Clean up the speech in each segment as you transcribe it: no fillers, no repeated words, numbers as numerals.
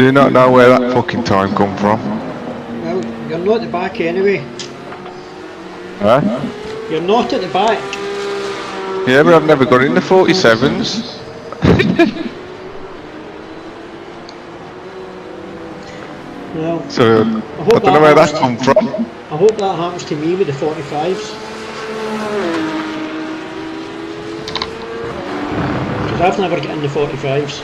you not know where that fucking time come from? Well, you're not at the back anyway. Huh? You're not at the back. Yeah, but I've never got in the 47s. Well, So, I don't know where that come from. I hope that happens to me with the 45s. Because I've never got in the 45s.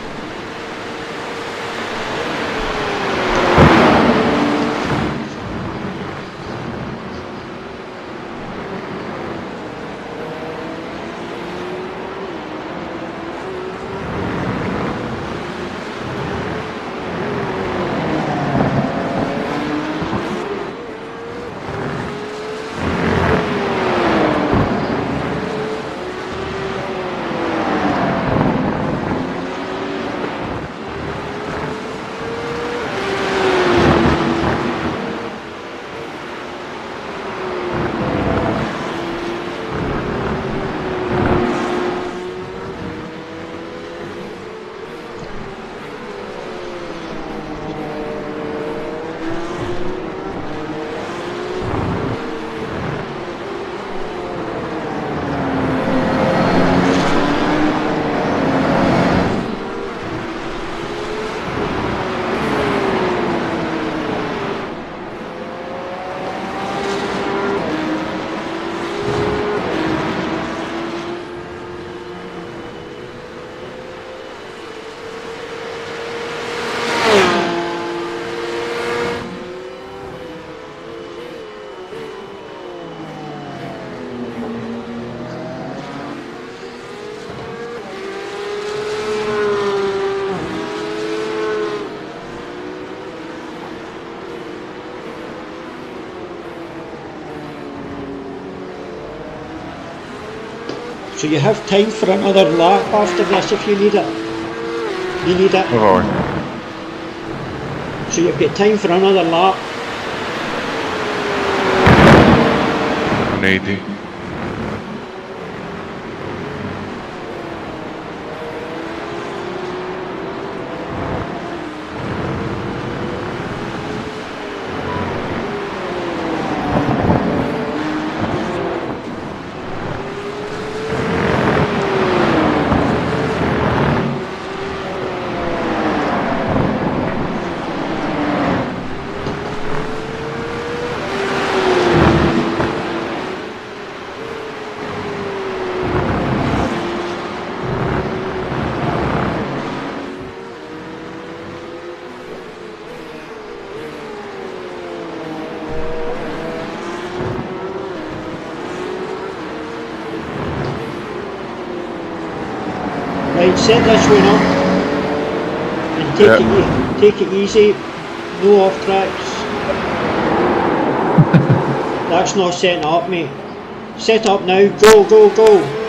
So you have time for another lap after this if you need it. You need it. Alright. So you've got time for another lap. I need it. Right, set this one up and take it easy, no off tracks. That's not setting up, mate. Set up now, go, go, go.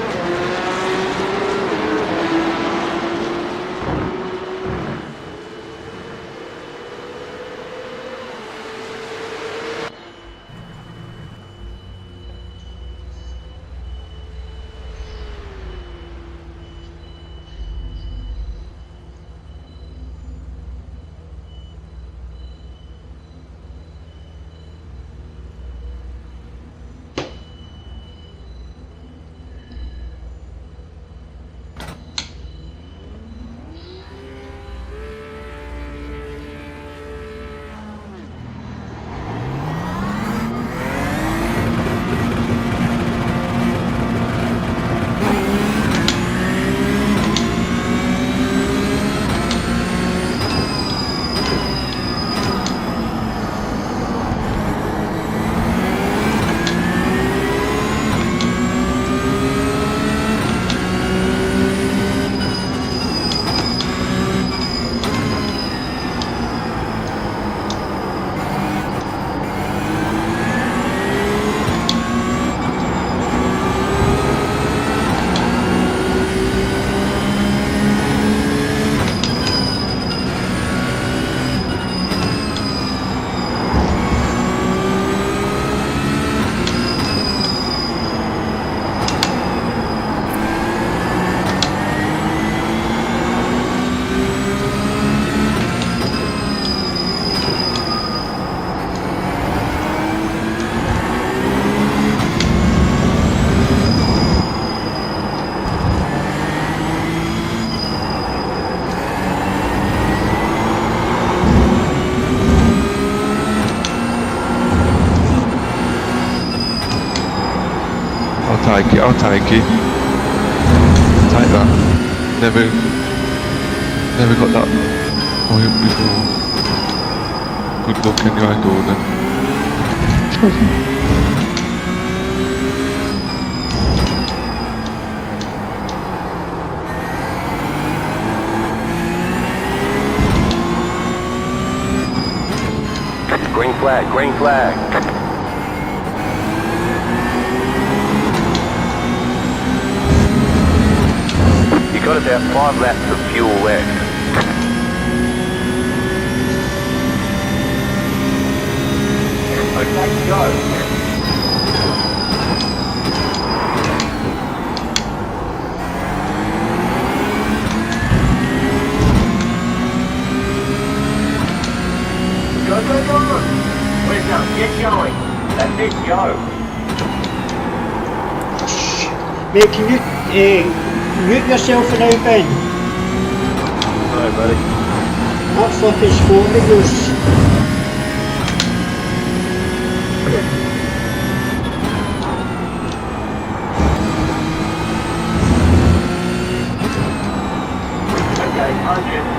take it, I'll take it. Take that. Never got that point before. Good luck anyway, Gordon. Green flag, green flag. You got about 5 laps of fuel left. Okay, go. Go, go, go! Where's up? Get going! That's it, go! Mate, can you mute yourself for now, Ben? Sorry, buddy. That flipping phone that goes. Okay, 100.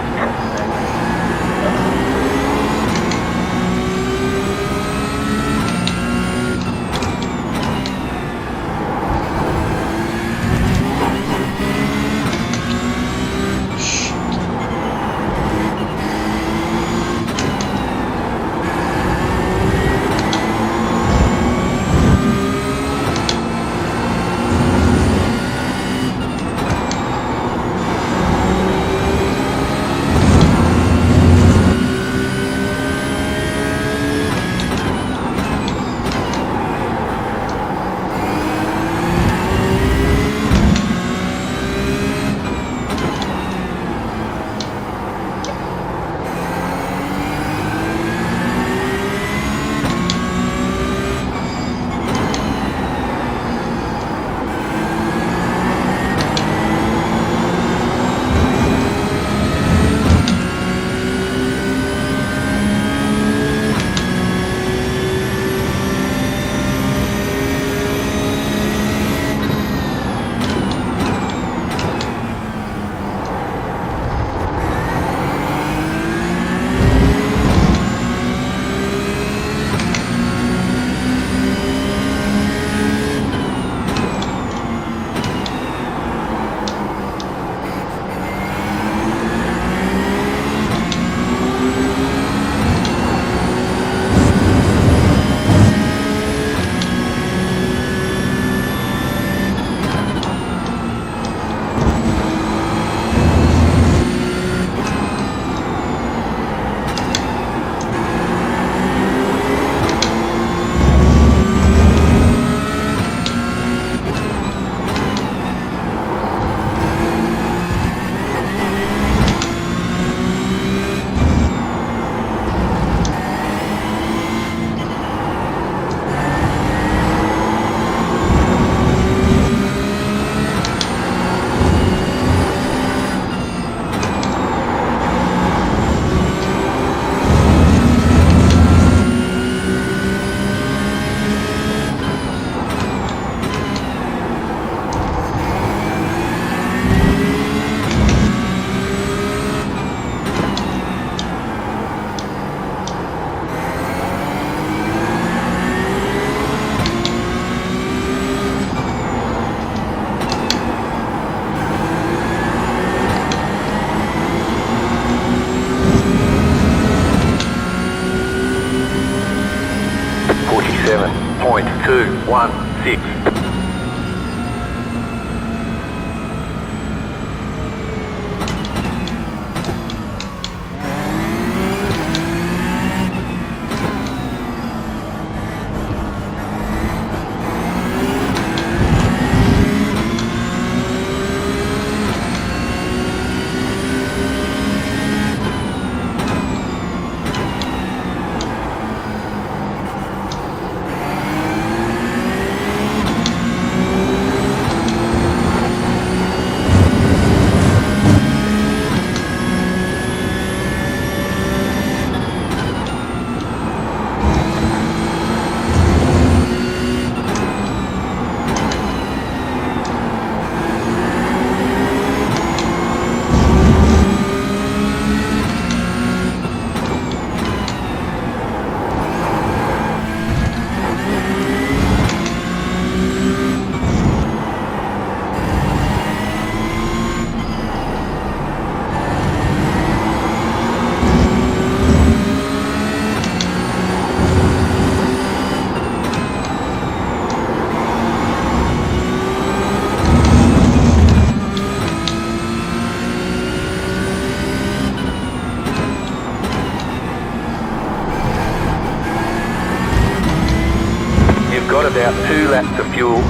You've got about 2 laps of fuel.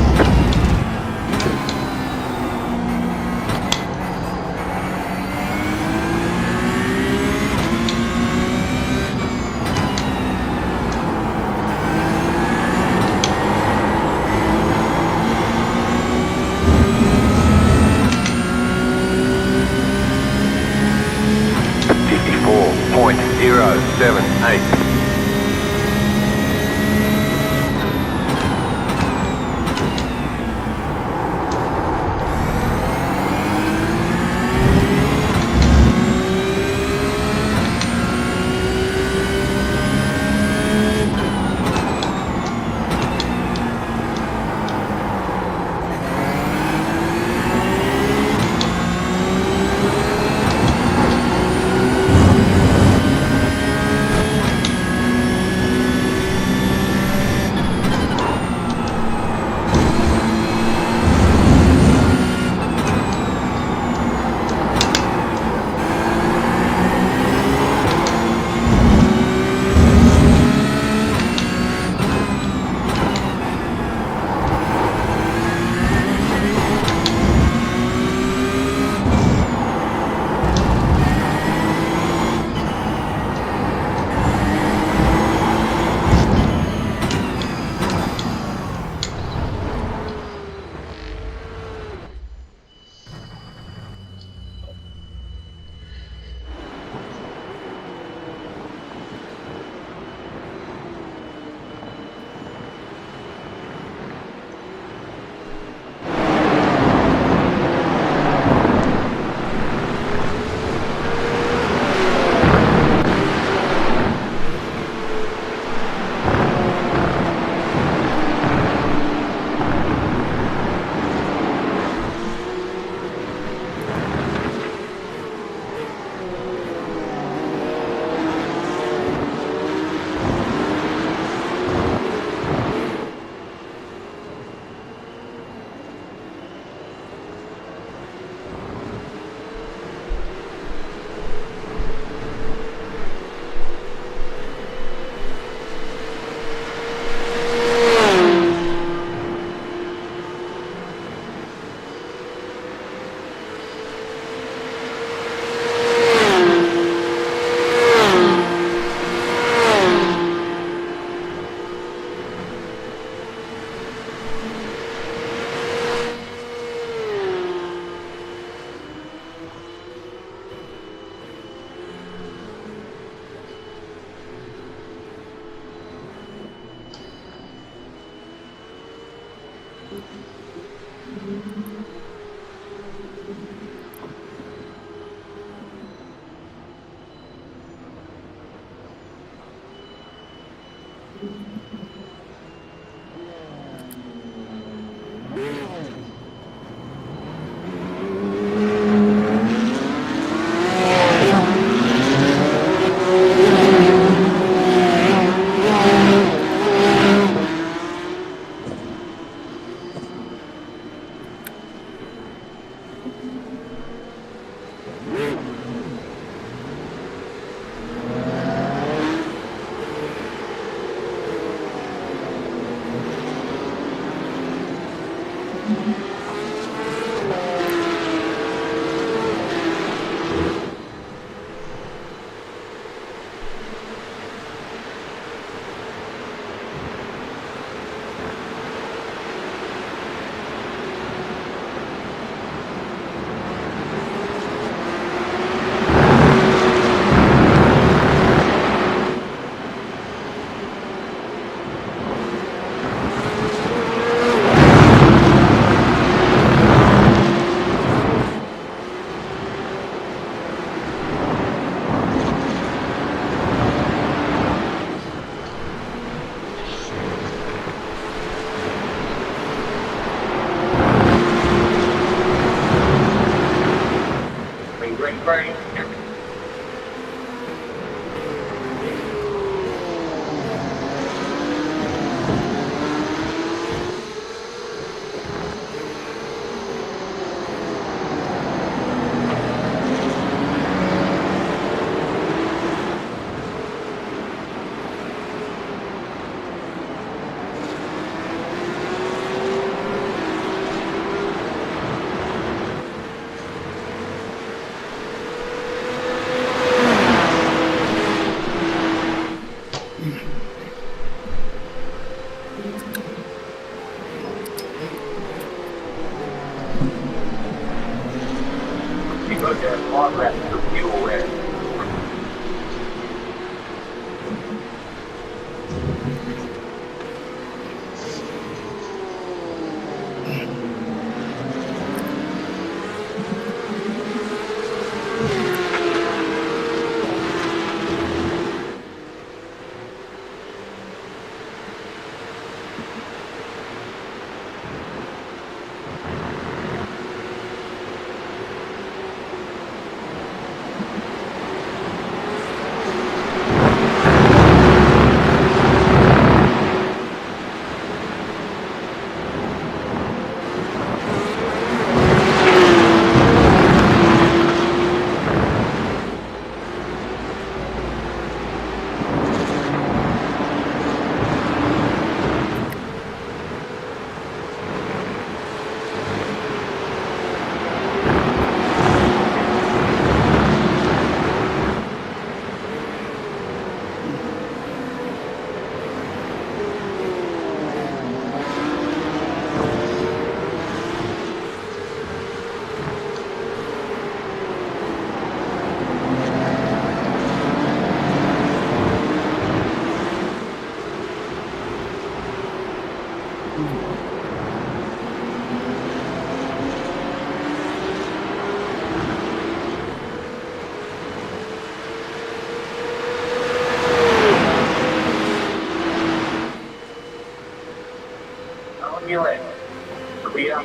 On your left. Clear.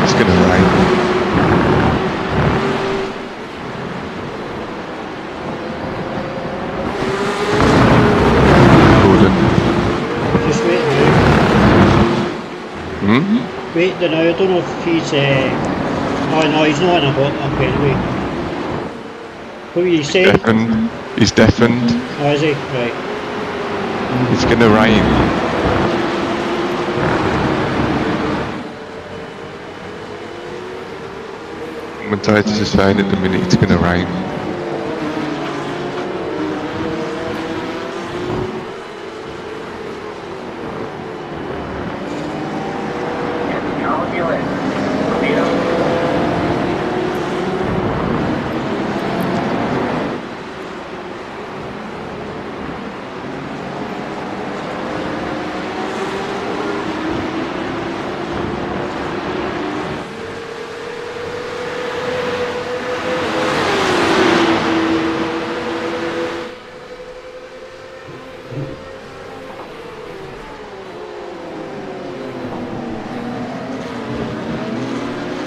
It's gonna rain. Just wait now. Wait now, I don't know if he's oh no, he's not in a hot lap anyway. What were you saying? Deafened. He's deafened. Oh, is he? Right. It's gonna rain. Commentators are saying at the minute it's gonna rain. On your left. Clear.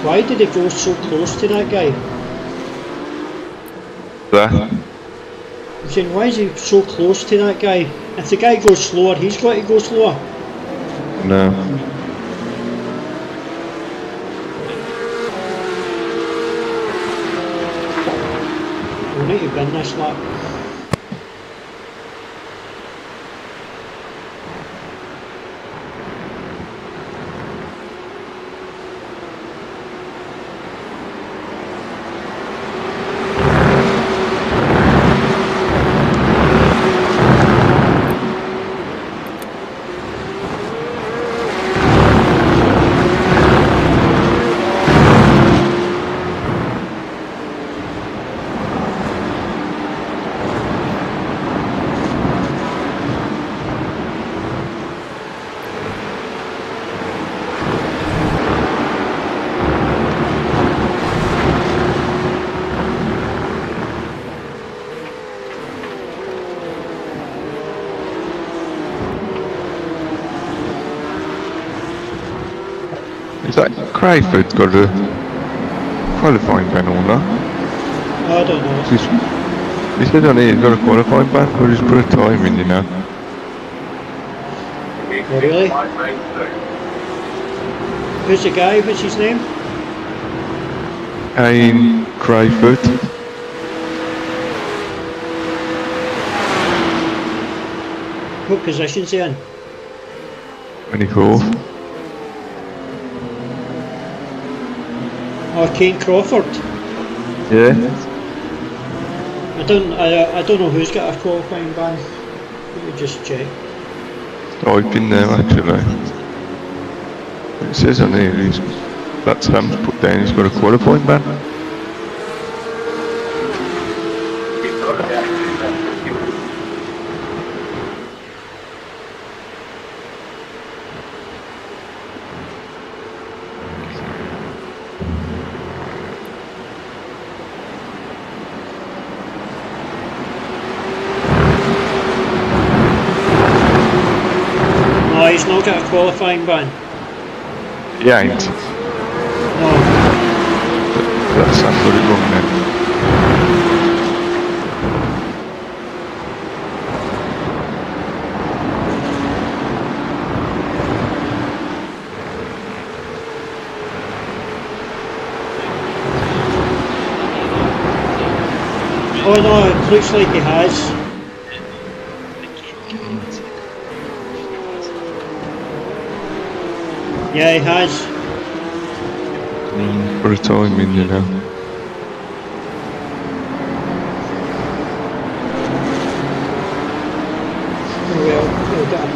Why did he go so close to that guy? There. I'm saying, why is he so close to that guy? If the guy goes slower, he's got to go slower. No. We'll need to win this lap. Is that Crayford's got a qualifying ban or not? I don't know. He said on here he's got a qualifying ban, or he's put a time in, you know. Oh, really? Who's the guy? What's his name? Kane Crayford. What position's he in? 24th. Oh, Kane Crawford. Yeah. I don't know who's got a qualifying ban. Let me just check. I've been there actually. It says on here that's Sam's put down he's got a qualifying ban. No, he's not got a qualifying ban. He ain't. No. That's Sam got it wrong then. Oh no, it looks like he has. Yeah, he has. For a time in, you know.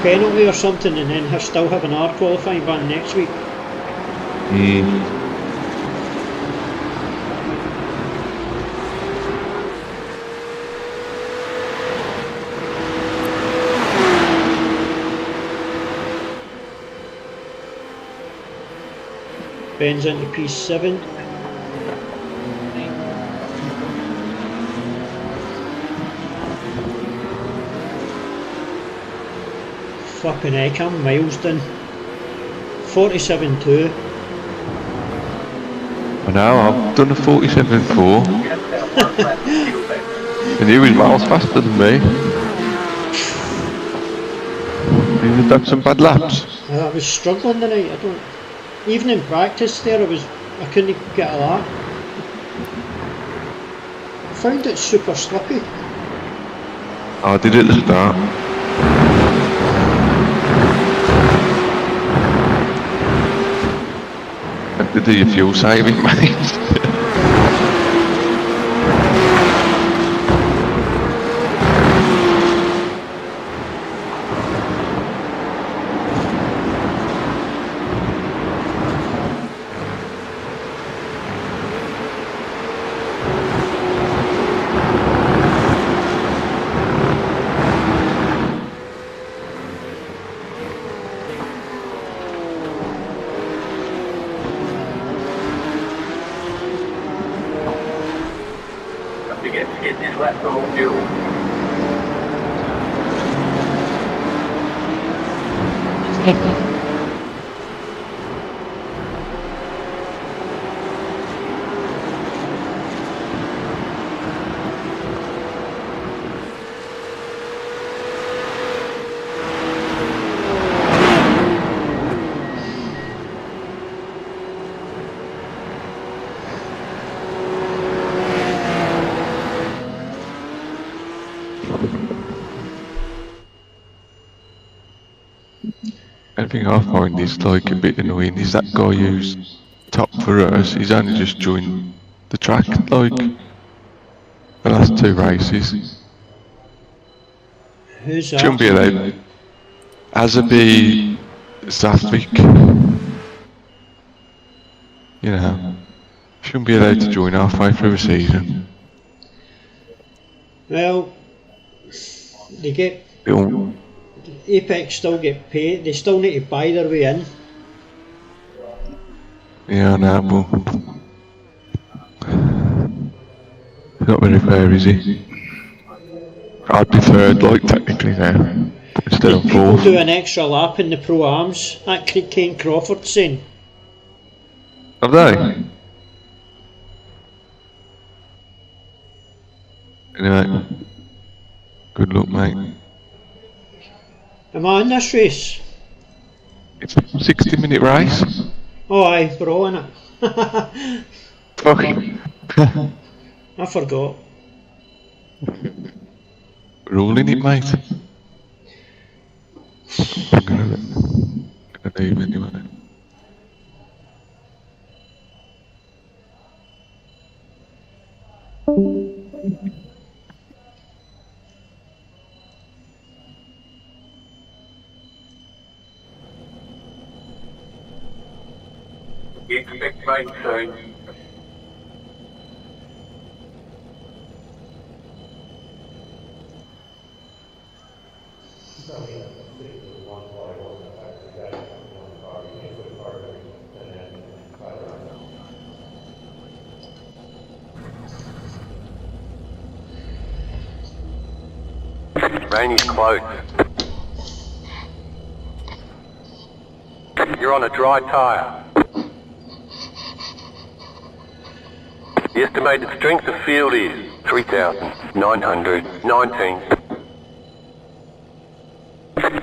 penalty or something, and then still have an R qualifying ban next week. Ben's into P7. Fucking heck, I'm miles done. 47.2. I know, I've done a 47.4. And he was miles faster than me. He's done some bad laps. I was struggling tonight. Even in practice there, I couldn't get a lap. I found it super slippy. I did it at the start. Have to do your fuel saving, mate. Get this lap on fuel. Anything I find is like a bit annoying is that guy who's top for us, he's only just joined the track like the last 2 races. Who's that? Shouldn't be allowed. Azabi Zafik. You know, shouldn't be allowed to join halfway through a season. Well, they get... It'll, Apex still get paid, they still need to buy their way in. yeah, I know, but not very fair, is he? I'd be third, like, technically now, instead of People fourth. do an extra lap in the Pro-Ams, that Kane Crawford saying. Have they? Anyway, good luck, mate. Am I in this race? It's a 60-minute race. Oh aye, we're all in it. Fuck. I forgot. We're all in it, mate. I'm gonna leave anyway. You expect rain soon. Rain is close. You're on a dry tyre. The estimated strength of field is 3,919.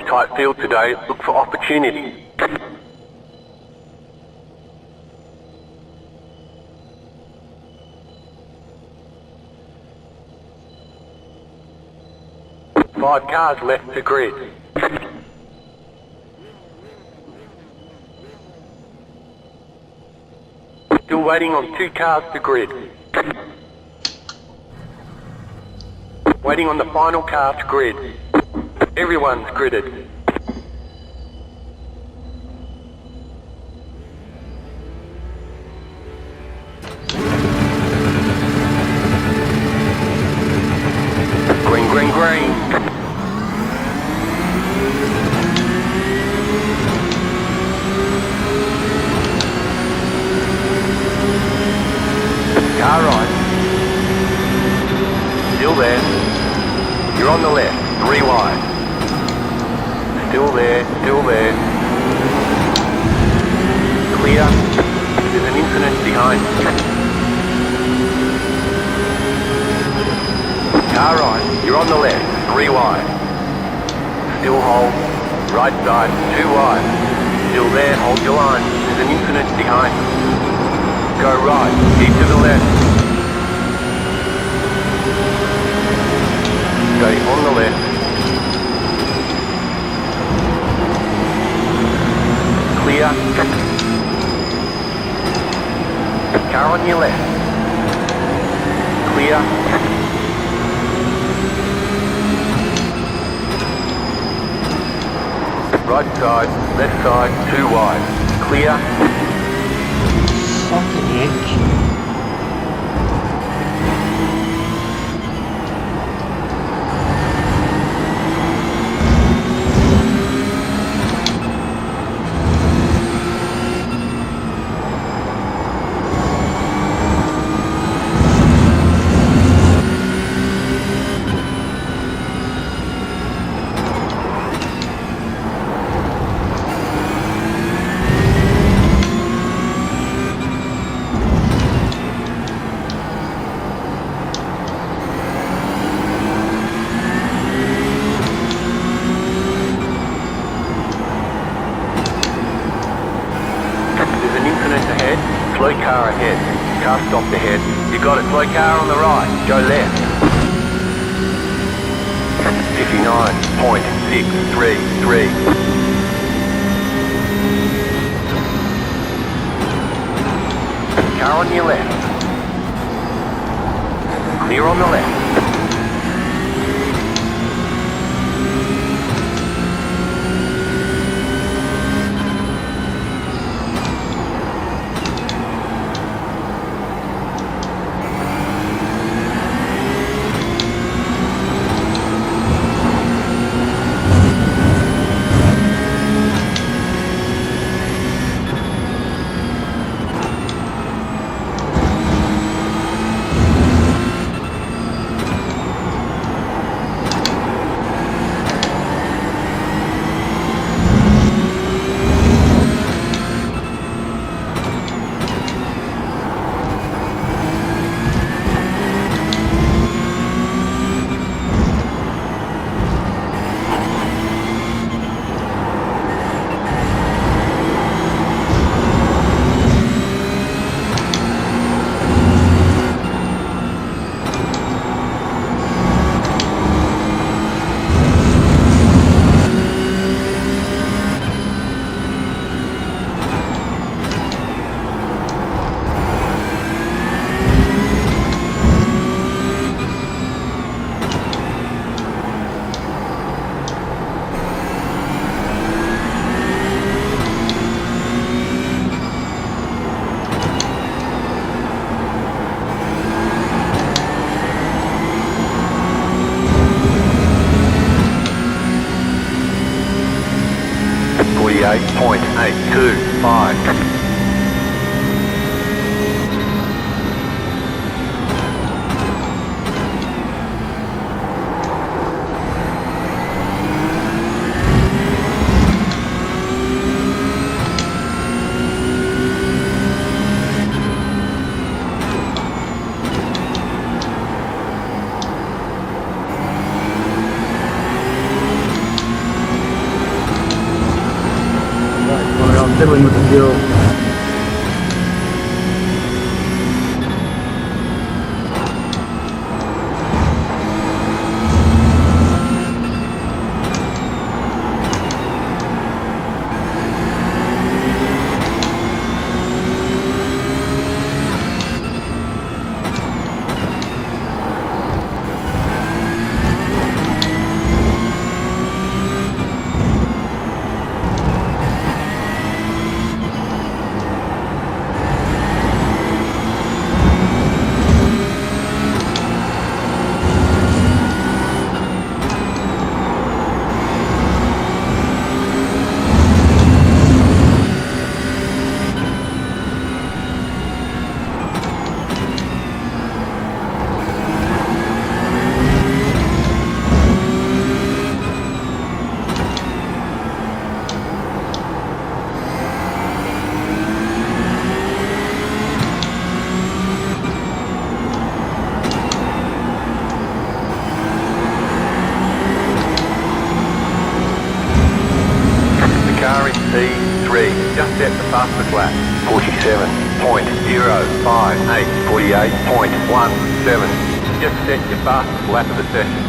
Tight field today, look for opportunity. Five cars left to grid. Still waiting on 2 cars to grid. Waiting on the final car to grid. Everyone's gridded. Still there. You're on the left, 3 wide. Still there, still there. Clear. There's an incident behind. Car right, you're on the left, 3 wide. Still hold. Right side, 2 wide. Still there, hold your line. There's an incident behind. Go right, keep to the left. Stay on the left. Clear. Car on your left. Clear. Right side, left side, 2 wide. Clear. Fucking heck. Slow car ahead. Car stopped ahead. You got it. Slow car on the right. Go left. 59.633. Car on your left. Clear on the left. Fiddling with the fuel. speed, just set the fastest lap. 47.058, 48.17. Just set your fastest lap of the session.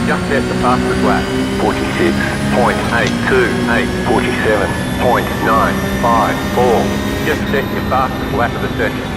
Just set the fastest lap. 46.828, 47.954. Just set your fastest lap of the session.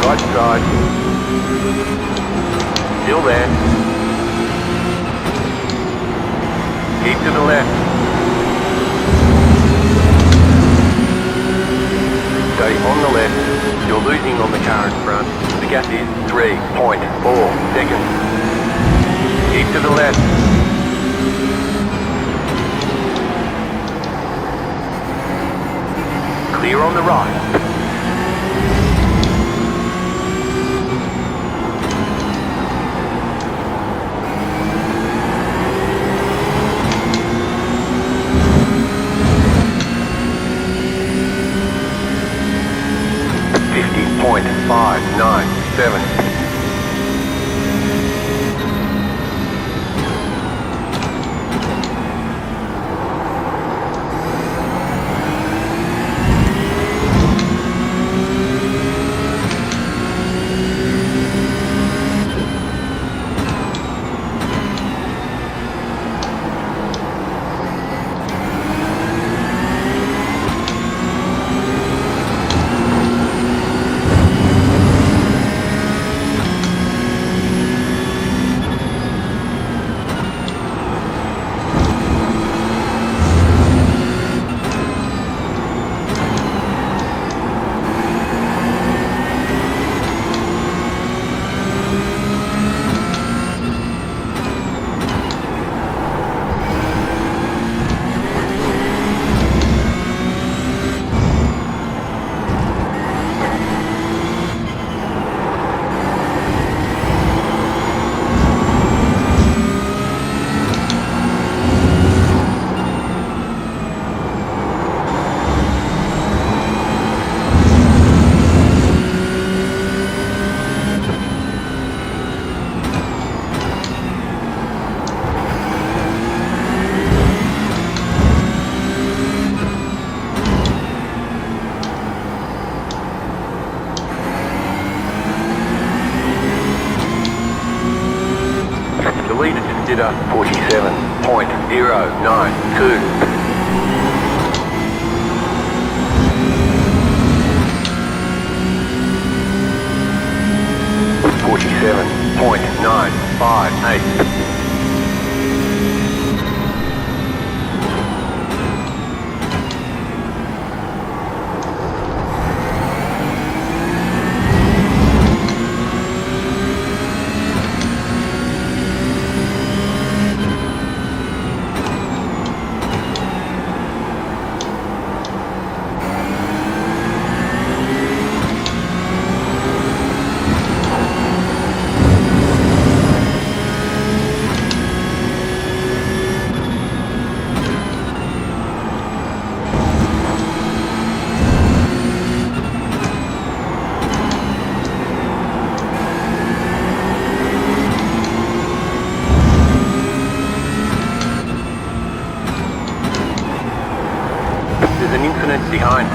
Right side. Still there. Keep to the left. Stay on the left. You're losing on the car in front. The gap is 3.4 seconds. Keep to the left. Clear on the right. .597. There's an infinite behind.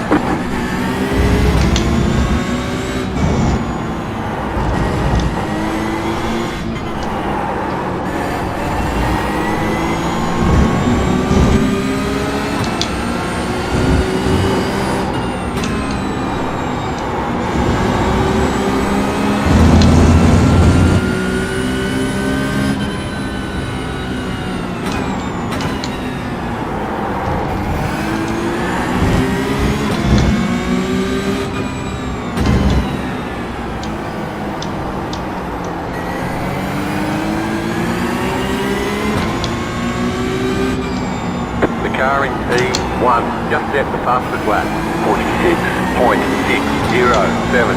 Car in T1, just set the fastest lap. 46.607.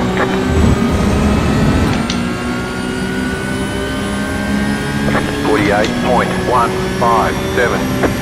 48.157.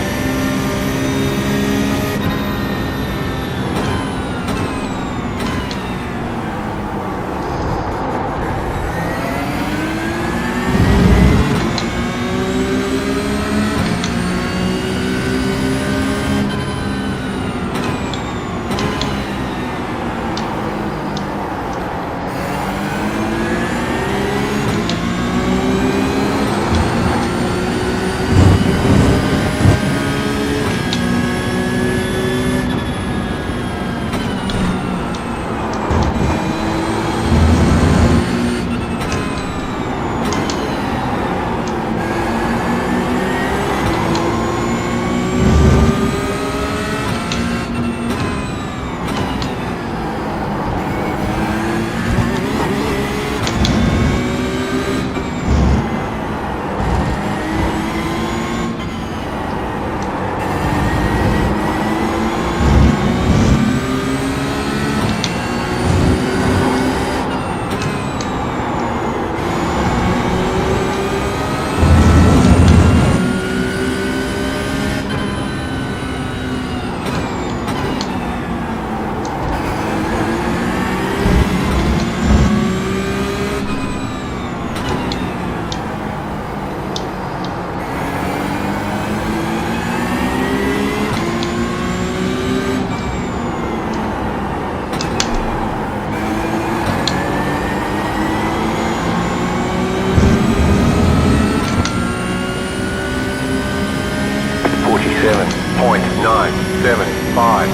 .975.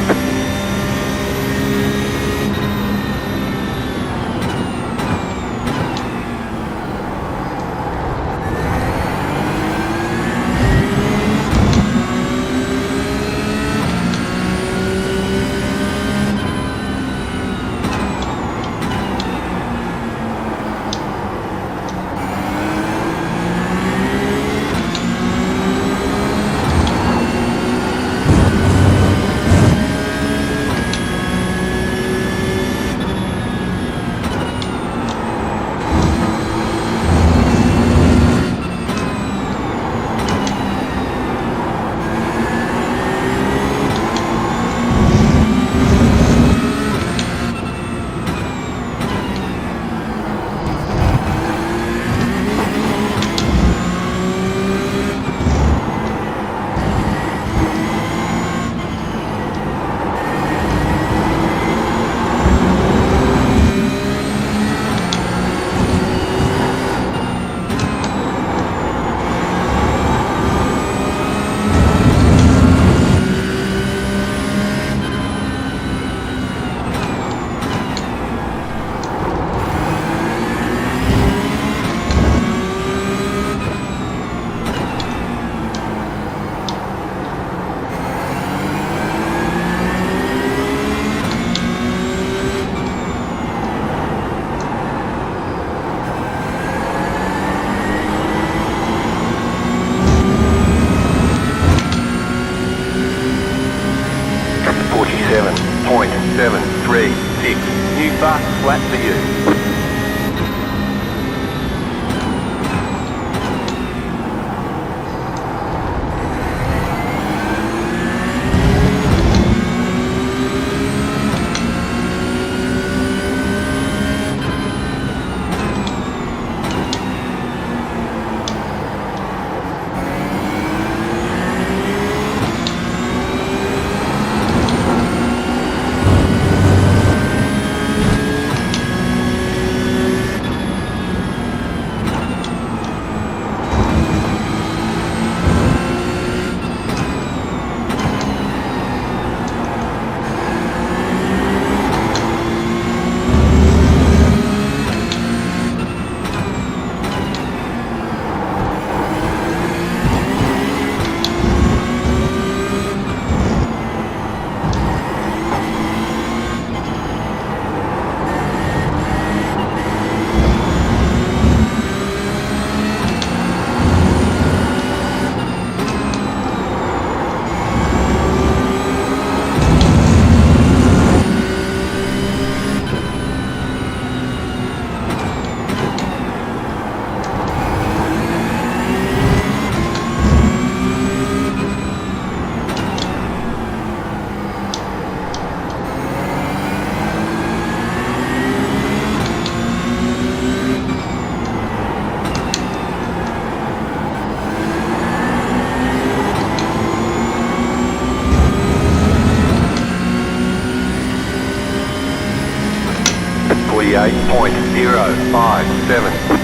New fast flat for you. 48.057.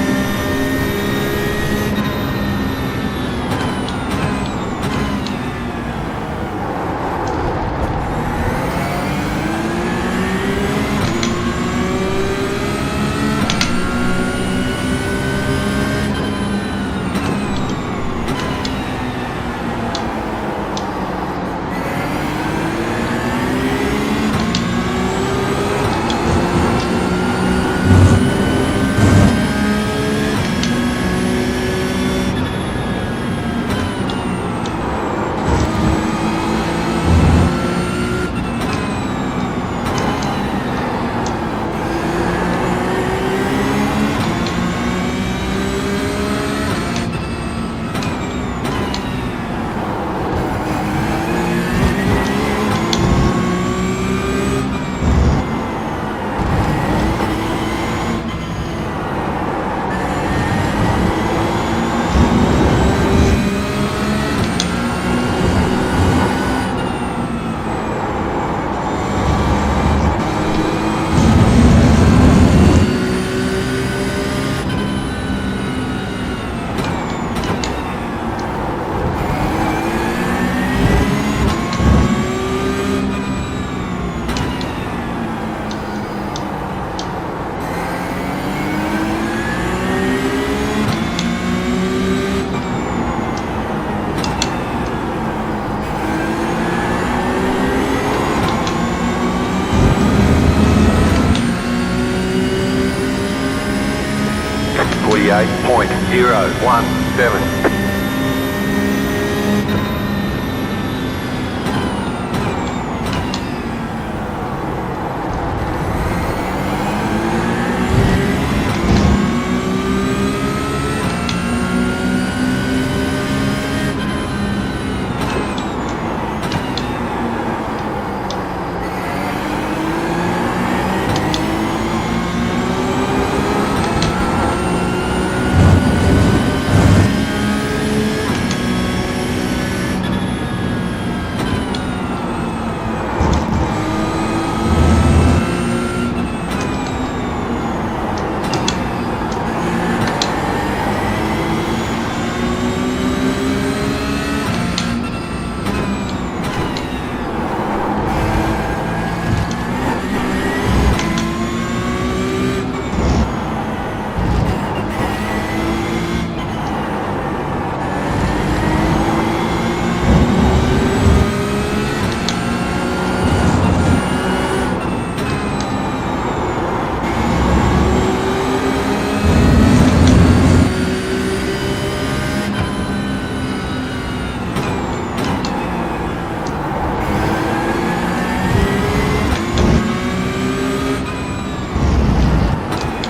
.017.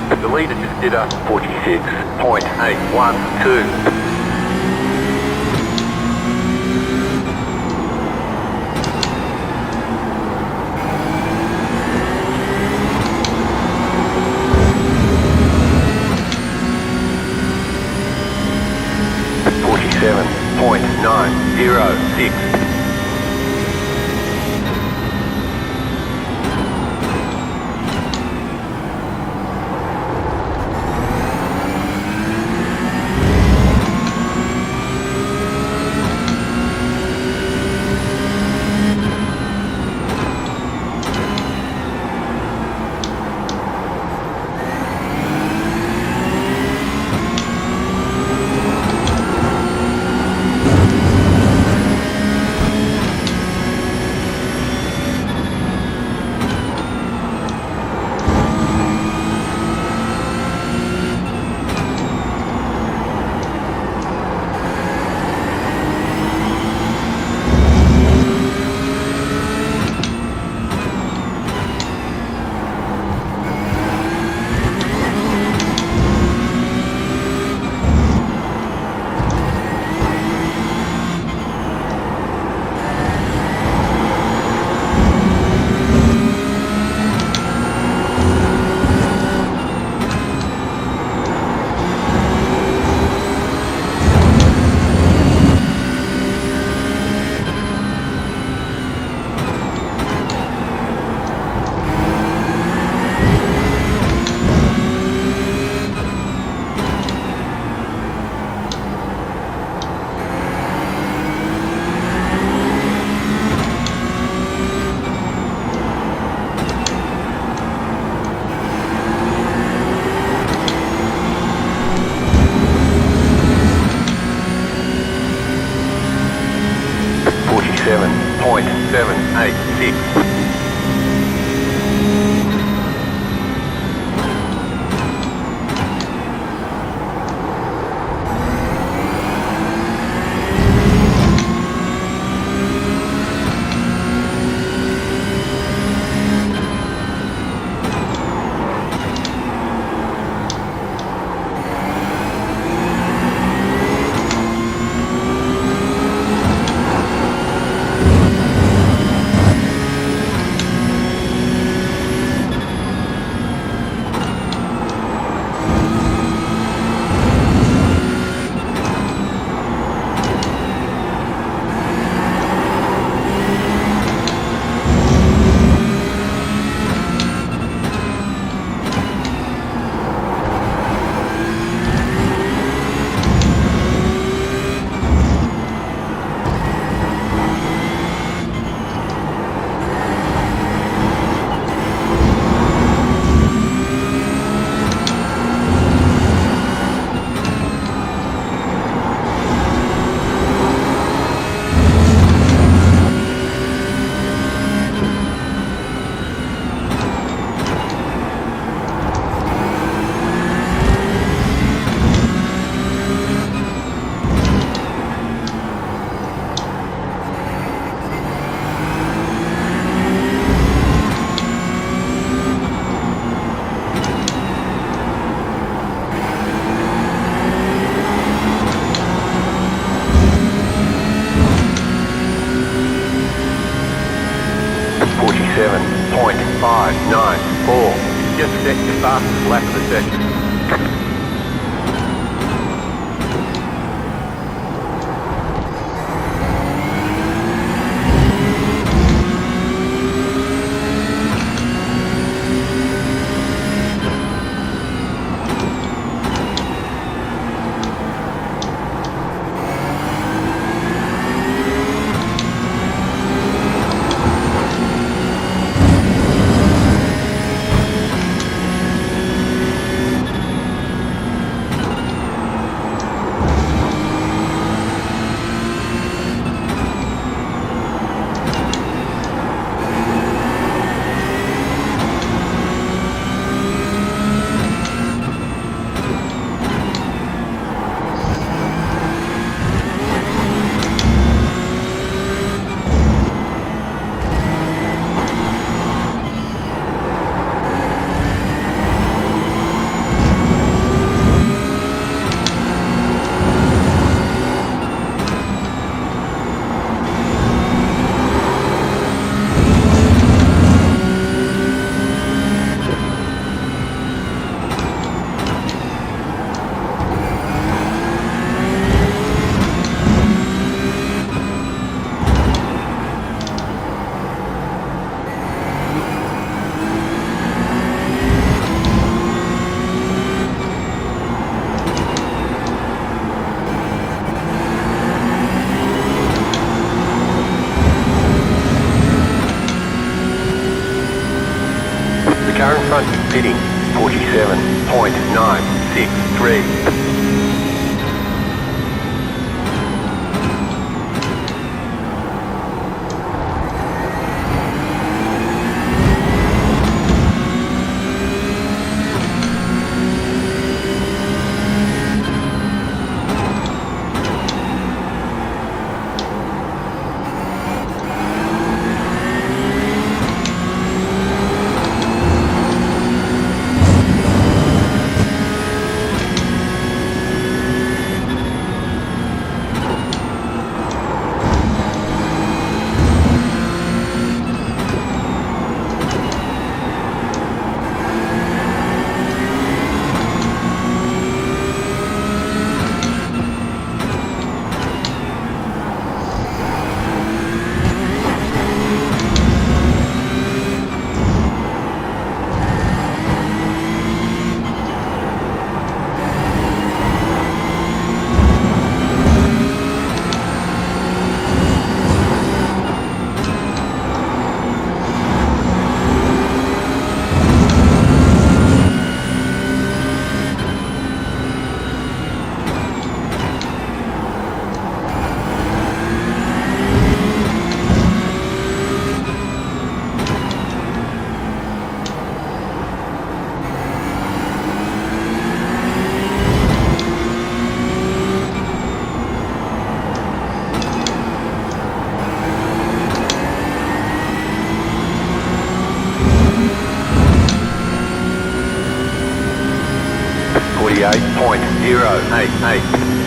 The leader just did a 46.812. .906. 986. Just set your fastest lap of the session. Current front pitting 47.963. 48.088.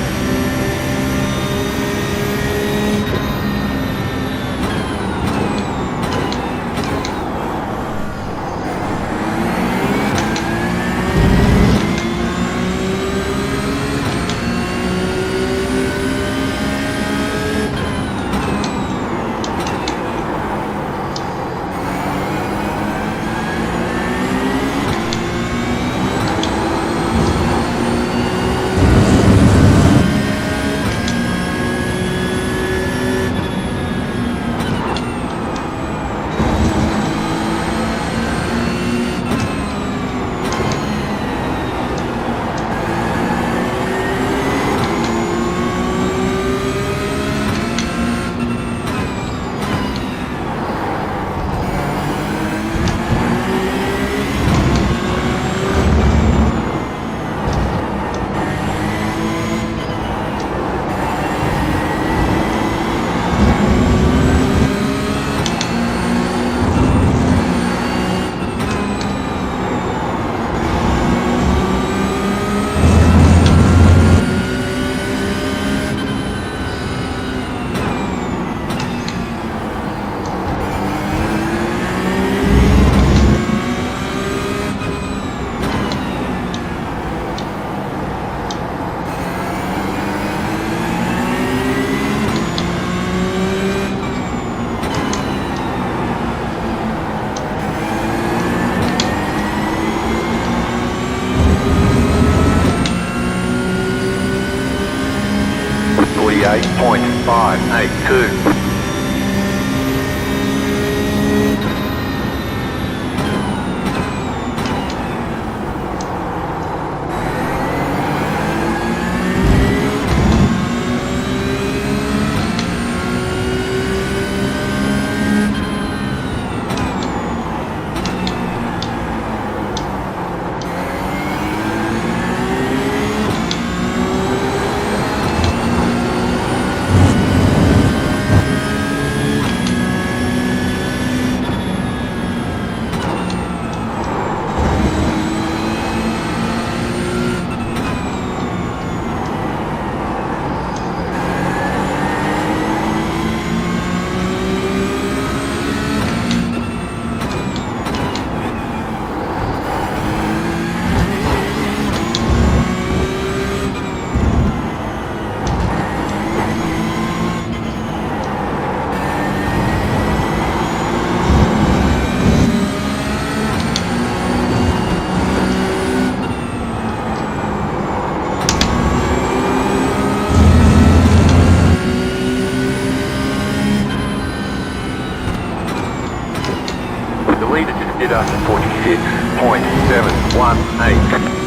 .582. Did a 46.718.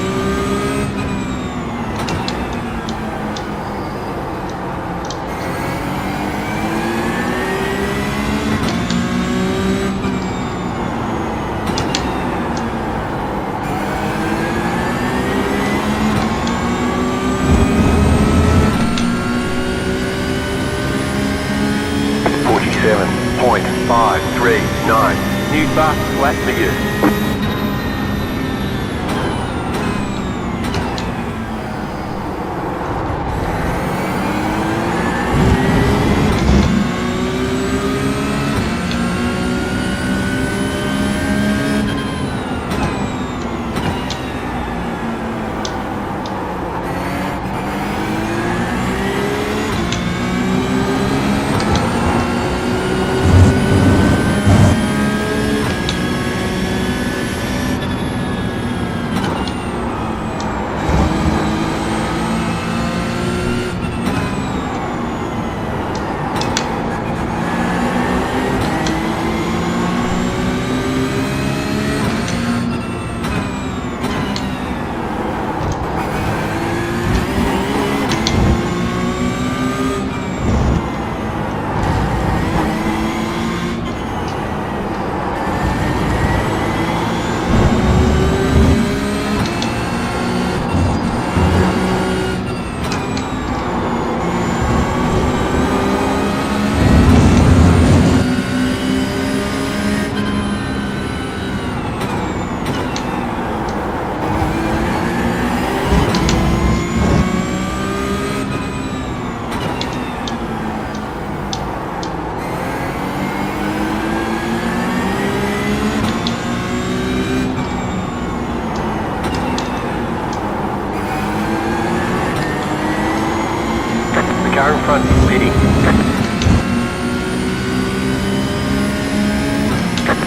.539. New fast flat figures.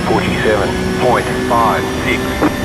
47.56.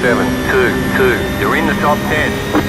.722. You're in the top 10.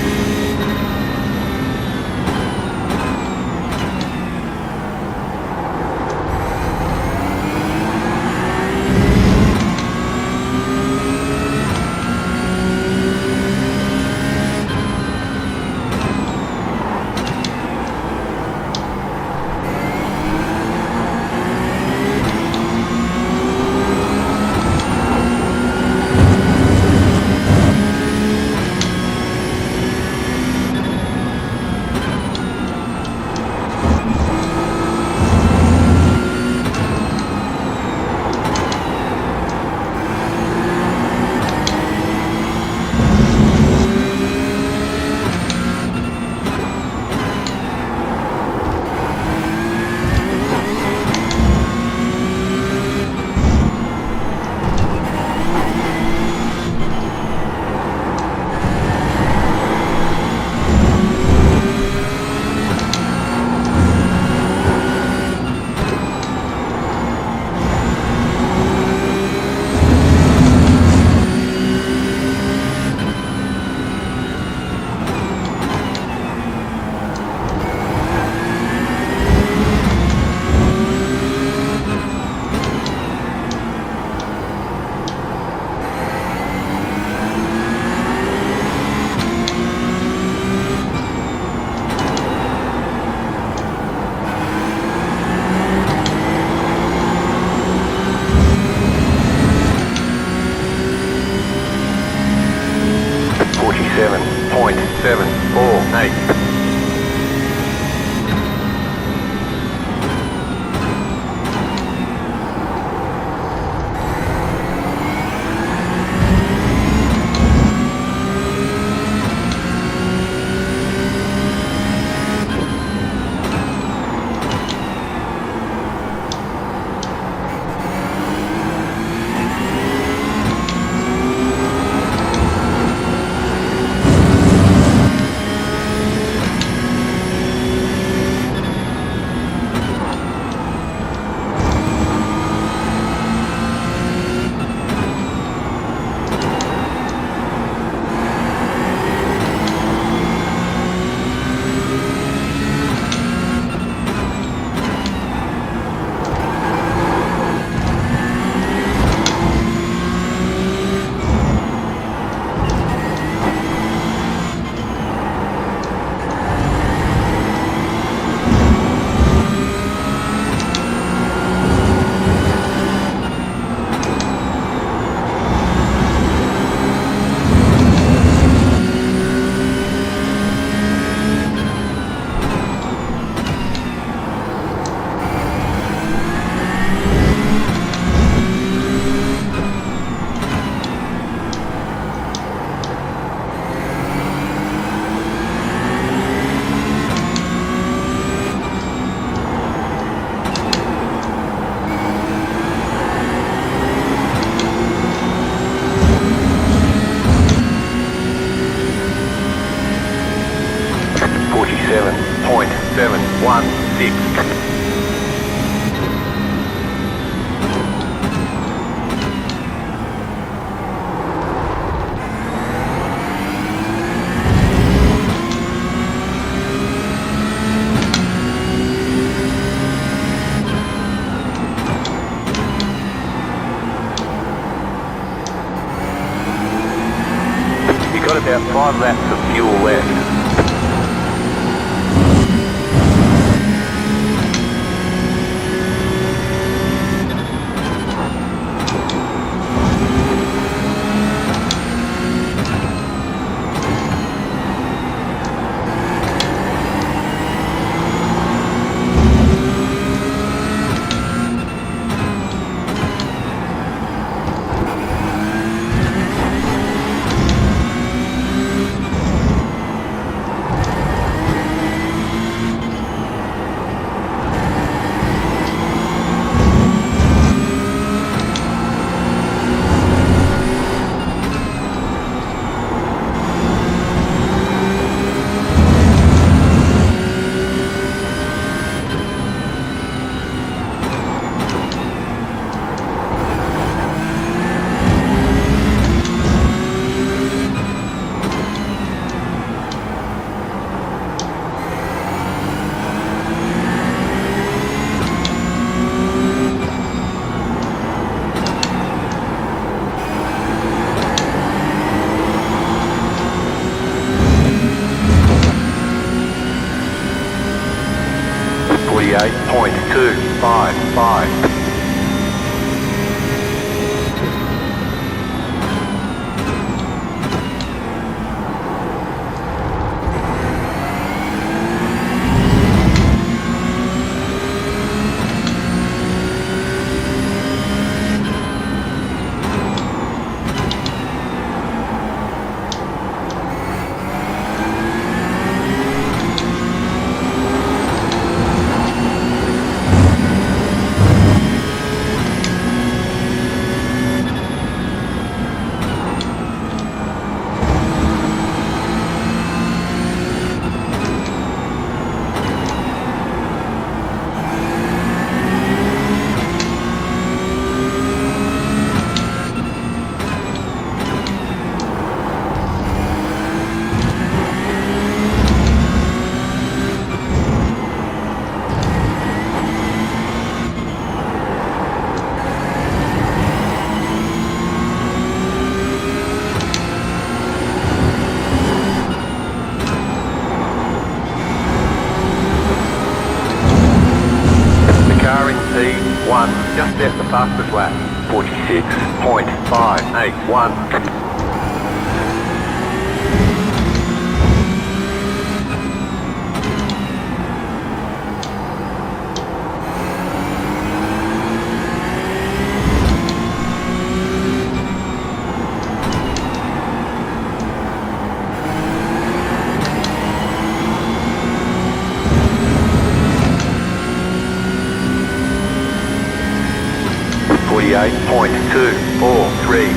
about 5 laps of fuel left. .255. Just at the fastest lap, 46.581. .243.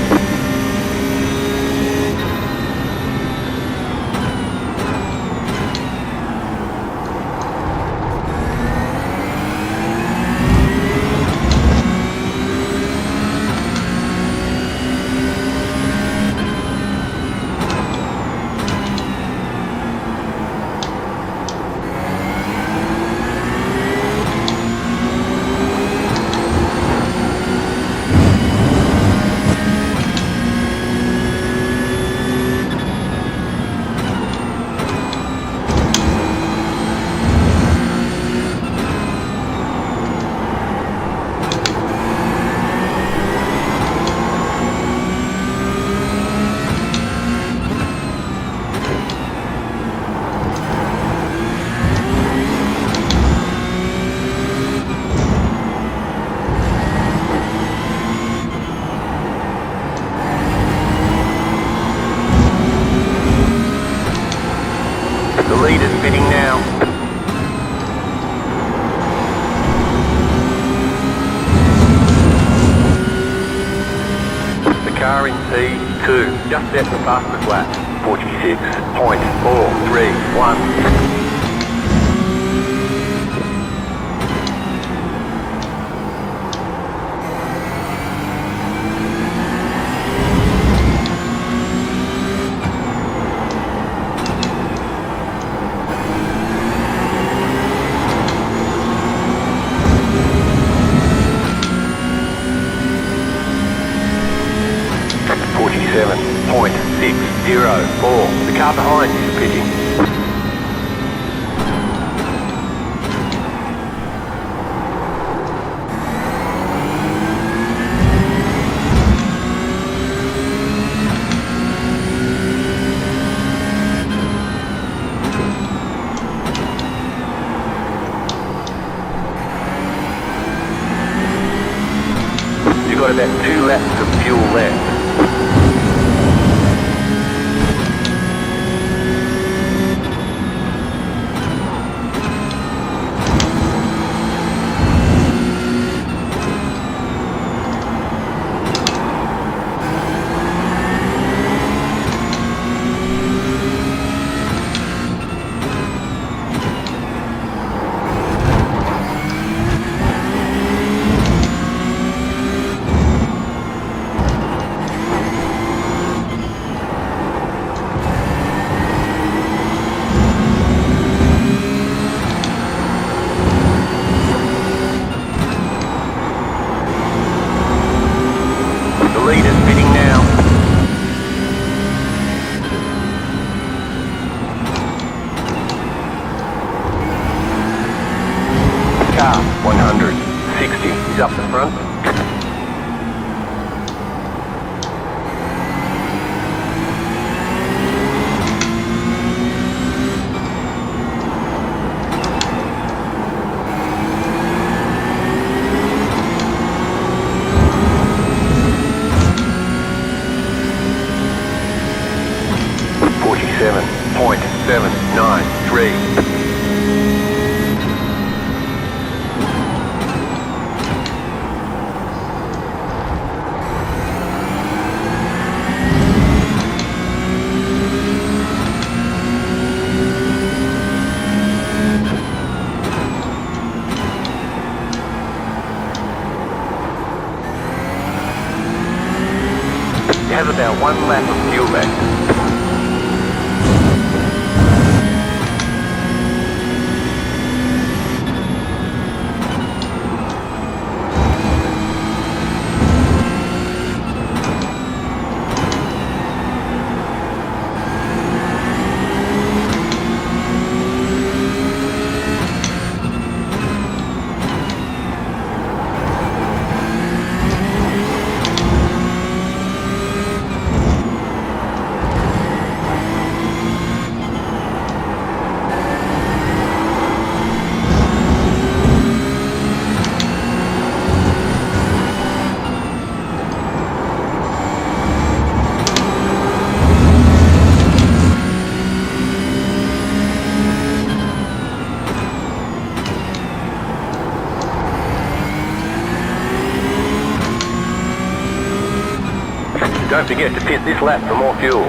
Just at the fastest lap, 46.431. 604. The car behind is pitting. You've got about 2 laps of fuel left. Car 160 is up the front. .793. Has about 1 lap of fuel left. Don't forget to pit this lap for more fuel.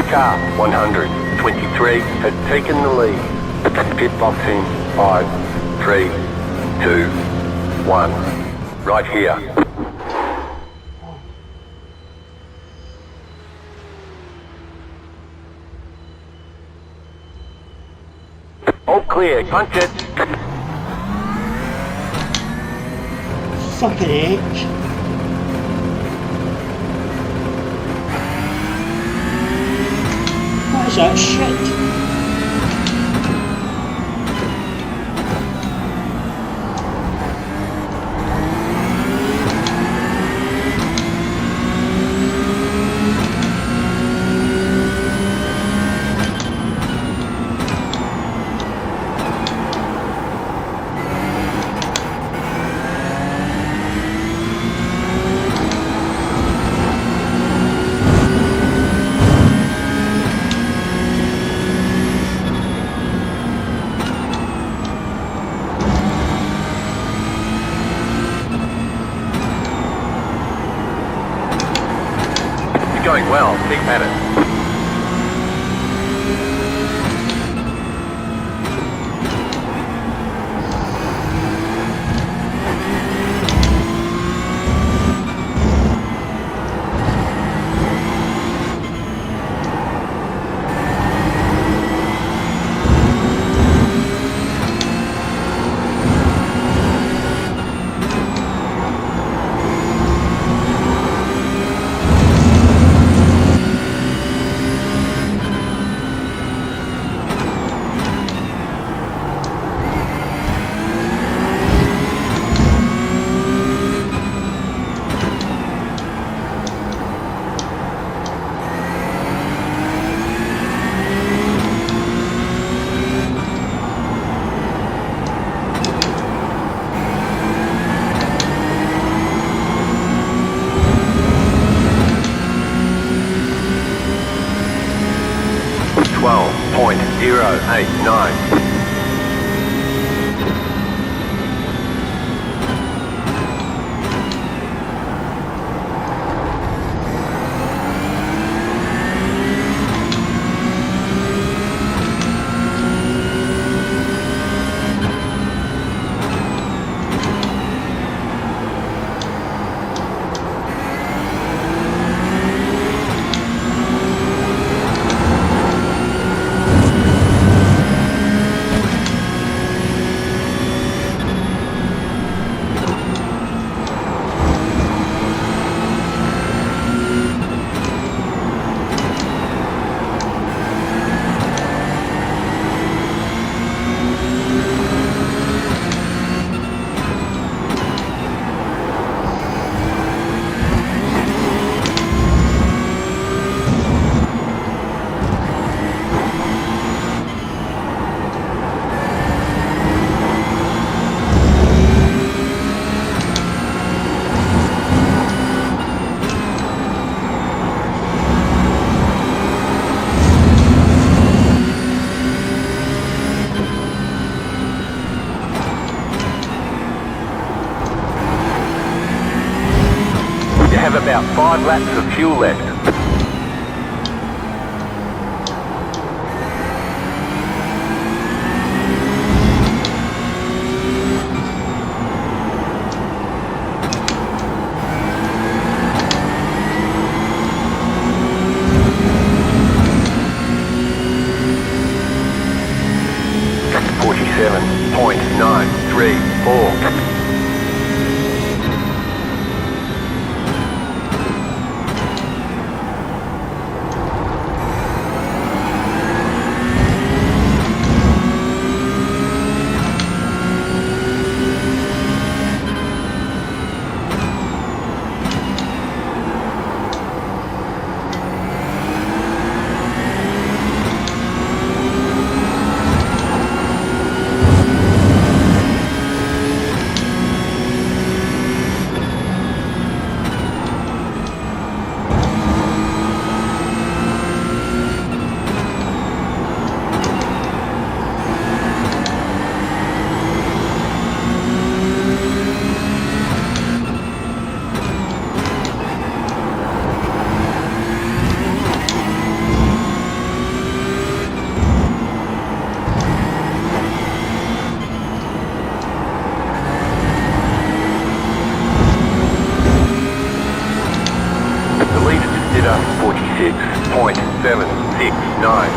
Car 123 has taken the lead. Pit box in 5, 3, 2, 1. Right here. All clear, punch it. Fucking Hedge. What is that shit? Going well, keep at it. 089. Have about 5 laps of fuel left. .934. Consider 46.769.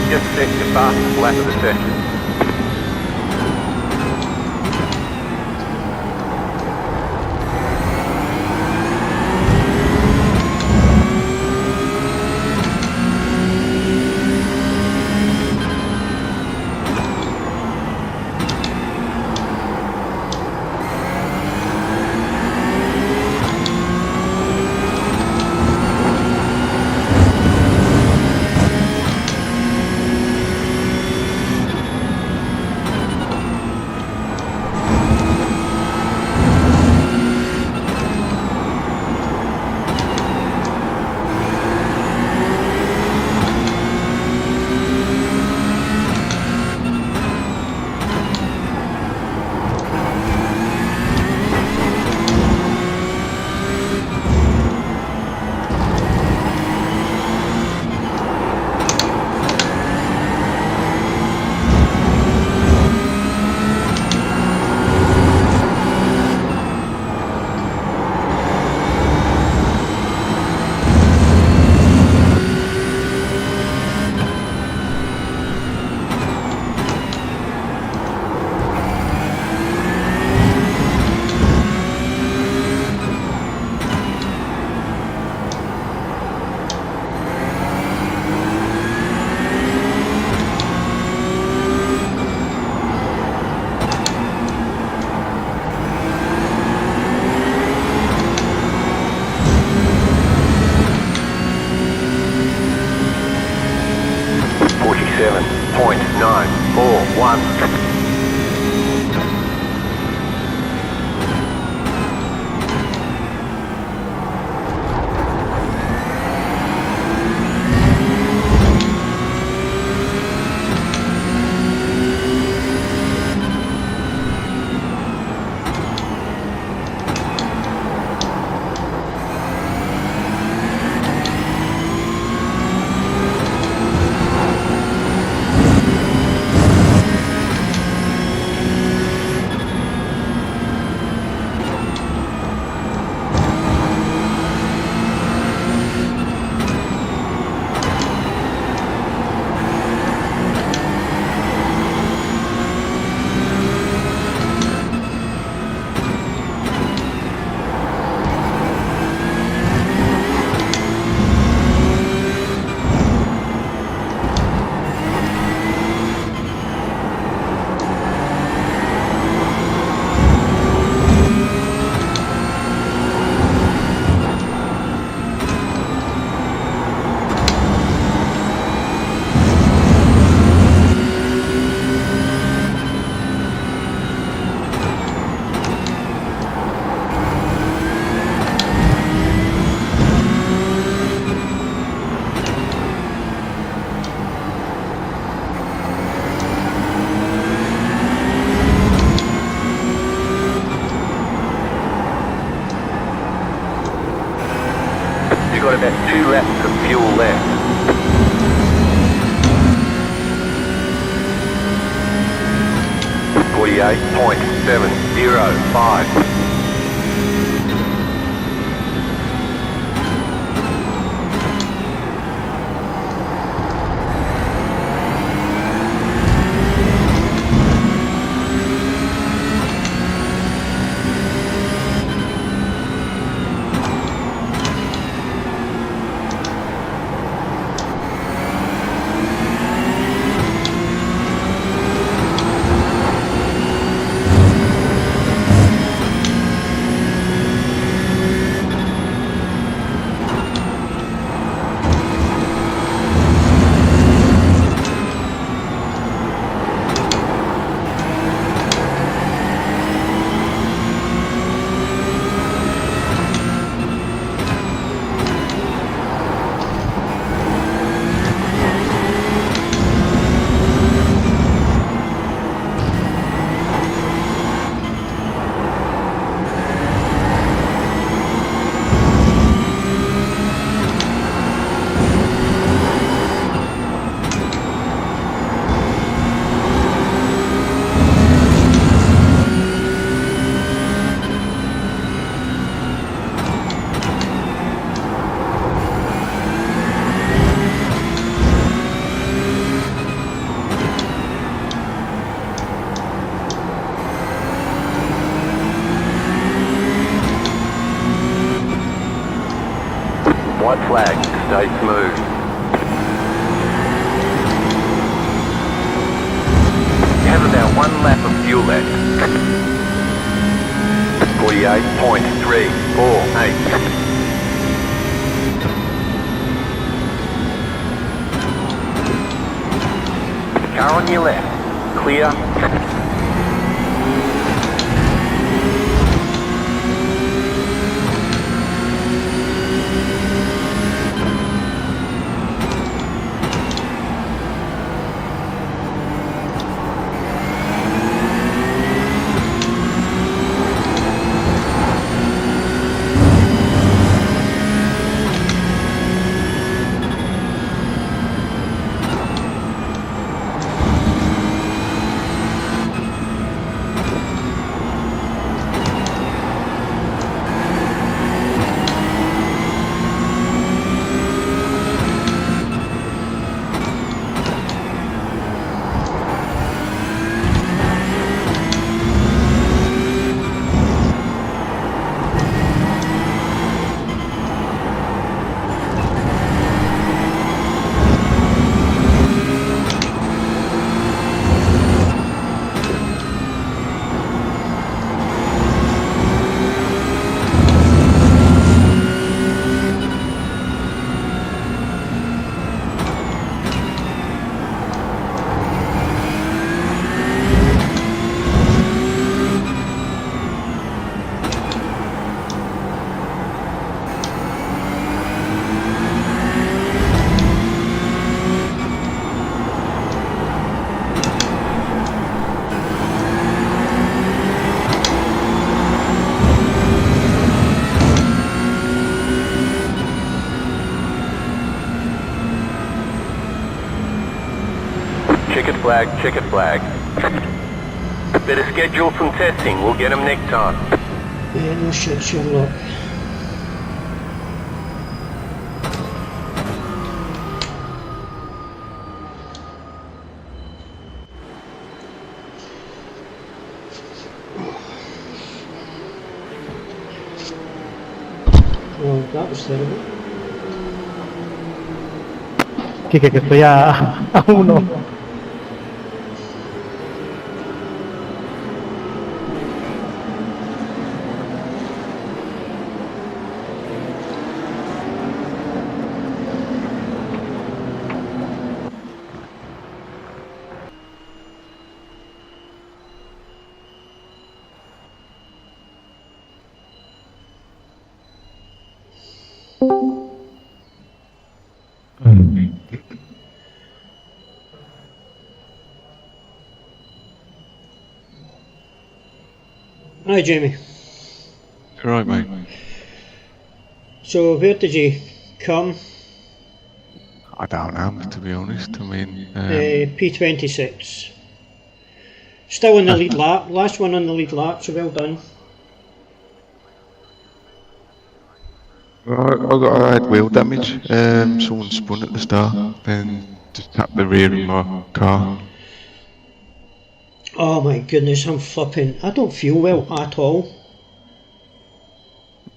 Just set the fastest lap of the session. 27.941. Got about 2 laps of fuel left. .705. White flag, stay smooth. You have about 1 lap of fuel left. 48.348. Car on your left. Clear. Checkered flag, checkered flag. Better schedule some testing, we'll get them next time. Yeah, no shit, Sherlock. Well, that was terrible. Quique, que estoy a uno. Hi Jamie. You're right, mate. So where did you come? I don't know, to be honest. I mean, P26. Still in the lead lap. Last one on the lead lap, so well done. I had wheel damage. Someone spun at the start, then just tapped the rear of my car. Oh my goodness, I'm flipping. I don't feel well at all.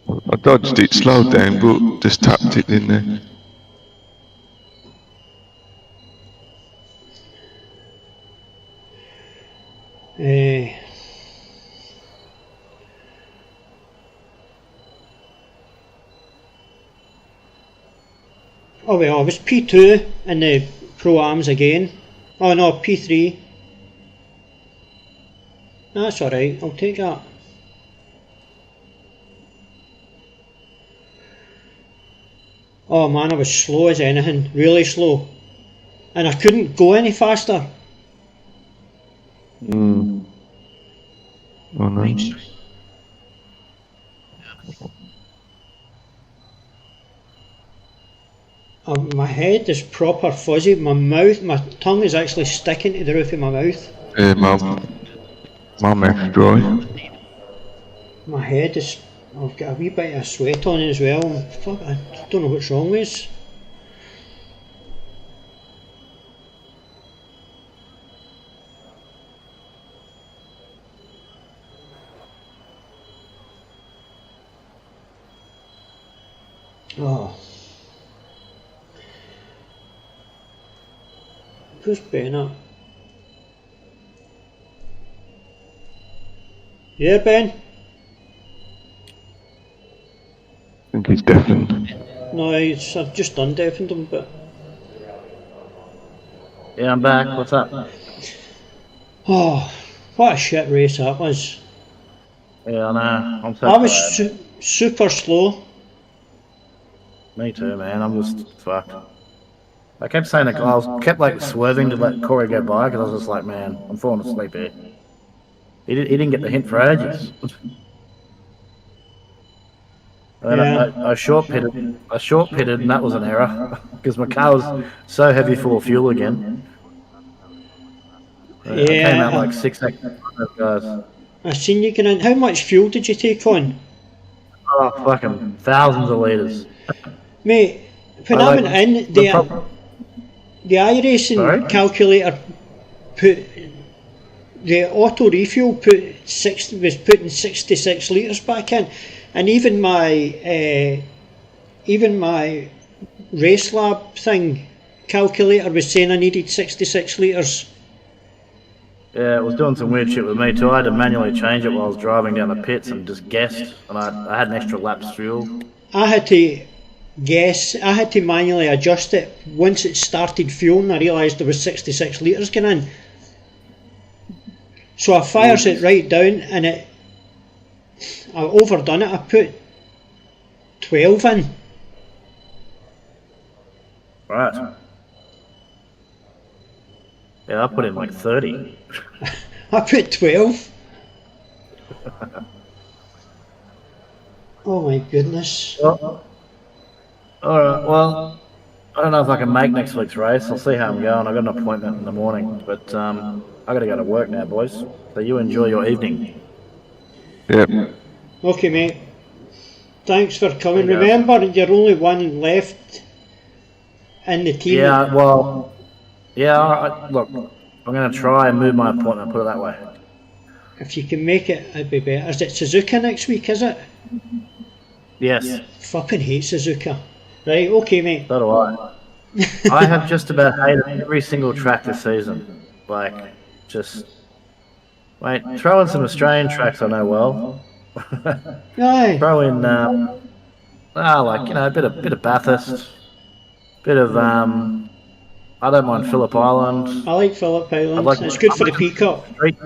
I dodged it, slowed down, but just tapped it in there. Oh well, I was P2 in the Pro-Ams again. Oh no, P3. That's alright, I'll take that. Oh man, I was slow as anything, really slow. And I couldn't go any faster. Oh no. My head is proper fuzzy, my mouth, my tongue is actually sticking to the roof of my mouth. My mouth's dry. My head is, I've got a wee bit of sweat on it as well. Fuck, I don't know what's wrong with us. Oh. Who's Ben? Yeah, Ben? I think he's deafened. No, I've just done deafened him, but... Yeah, I'm back. What's up? Oh, what a shit race that was. Yeah, I know. I'm so I was tired. super slow. Me too, man. I'm just fucked. I kept saying that I kept like swerving to let Corey go by because I was just like, man, I'm falling asleep here. He didn't get the hint for ages. And then Yeah. I short pitted, and that was an error because my car was so heavy full of fuel again. I came out like 6 seconds. Guys. I seen you going in. How much fuel did you take on? Oh, fucking thousands of litres. Mate, when I went in, the Iracing calculator put the auto refuel was putting 66 litres back in, and even my race lab thing calculator was saying I needed 66 litres. Yeah, it was doing some weird shit with me too. I had to manually change it while I was driving down the pits and just guessed, and I had an extra lap's fuel. I had to manually adjust it. Once it started fueling, I realised there was 66 litres going in. So I fires it right down, and I overdone it. I put 12 in. Right. Yeah, I put in like 30. I put 12. Oh my goodness. Alright, well, I don't know if I can make next week's race. I'll see how I'm going. I've got an appointment in the morning, but I got to go to work now, boys. So you enjoy your evening. Yep. Okay, mate. Thanks for coming. There you go. Remember, you're only one left in the team. Yeah, well, yeah. Look, I'm going to try and move my appointment. Put it that way. If you can make it, it'd be better. Is it Suzuka next week, is it? Yes, Fucking hate Suzuka. Right, okay, mate. so do I. I have just about hated every single track this season. Like, just mate, throw in some Australian tracks I know well. Aye. Throw in, like you know, a bit of Bathurst, bit of I don't mind Phillip Island. I like Phillip Island. like- It's good for the Peacock. Street.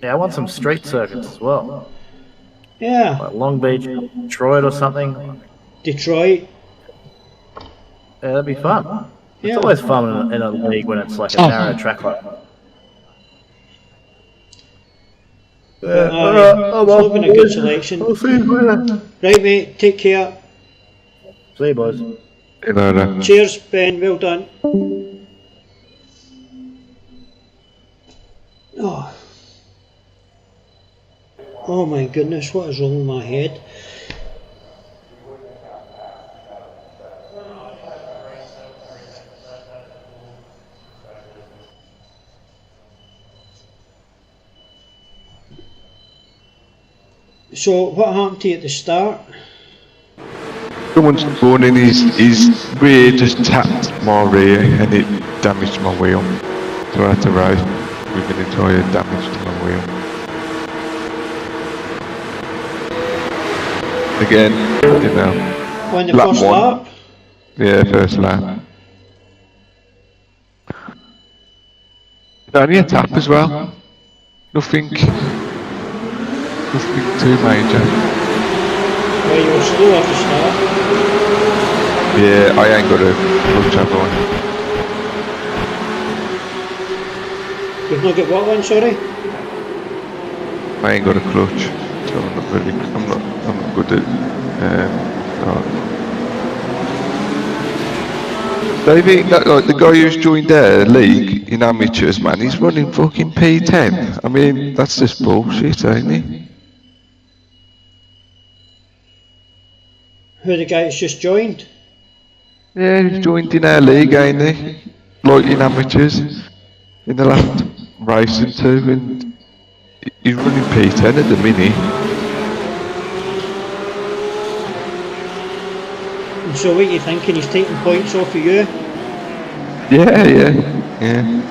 Yeah, I want some street circuits as well, Yeah. like Long Beach, Detroit, or something. Detroit. Yeah, that'd be fun. Yeah. It's always fun in a league when it's like a narrow track like that. It's been a good selection. I'll see you later. Right, mate. Take care. See you, boys. You know that. Cheers, Ben. Well done. Oh. Oh my goodness, what is wrong with my head? So, what happened to you at the start? Someone's going in, his rear just tapped my rear and it damaged my wheel. So I had to race with an entire damage to my wheel. Again, you know, On the lap first one. lap? Yeah, first lap. Only a tap as well. Nothing too major. Well, you were slow at the start. Yeah, I ain't got a clutch have on. You've not got what one, sorry? I ain't got a clutch, so I'm not good at Davey, like the guy who's joined their league in amateurs, man, he's running fucking P10. I mean, that's just bullshit, ain't he? Who the guy that's just joined? Yeah, he's joined in our league, ain't he? Like in amateurs, in the last racing too, and he's running P10 at the minute. And so what are you thinking, he's taking points off of you? Yeah.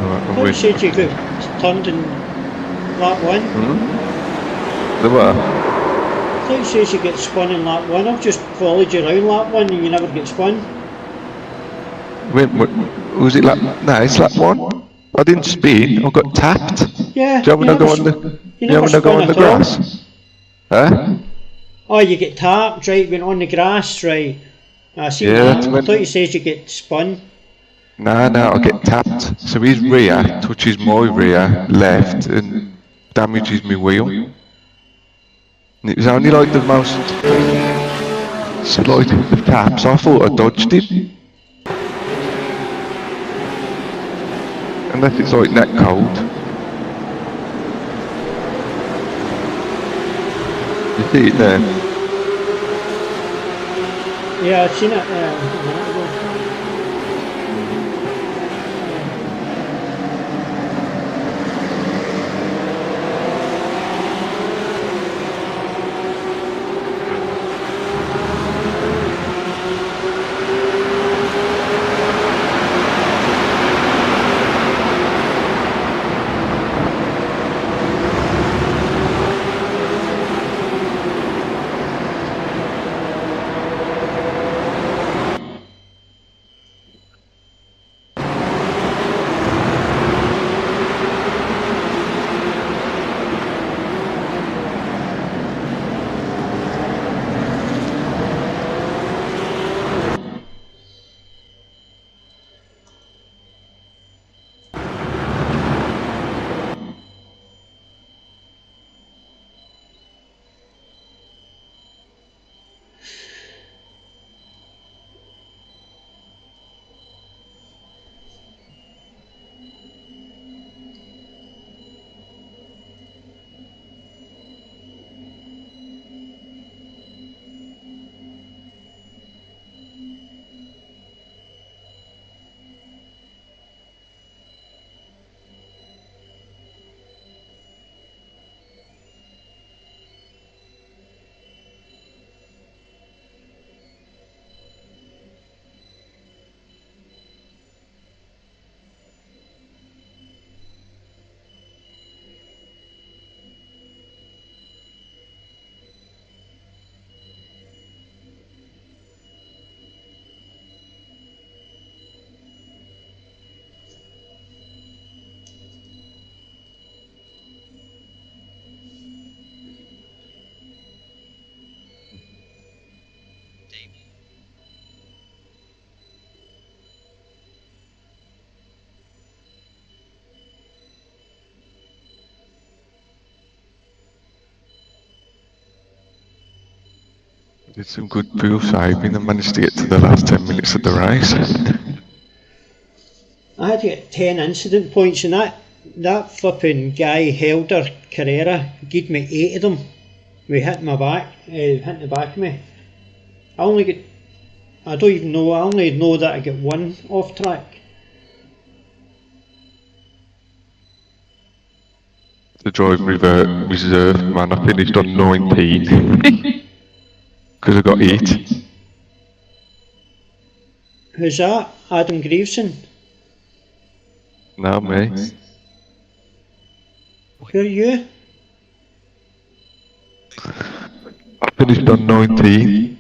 I thought you said you got turned in lap one. The what? I thought you said you get spun in lap one. I've just followed you around lap one and you never get spun. Wait, was it lap? No, it's lap one. I didn't spin. I got tapped. Yeah. Do you ever go on the? you You ever never go on spun the at all. grass? Huh? Oh, you get tapped, right, when on the grass, right. I see Yeah, that. that's I when- thought you said you get spun. No, I get tapped. So his rear touches my rear left and damages my wheel. And it was only like the most slight of taps. I thought I dodged him. Unless it's like net cold. You see it there? Yeah, I've seen it a minute ago. Did some good fuel saving and managed to get to the last 10 minutes of the race. I had to get 10 incident points, and that flipping guy Helder Carrera gave me 8 of them. We hit my back, hit the back of me. I only know that I get 1 off track. The drive reserve, man, I finished on 19. Because I got 8. Who's that? Adam Greaveson? No, mate. Who are you? I finished on 19.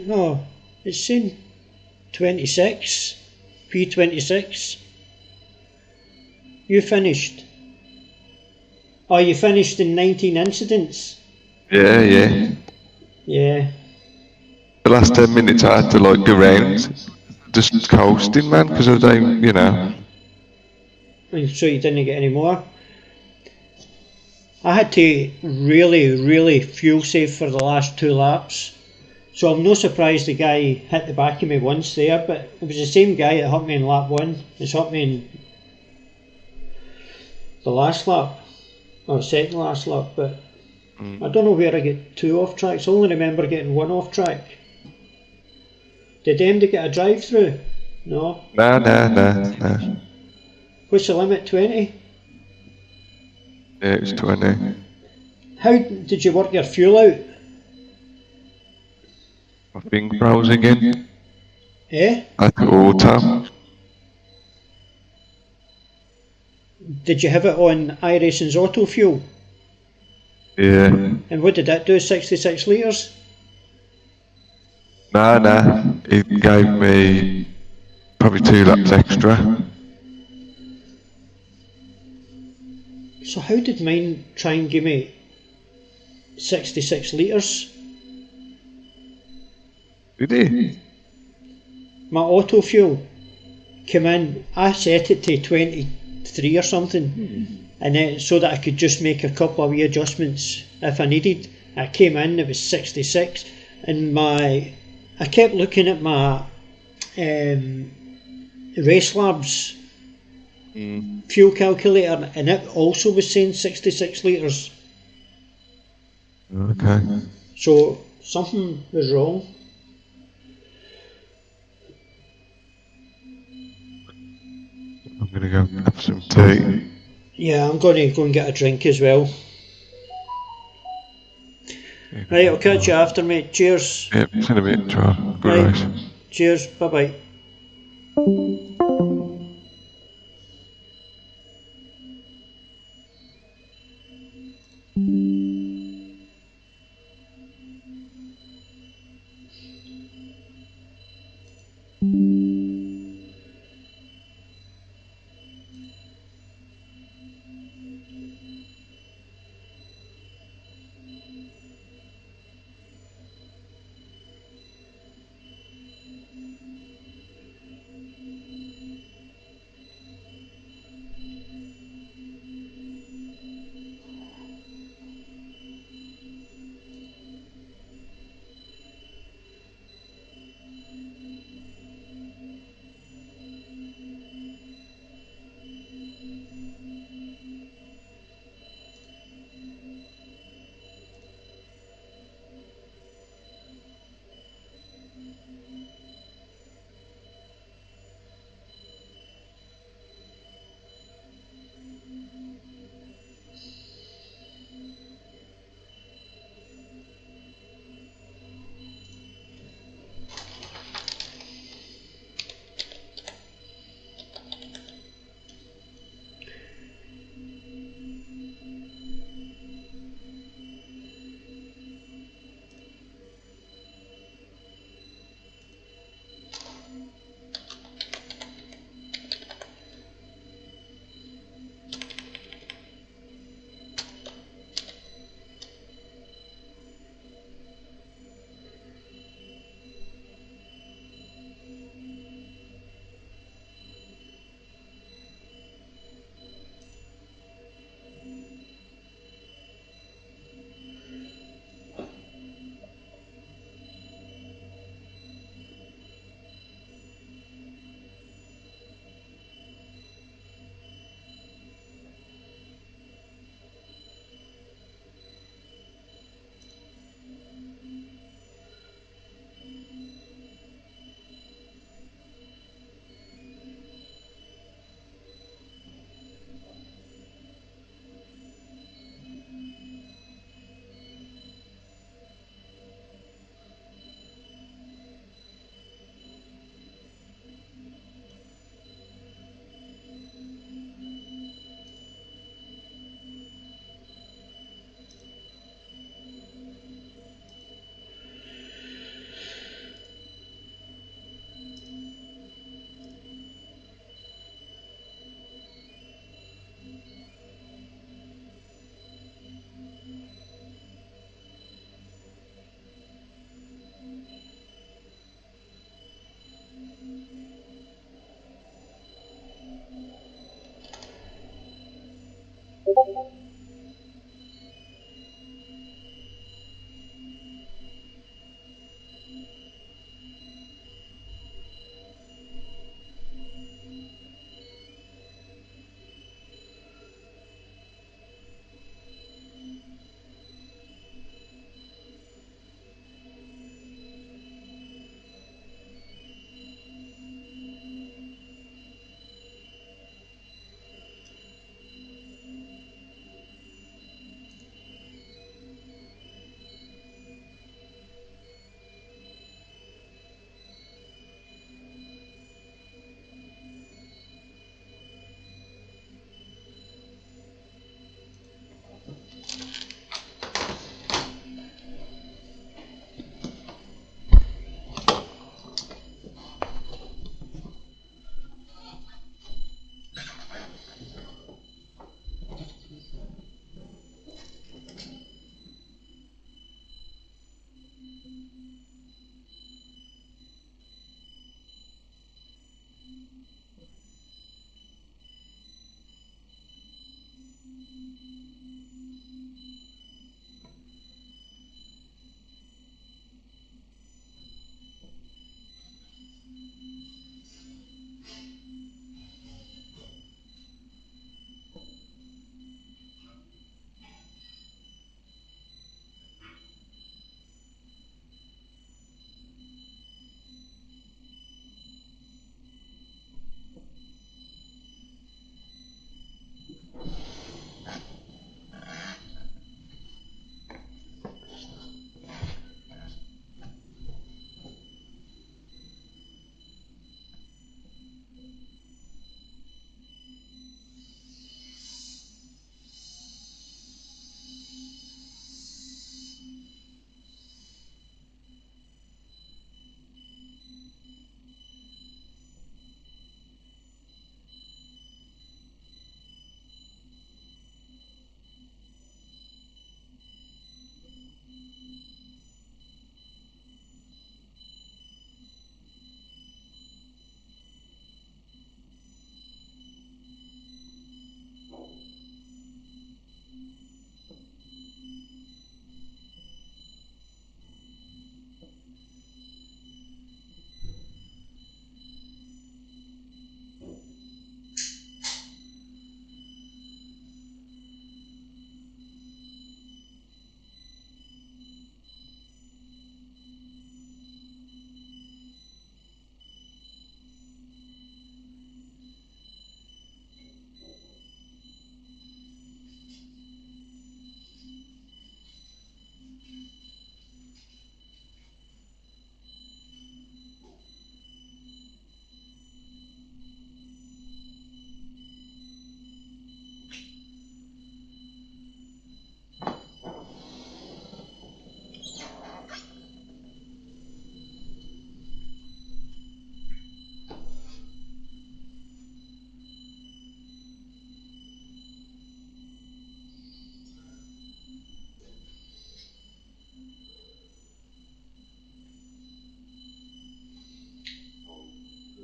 No, it's saying 26, P26. You finished. Oh, you finished in 19 incidents? Yeah. Yeah. The last 10 minutes I had to like go round, just coasting, man, because I was doing, you know. And so you didn't get any more? I had to really fuel save for the last 2 laps. So I'm no surprised the guy hit the back of me once there, but it was the same guy that hit me in lap 1. It's hit me in the last lap, or second last lap, but I don't know where I get 2 off tracks. I only remember getting 1 off track. Did MD get a drive through? No. Nah. What's the limit, 20? Yeah, it was 20. How did you work your fuel out? My finger froze again. Eh? At the auto. Did you have it on Iracing's auto fuel? Yeah. And what did that do, 66 litres? Nah. It gave me probably 2 laps extra. So how did mine try and give me 66 litres? Did he? My auto fuel came in, I set it to 23 or something, and then so that I could just make a couple of wee adjustments if I needed, I came in, it was 66, and I kept looking at my Race Labs fuel calculator, and it also was saying 66 litres. Okay. So something was wrong. I'm gonna go have some tea. Yeah, I'm going to go and get a drink as well. Right, I'll catch you after, mate. Cheers. Yep, it's in a bit, Troy. Good Right. race. Cheers. Bye bye.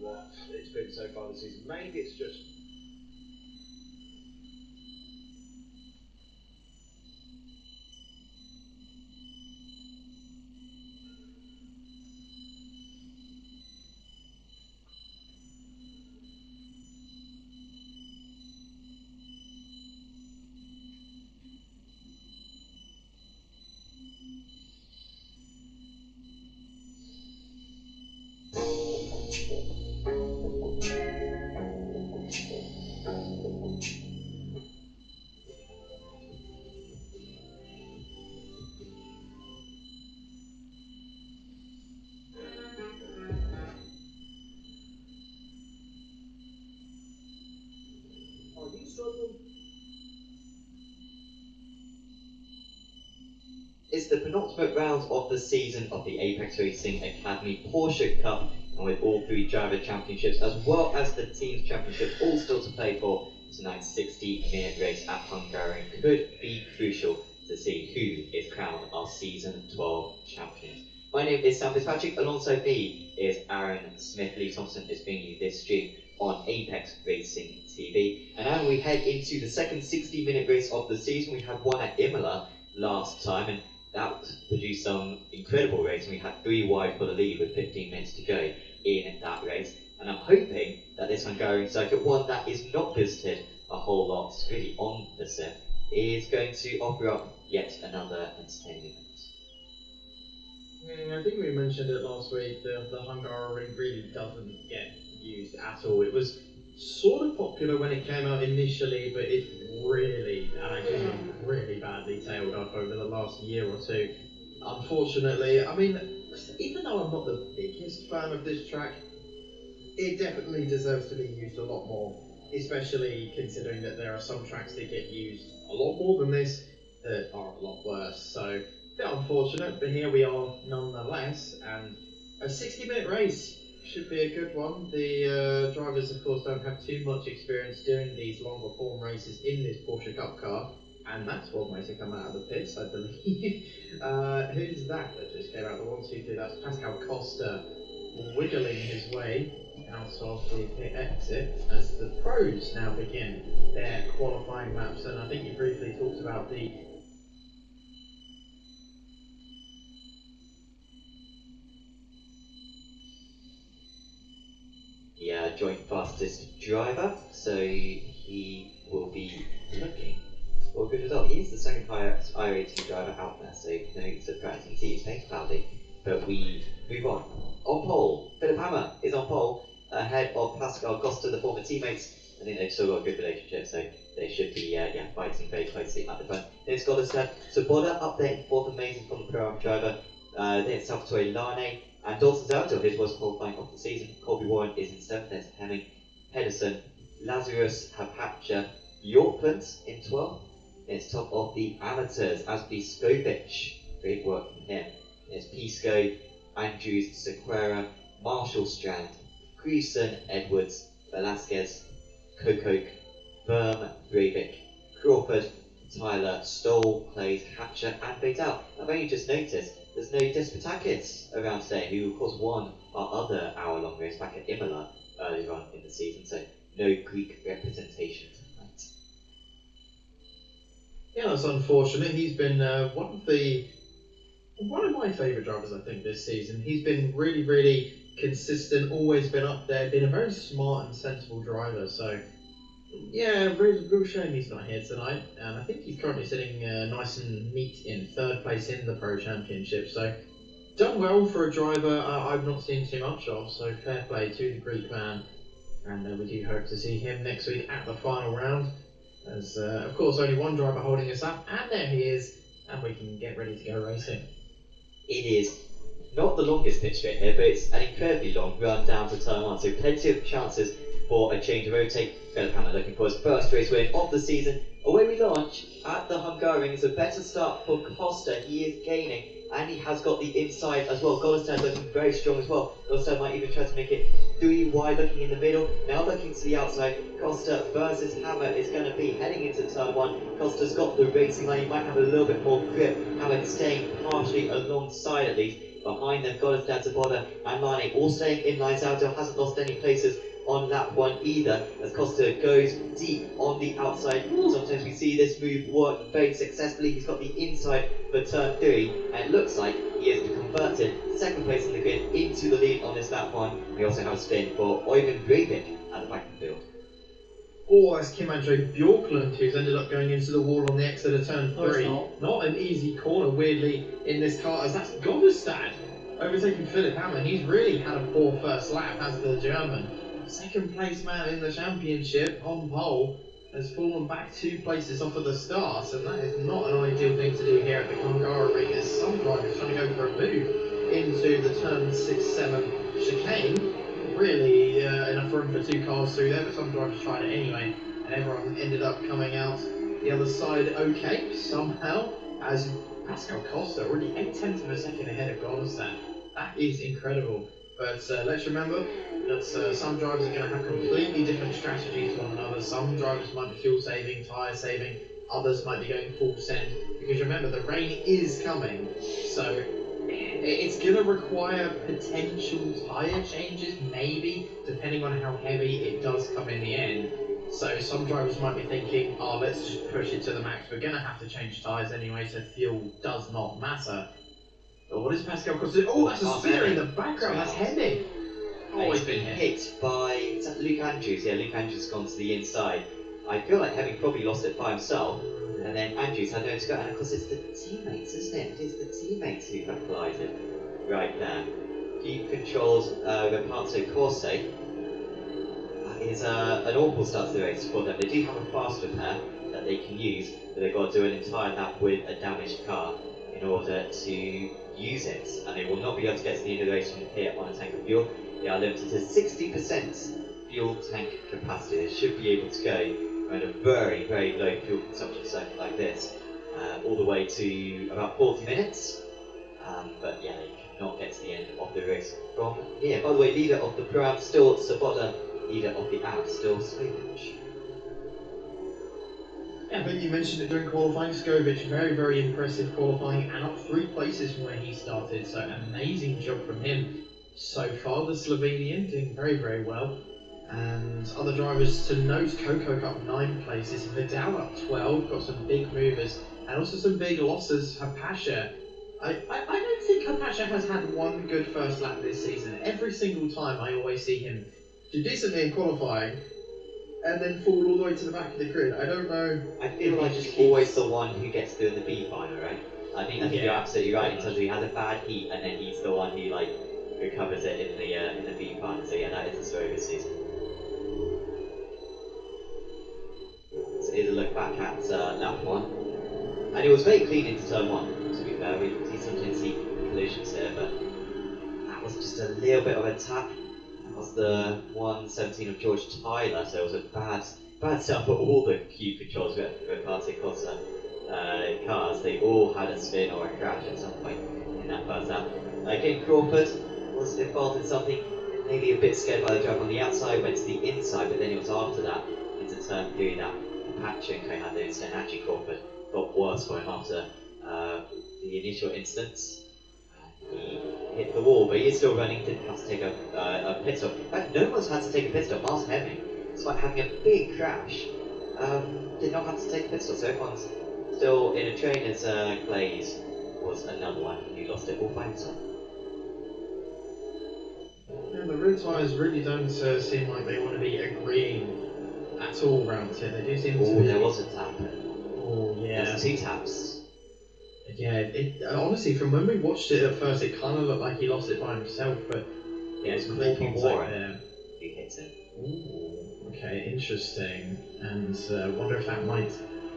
What it's been so far this season. Maybe it's just are you struggling? It's the penultimate round of the season of the Apex Racing Academy Porsche Cup, and with all three driver championships as well as the team's championship all still to play for, tonight's 60-minute race at Hungaroring could be crucial to see who is crowned our season 12 champions. My name is Sam Fitzpatrick, alongside me is Aaron Smith. Lee Thompson is bringing you this stream on Apex Racing TV. And now we head into the second 60-minute race of the season. We had one at Imola last time, and that produced some incredible racing. We had 3 wide for the lead with 15 minutes to go in that race. And I'm hoping that this Hungarian circuit, one that is not visited a whole lot really on the sim, is going to offer up yet another entertaining event. I think we mentioned it last week, the Hungaroring really doesn't get used at all. It was sort of popular when it came out initially, but it really, and I mean really badly tailed off over the last year or two. Unfortunately, I mean, even though I'm not the biggest fan of this track, it definitely deserves to be used a lot more, especially considering that there are some tracks that get used a lot more than this that are a lot worse. So, a bit unfortunate, but here we are nonetheless, and a 60-minute race should be a good one. The drivers, of course, don't have too much experience doing these longer form races in this Porsche Cup car, and that's one way to come out of the pits, I believe. Who's that just came out? The 1, 2, 3, that's Pascal Costa wiggling his way out of the pit exit as the pros now begin their qualifying laps. And I think you briefly talked about the joint fastest driver, so he will be looking for a good result. He is the second highest ARA team driver out there, so no surprise. You can see his pace proudly. But we move on. On pole, Philip Hammer is on pole, ahead of Pascal Costa, the former teammates. I think they've still got a good relationship, so they should be fighting very closely at the front. Then it's got us Svoboda up there in fourth, amazing from the pro driver. Then it's Salvatore Lane and Dawson Zalto, his was qualifying of the season. Colby Warren is in seventh, there's Hemming, Pedersen, Lazarus, Hapacha, Yorkland in 12th. It's top of the amateurs, Aspi Skovic. Great work from him. There's Pisco, Andrews, Sequeira, Marshall Strand, Creason, Edwards, Velasquez, Kokok, Verm, Breivik, Crawford, Tyler, Stoll, Clays, Hatcher, and Beidel. I've only just noticed there's no Despotakis around today, who of course won our other hour-long race back at Imola earlier on in the season, so no Greek representation tonight. Yeah, that's unfortunate. He's been one of my favourite drivers, I think, this season. He's been really, really consistent, always been up there, been a very smart and sensible driver. So, yeah, real shame he's not here tonight. And I think he's currently sitting nice and neat in third place in the Pro Championship. So, done well for a driver I've not seen too much of. So, fair play to the Greek man. And we do hope to see him next week at the final round. As, of course, only one driver holding us up. And there he is. And we can get ready to go racing. It is not the longest pit straight here, but it's an incredibly long run down to turn one, so plenty of chances for a change of rotate. Philip Hammer looking for his first race win of the season. Away we launch at the Hungaroring. It's a better start for Costa. He is gaining, and he has got the inside as well. Goldstein looking very strong as well. Goldstein might even try to make it 3 wide, looking in the middle. Now looking to the outside. Costa versus Hammer is going to be heading into turn one. Costa's got the racing line. He might have a little bit more grip. Hammer staying partially alongside at least. Behind them, Goldstein, Svoboda and Lane all staying in line. Zaldo hasn't lost any places on lap one either, as Costa goes deep on the outside. Sometimes we see this move work very successfully. He's got the inside for turn 3, and it looks like he has converted second place in the grid into the lead on this lap one. We also have a spin for Oyvind Breivik at the back of the field. Oh, that's Kim Andre Bjorklund, who's ended up going into the wall on the exit of turn 3. Not an easy corner, weirdly, in this car, as that's Goverstad overtaking Philip Hammer. He's really had a poor first lap, has the German. Second place man in the championship on pole has fallen back 2 places off of the start, and that is not an ideal thing to do here at the Hungaroring, as some drivers trying to go for a move into the turn 6-7 chicane. Really enough room for 2 cars through there, but some drivers tried it anyway, and everyone ended up coming out the other side okay somehow, as Pascal Costa already 0.8 of a second ahead of Goldstein. That is incredible. But let's remember that some drivers are going to have completely different strategies to one another. Some drivers might be fuel saving, tyre saving, others might be going full send, because remember the rain is coming, so it's going to require potential tyre changes, maybe, depending on how heavy it does come in the end. So some drivers might be thinking, oh, let's just push it to the max, we're going to have to change tyres anyway, so fuel does not matter. But what is Pascal Costa? Oh, that's a spinner in the background, that's Hemming. Oh, he's been hit by, is that Luke Andrews? Yeah, Luke Andrews has gone to the inside. I feel like Hemming probably lost it by himself, and then Andrews had nowhere to go, and of course it's the teammates, isn't it? It is the teammates who have collided right there. He controls Reparto Corse. Is an awful start to the race for them. They do have a fast repair that they can use, but they've got to do an entire lap with a damaged car in order to use it, and they will not be able to get to the end of the race from here on a tank of fuel. They are limited to 60% fuel tank capacity. They should be able to go around a very, very low fuel consumption circuit like this, all the way to about 40 minutes. But yeah, they cannot get to the end of the race from here. By the way, leader of the Pro-Am still Svoboda, leader of the AM still Skovic. Yeah, I think you mentioned it during qualifying. Skovic, very, very impressive qualifying, and up 3 places from where he started, so amazing job from him so far. The Slovenian doing very, very well. And other drivers to note, Kokok up 9 places, Vidal up 12, got some big movers, and also some big losses. Hapacha, I don't think Hapacha has had one good first lap this season. Every single time I always see him do decently in qualifying, and then fall all the way to the back of the grid. I don't know. I feel like he's always the one who gets through the B final, right? I think you're absolutely right in terms of he has a bad heat, and then he's the one who like recovers it in the B final. So yeah, that is the story of his season. So here's a look back at lap 1, and it was very clean into turn 1. To be fair, we sometimes see collisions there, but that was just a little bit of a tap. That was the 117 of George Tyler, so it was a bad setup for all the Q controls with Riccardo Costa cars. They all had a spin or a crash at some point in that first lap. Again, Crawford was involved in something, maybe a bit scared by the drive on the outside, went to the inside, but then it was after that, into turn 3, that Pachenko had the incident. Actually, Crawford got worse for him after the initial instance. He hit the wall, but he is still running, didn't have to take a pit stop. In fact, no one's had to take a pit stop. Lars Hemming, despite having a big crash, did not have to take a pit stop, so everyone's still in a train as Clays was another one who lost it all by himself. Yeah, the rear tyres really don't seem like they want to be agreeing at all round here. They do seem to be... there was a tap. Oh, yeah. There's 2 taps. Yeah, honestly, from when we watched it at first, it kind of looked like he lost it by himself, but yeah, it's complete contact there. He hits him. Ooh, okay, interesting. And wonder if that might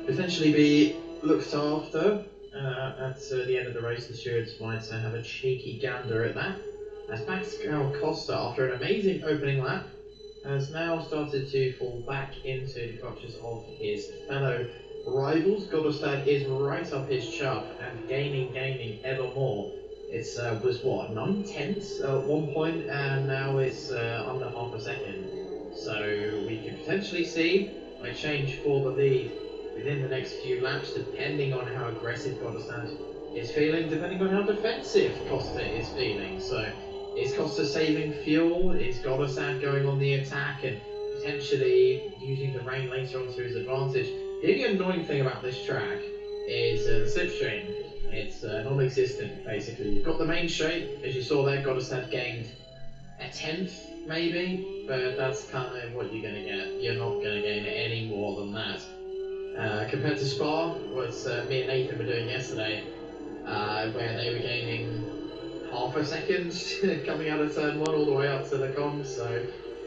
potentially be looked after at the end of the race. The stewards might have a cheeky gander at that. As Pascal Costa, after an amazing opening lap, has now started to fall back into the clutches of his fellow rivals. Goddestad is right up his chuff and gaining ever more. It was what, 9/10 at one point, and now it's under half a second. So we could potentially see a change for the lead within the next few laps, depending on how aggressive Goddestad is feeling, depending on how defensive Costa is feeling. So is Costa saving fuel? Is Goddestad going on the attack and potentially using the rain later on to his advantage? The only annoying thing about this track is the slipstream. It's non-existent, basically. You've got the main straight, as you saw there. Goddestad gained a 10th, maybe, but that's kind of what you're going to get. You're not going to gain any more than that. Compared to Spa, what me and Nathan were doing yesterday, where they were gaining half a second coming out of turn 1 all the way up to the comms, so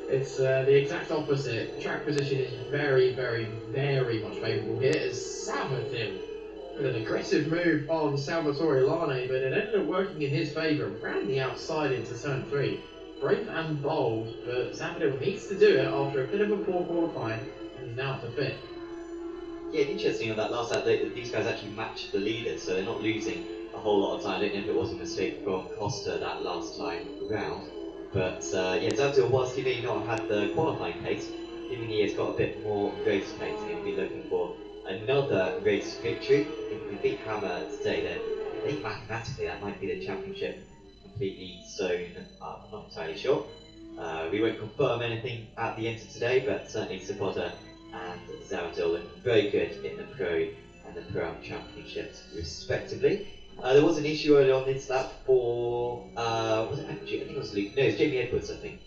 it's the exact opposite. Track position is very much favourable here as Salvatore with an aggressive move on Salvatore Lane, but it ended up working in his favour, ran the outside into turn 3. Brave and bold, but Salvatore needs to do it after a bit of a poor qualifying, and he's now up to 5th. Yeah, interesting on that last lap, these guys actually matched the leaders, so they're not losing a whole lot of time. I don't know if it was a mistake from Costa that last time round, but yeah, Salvatore, whilst he may not have had the qualifying pace, given he has got a bit more race pace, he'll be looking for another race victory. If we beat Hammer today, then I think mathematically that might be the championship completely sewn up. I'm not entirely sure. We won't confirm anything at the end of today, but certainly Sabota and Zaradil looking very good in the Pro and the Pro Championships, respectively. There was an issue earlier on this lap for, was it actually, I think it was Luke, no, it was Jamie Edwards, I think.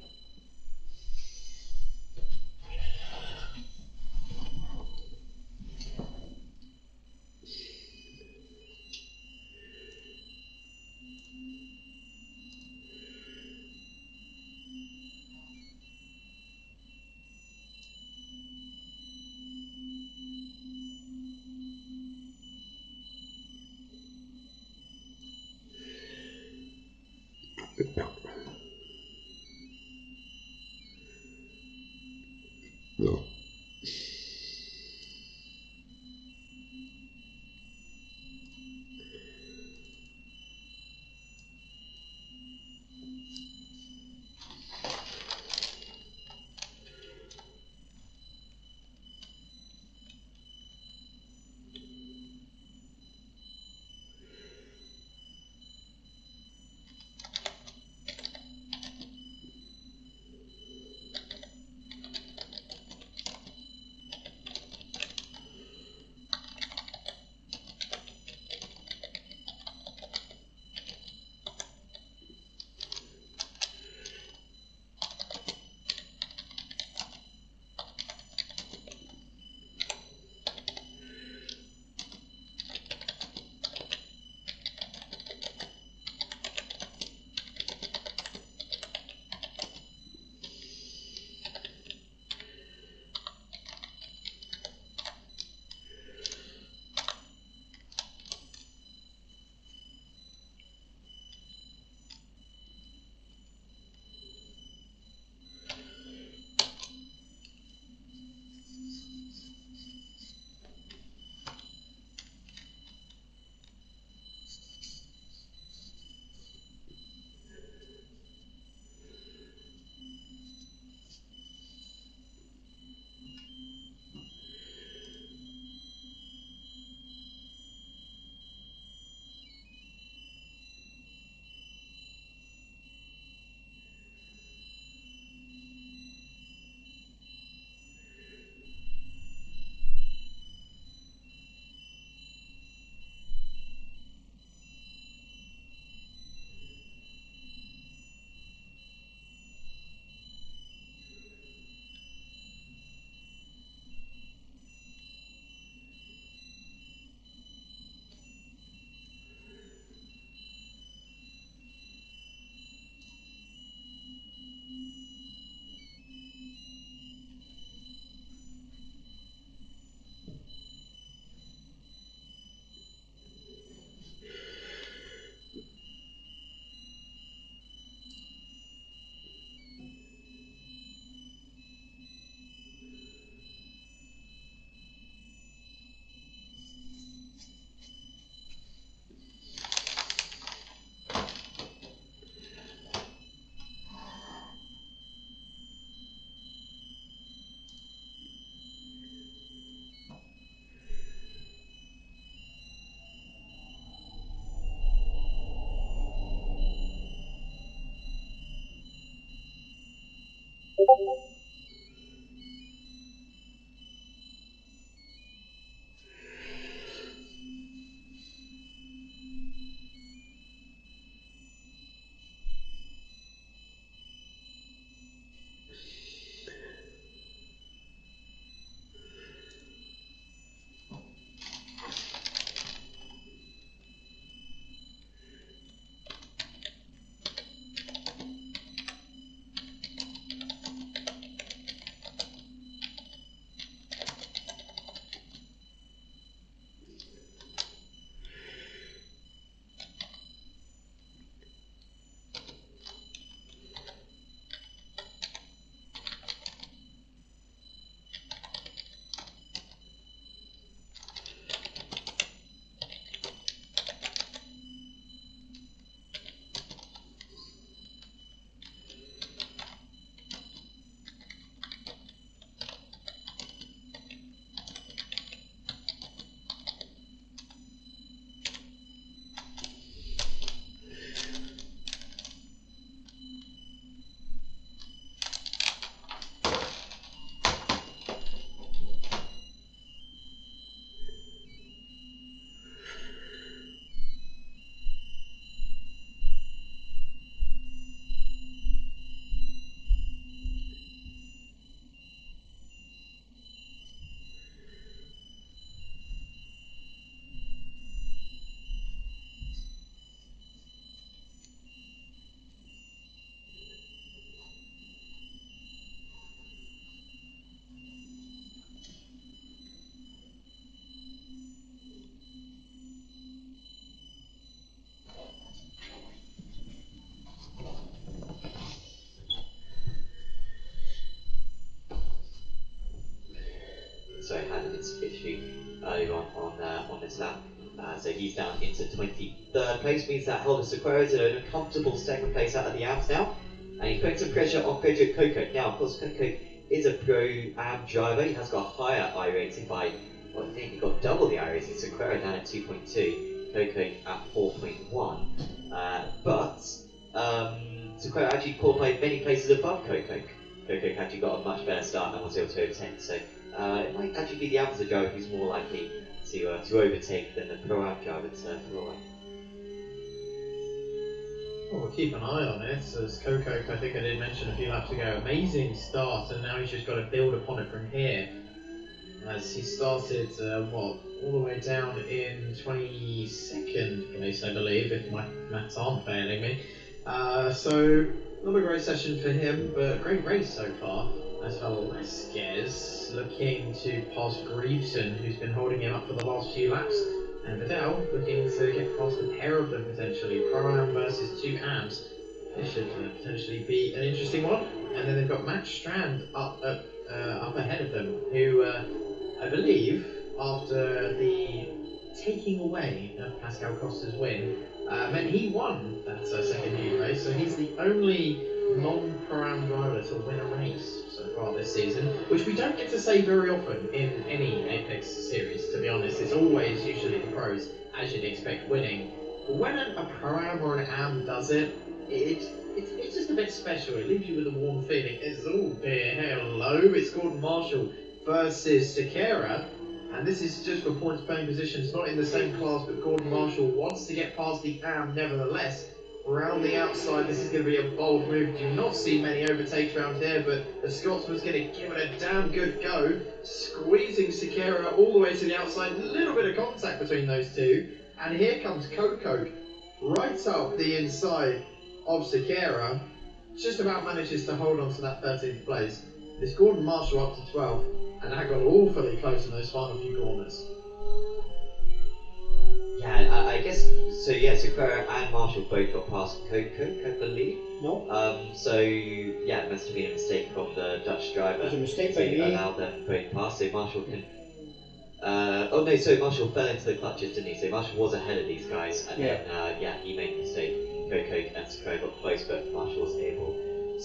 No. So had an issue earlier on this lap. So he's down into 23rd place, means that Helder Sequeira is in a comfortable second place out of the AMs now. And he's putting some pressure on Frederick Coco. Now, of course, Coco is a pro AM driver. He has got a higher iRacing by, well, I think he got double the iRacing. Sequeira down at 2.2, Coco at 4.1. But Sequeira actually qualified many places above Coco. Coco actually got a much better start and was able to overtake. So it might actually be the amateur driver who's more likely to overtake than the pro-am driver to qualify. Well, we'll keep an eye on it, as Coco, I think I did mention a few laps ago, amazing start, and now he's just got to build upon it from here. As he started, all the way down in 22nd place, I believe, if my maths aren't failing me. So, not a great session for him, but a great race so far. As Velasquez looking to pass Greaveson, who's been holding him up for the last few laps. And Vidal looking to get past a pair of them potentially. Pro-Am versus two AMs. This should potentially be an interesting one. And then they've got Matt Strand up ahead of them, who I believe, after the taking away of Pascal Costa's win, meant he won that second heat race. So he's the only non-Pro-Am driver to win a race so far this season, which we don't get to say very often in any Apex series, to be honest. It's always usually the pros, as you'd expect, winning. But when a Pro-Am or an AM does it, it's just a bit special. It leaves you with a warm feeling. It's all dear, hello, it's Gordon Marshall versus Sequeira, and this is just for points paying positions, not in the same class, but Gordon Marshall wants to get past the AM nevertheless. Around the outside, this is going to be a bold move. Do not see many overtakes around here, but the Scotsman's going to give it a damn good go, squeezing Sequeira all the way to the outside. A little bit of contact between those two, and here comes Coco right up the inside of Sequeira. Just about manages to hold on to that 13th place. This Gordon Marshall up to 12, and that got awfully close in those final few corners. Yeah, I guess, so yeah, Sequeira and Marshall both got past Coco, I believe. No. So, yeah, it must have been a mistake from the Dutch driver. It was a mistake by to me. allow them both past, so Marshall can... oh no, so Marshall fell into the clutches, didn't he? So Marshall was ahead of these guys, and then, he made a mistake. Coco and Sequeira got close, but Marshall was able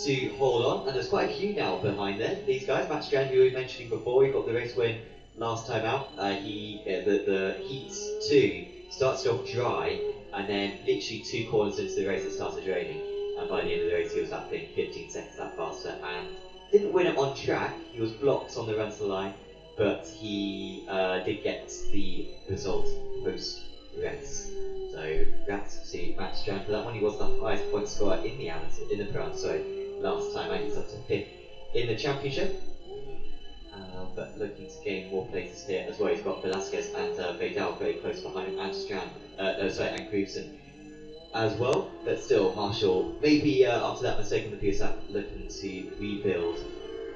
to hold on, and there's quite a few now behind there. These guys, Matt Strand, who we were mentioning before, he got the race win last time out. The Heat 2 started off dry, and then literally 2 corners into the race it started raining, and by the end of the race he was lapping 15 seconds that faster, and didn't win it on track. He was blocked on the run to the line, but he did get the result post race. So that's to Max Strand for that one. He was the highest point scorer in the amateur, in the pro. So last time I he's up to 5th in the championship. But looking to gain more places here as well. He's got Velasquez and Vidal very close behind him, and Strand, and Pedersen as well. But still, Marshall, maybe after that mistake in the PSAP, looking to rebuild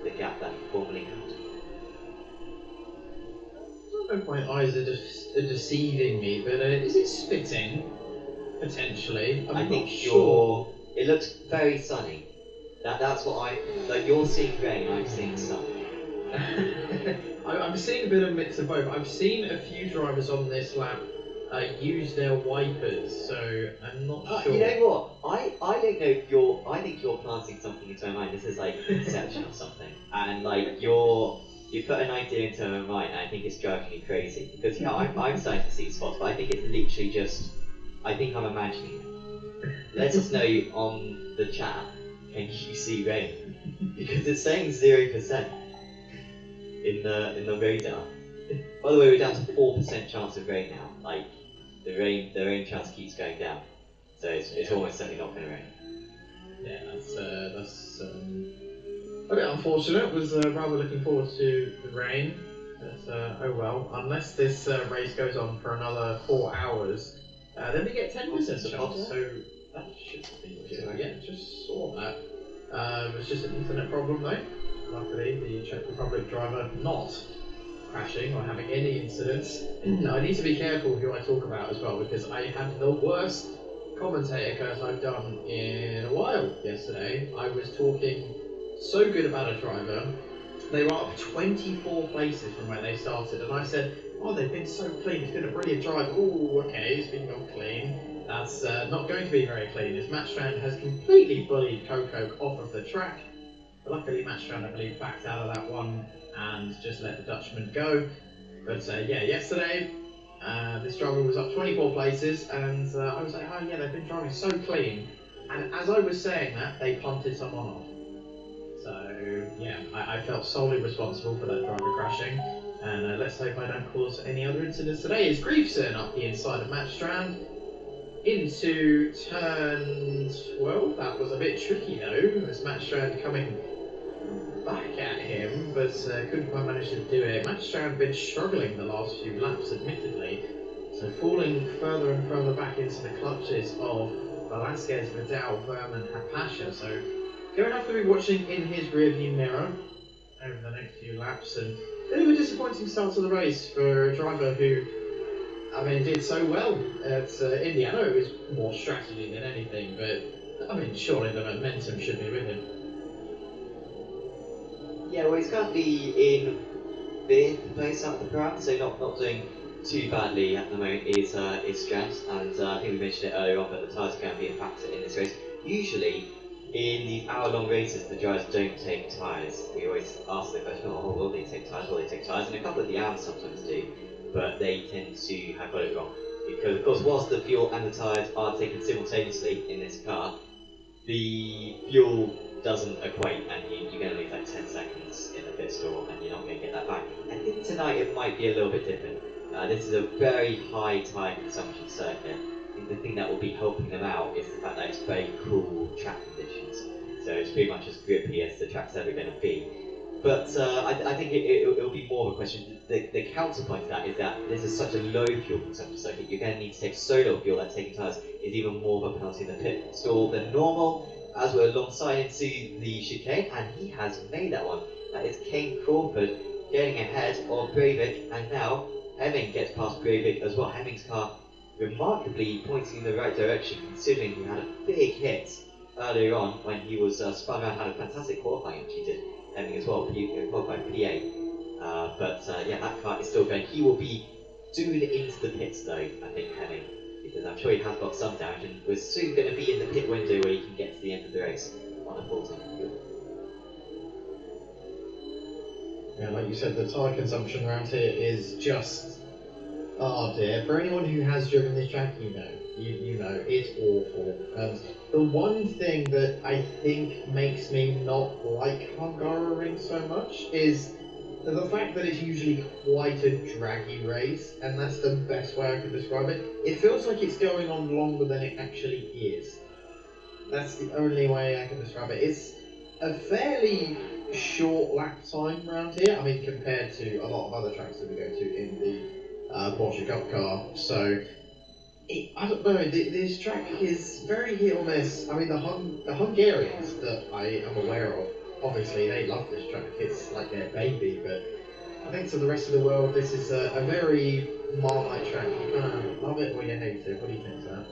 the gap that he formerly had. I don't know if my eyes are deceiving me, but is it spitting? Potentially. I think sure. it looks very sunny. That's what like. You're seeing rain, I'm seeing sun. I'm seeing a bit of a mix of both. I've seen a few drivers on this lap use their wipers, so I'm not sure. You know what? I don't know if I think you're planting something into my mind. This is like conception or something, and like you put an idea into my mind, and I think it's driving me crazy because I'm starting to see spots, but I think it's literally just. I think I'm imagining it. Let us know on the chat. Can you see rain? Because it's saying 0%. In the radar. By the way, we're down to 4% chance of rain now. Like the rain chance keeps going down, so it's almost certainly not going to rain. Yeah, that's a bit unfortunate. Was rather looking forward to the rain, but oh well. Unless this race goes on for another 4 hours, then we get 10% chance. So that should be good. Yeah, just saw that. It's just an internet problem though. Luckily, the Czech Republic driver not crashing or having any incidents. I need to be careful who I talk about as well, because I had the worst commentator curse I've done in a while yesterday. I was talking so good about a driver. They were up 24 places from where they started, and I said, oh, they've been so clean, it's been a brilliant drive. Oh, okay, speaking of clean, that's not going to be very clean, as Matt Strand has completely bullied Coco off of the track. But luckily, Matt Strand, I believe, backed out of that one and just let the Dutchman go. But yeah, yesterday, this driver was up 24 places, and I was like, oh yeah, they've been driving so clean. And as I was saying that, they punted someone off. So yeah, I felt solely responsible for that driver crashing. And let's hope I don't cause any other incidents today. Is Griefson up the inside of Matt Strand into turn 12. That was a bit tricky though, as Matt Strand coming back at him, but couldn't quite manage to do it. Matt Strand been struggling the last few laps, admittedly, so falling further and further back into the clutches of Velasquez, Vidal, Verman, Hapasha. So going to have to be watching in his rearview mirror over the next few laps, and a bit of a disappointing start to the race for a driver who, I mean, did so well at Indiana. It was more strategy than anything, but I mean, surely the momentum should be with him. Yeah, well, he's currently in 5th place out of the crowd, so not doing too badly at the moment. Is Strand, and I think we mentioned it earlier on, but the tyres can be a factor in this race. Usually, in these hour-long races, the drivers don't take tyres. We always ask the question, oh, will they take tyres? Will they take tyres? And a couple of the hours sometimes do, but they tend to have got it wrong. Because, of course, whilst the fuel and the tyres are taken simultaneously in this car, the fuel doesn't equate, and you're going to lose like 10 seconds in the pit stall, and you're not going to get that back. I think tonight it might be a little bit different. This is a very high tyre consumption circuit. I think the thing that will be helping them out is the fact that it's very cool track conditions. So it's pretty much as grippy as the track's ever going to be. But I think it'll be more of a question. The counterpoint to that is that this is such a low fuel consumption circuit, you're going to need to take so little fuel that taking tyres is even more of a penalty in the pit stall than normal, as we're alongside into the chicane, and he has made that one. That is Kane Crawford getting ahead of Breivik, and now Hemming gets past Breivik as well. Hemming's car remarkably pointing in the right direction, considering he had a big hit earlier on when he was spun around, had a fantastic qualifying, actually did Hemming as well, qualified PA. But yeah, that car is still going. He will be soon into the pits though, I think, Hemming, because I'm sure he has got some damage, and we're soon going to be in the pit window where he can get to the end of the race on a full tank of fuel. Yeah, like you said, the tyre consumption around here is just, oh dear. For anyone who has driven this track, you You know, it's awful. And the one thing that I think makes me not like Hungaroring so much is the fact that it's usually quite a draggy race, and that's the best way I can describe it. It feels like it's going on longer than it actually is. That's the only way I can describe it. It's a fairly short lap time around here. I mean, compared to a lot of other tracks that we go to in the Porsche Cup car. So, I don't know. This track is very hit or miss. I mean, the Hungarians that I am aware of, obviously they love this track. It's like their baby. But I think to the rest of the world, this is a very Marmite track. You kind of love it or you hate it. What do you think, Sam?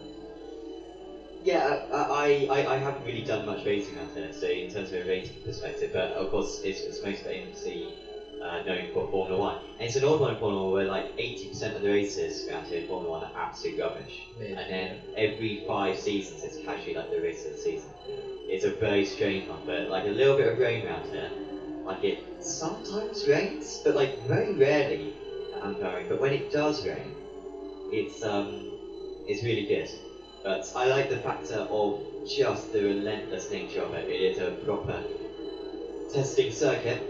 Yeah, I haven't really done much racing out here, so in terms of a racing perspective, but of course it's most famously known for Formula 1. And it's an old one in Formula 1 where like 80% of the races around here in Formula 1 are absolute rubbish. And then every 5 seasons it's casually like the race of the season. It's a very strange one, but like a little bit of rain around here. Like it sometimes rains, but like very rarely I'm going. But when it does rain, it's really good. But I like the factor of just the relentless nature of it. It is a proper testing circuit,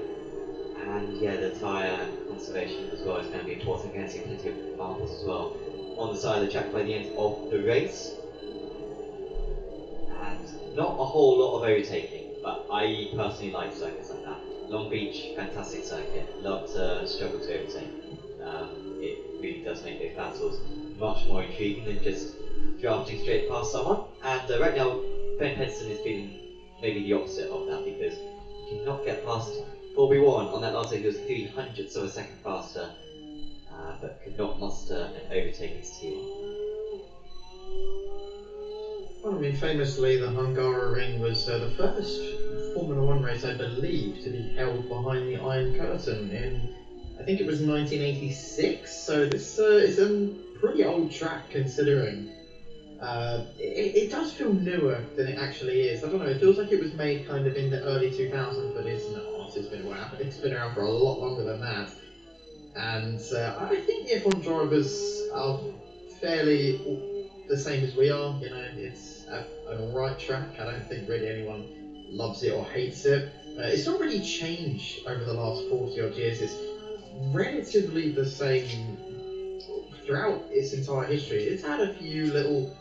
and yeah, the tyre conservation as well is going to be important. You're going to see plenty of marbles as well on the side of the track by the end of the race. And not a whole lot of overtaking, but I personally like circuits like that. Long Beach, fantastic circuit. Love to struggle to overtake. It really does make those battles much more intriguing than just drafting straight past someone. And right now, Ben Pedersen has been maybe the opposite of that, because he cannot get past 4v1 on that last day. He was 300ths of a second faster, but could not muster and overtake his T1. Well, I mean, famously, the Hungaroring was the first Formula 1 race, I believe, to be held behind the Iron Curtain in, I think it was 1986, so this is a pretty old track considering. It does feel newer than it actually is. I don't know, it feels like it was made kind of in the early 2000s, but it's not. It's been around for a lot longer than that. And I think the F1 drivers are fairly the same as we are. You know, it's an alright track. I don't think really anyone loves it or hates it. It's not really changed over the last 40 odd years. It's relatively the same throughout its entire history. It's had a few little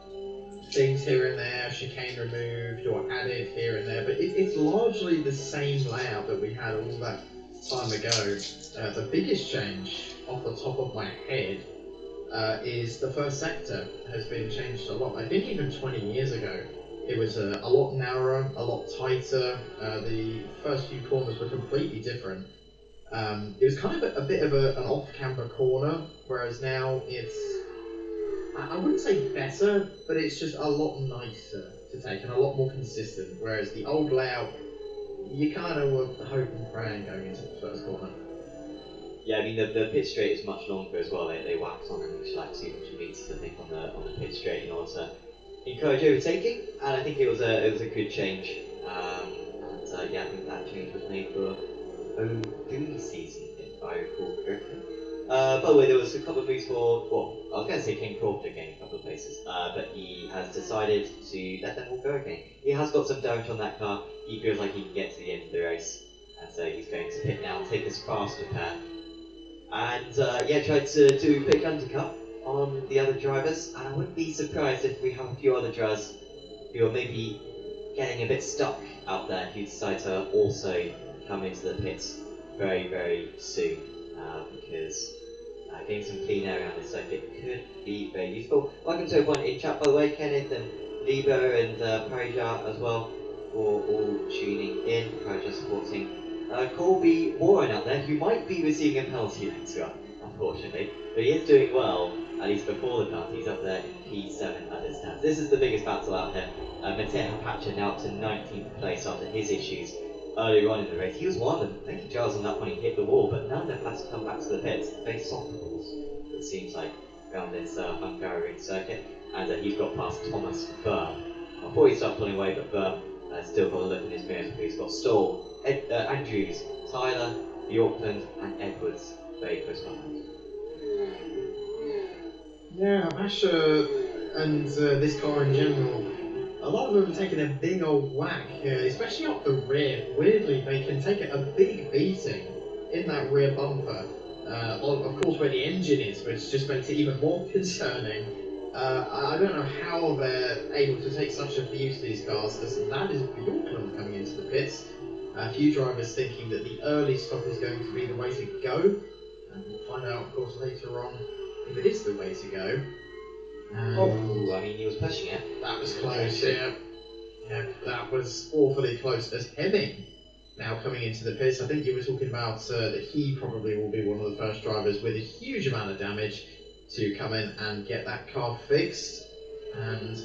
things here and there, chicane removed or added here and there, but it's largely the same layout that we had all that time ago. The biggest change off the top of my head is the first sector has been changed a lot. I think even 20 years ago it was a lot narrower, a lot tighter. The first few corners were completely different. It was kind of a bit of an off-camber corner, whereas now it's, I wouldn't say better, but it's just a lot nicer to take and a lot more consistent. Whereas the old layout, you kind of were hoping and praying going into the first corner. Yeah, I mean the pit straight is much longer as well. They wax on an each like 200 meters, I think, on the pit straight in order to encourage overtaking. And I think it was a good change. Yeah, I think that change was made for 03 season, if I recall correctly. By the way, there was a couple of moves for, well, I was going to say King Crawford again in a couple of places, but he has decided to let them all go again. He has got some damage on that car. He feels like he can get to the end of the race, and so he's going to pit now, take his fast repair. And yeah, tried to do a big undercut on the other drivers, and I wouldn't be surprised if we have a few other drivers who are maybe getting a bit stuck out there who decide to also come into the pits very, very soon, because getting some clean air around this circuit could be very useful. Welcome to everyone in chat, by the way, Kenneth and Lieber and Berger as well, for all tuning in. Berger supporting Colby Warren out there, who might be receiving a penalty later on, unfortunately, but he is doing well, at least before the penalty. He's up there in P7 as it stands. This is the biggest battle out here. Matej Hapacha now up to 19th place after his issues earlier on in the race. He was one of them. I think he Giles on that one, he hit the wall, but none of them had to come back to the pits. Very soft balls, it seems like, around this Hungaroring circuit. And he's got past Thomas Verb. I thought he started pulling away, but Verb still got a look in his mirrors. He's got Stoll, Andrews, Tyler, Yorkland, and Edwards very close behind. Yeah, Masha, and this car in general, a lot of them have taken a big old whack, especially up the rear. Weirdly, they can take a big beating in that rear bumper. Of course, where the engine is, which just makes it even more concerning. I don't know how they're able to take such abuse to these cars, as that is Bjorklund coming into the pits. A few drivers thinking that the early stop is going to be the way to go. And we'll find out, of course, later on if it is the way to go. Oh, I mean, he was pushing it. That was close, yeah. Yeah, that was awfully close. As Hemming now coming into the pits, I think you were talking about that he probably will be one of the first drivers with a huge amount of damage to come in and get that car fixed. And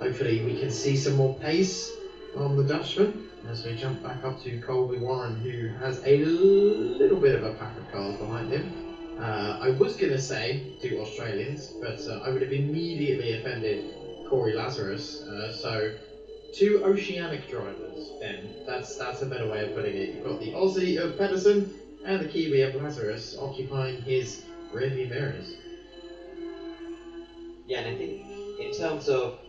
hopefully we can see some more pace on the Dutchman as we jump back up to Colby Warren, who has a little bit of a pack of cars behind him. I was going to say 2 Australians, but I would have immediately offended Corey Lazarus. So 2 Oceanic drivers, then. That's a better way of putting it. You've got the Aussie of Pedersen and the Kiwi of Lazarus occupying his rearview mirrors. Yeah, and I think in terms of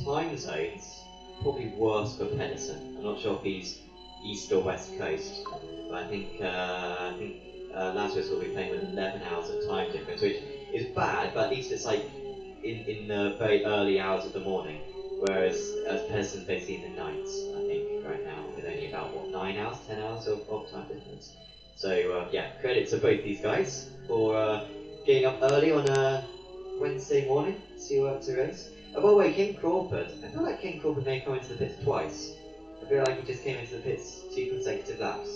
time zones, probably worse for Pedersen. I'm not sure if he's east or west coast, but I think Lazarus will be playing with 11 hours of time difference, which is bad, but at least it's like in the very early hours of the morning, whereas Pedersen's basically in the night, I think, right now, with only about, 9 hours, 10 hours of time difference. So, yeah, credit to both these guys for getting up early on a Wednesday morning to race. By the way, King Crawford, I feel like King Crawford may have come into the pits twice. I feel like he just came into the pits 2 consecutive laps.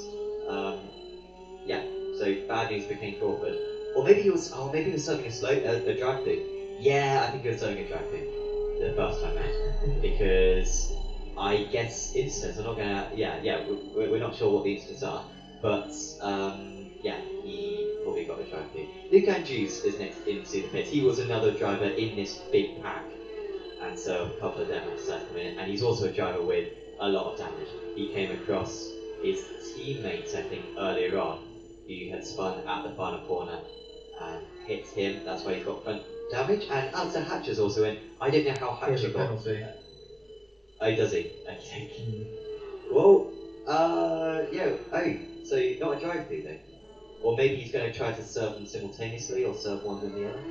Yeah, so bad news for King Crawford. Or maybe he was serving a drive-through. Yeah, I think he was serving a drive-through the first time out. Because I guess incidents, I'm not gonna, we're not sure what the incidents are. But, yeah, he probably got a drive-through. Luke Andrews is next into the pits. He was another driver in this big pack. And so a couple of them have decided to come in. And he's also a driver with a lot of damage. He came across his teammates, I think, earlier on, who had spun at the final corner and hit him. That's why he's got front damage. And Alistair Hatcher's also in. I don't know how Hatcher got. Penalty. Oh, does he? Okay. Well, so not a drive-through then? Or maybe he's going to try to serve them simultaneously, or serve one then the other?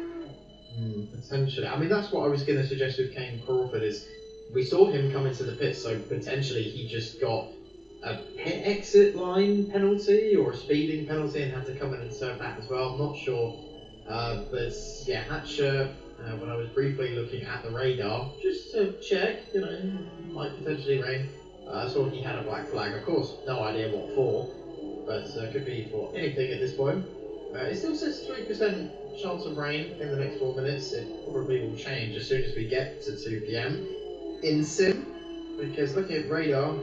Potentially. I mean, that's what I was going to suggest with Kane Crawford, is we saw him come into the pit, so potentially he just got a pit exit line penalty or a speeding penalty and had to come in and serve that as well. I'm not sure. But yeah, Hatcher, when I was briefly looking at the radar, just to check, might potentially rain, I saw he had a black flag. Of course, no idea what for, but could be for anything at this point. It still says 3% chance of rain in the next 4 minutes. It probably will change as soon as we get to 2 PM in sim, because looking at radar,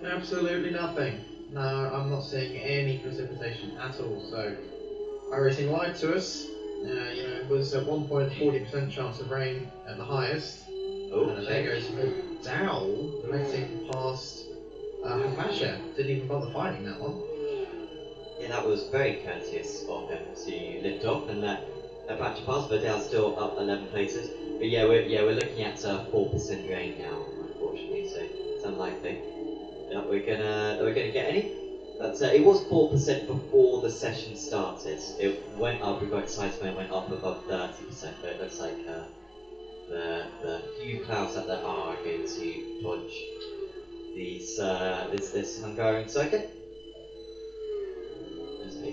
absolutely nothing. No, I'm not seeing any precipitation at all. So Iracing lied to us. It was at 1.40% chance of rain at the highest. Oh, and there goes Dow letting past Pasha. Didn't even bother fighting that one. Yeah, that was very courteous of him to lift off and let Apache pass. Vidal's still up 11 places. But yeah, we're looking at 4% rain now, unfortunately. So it's unlikely that we're gonna get any. But it was 4% before the session started. It went up. We got excited when it went up above 30%. But it looks like the few clouds that there are going to dodge this Hungaroring circuit.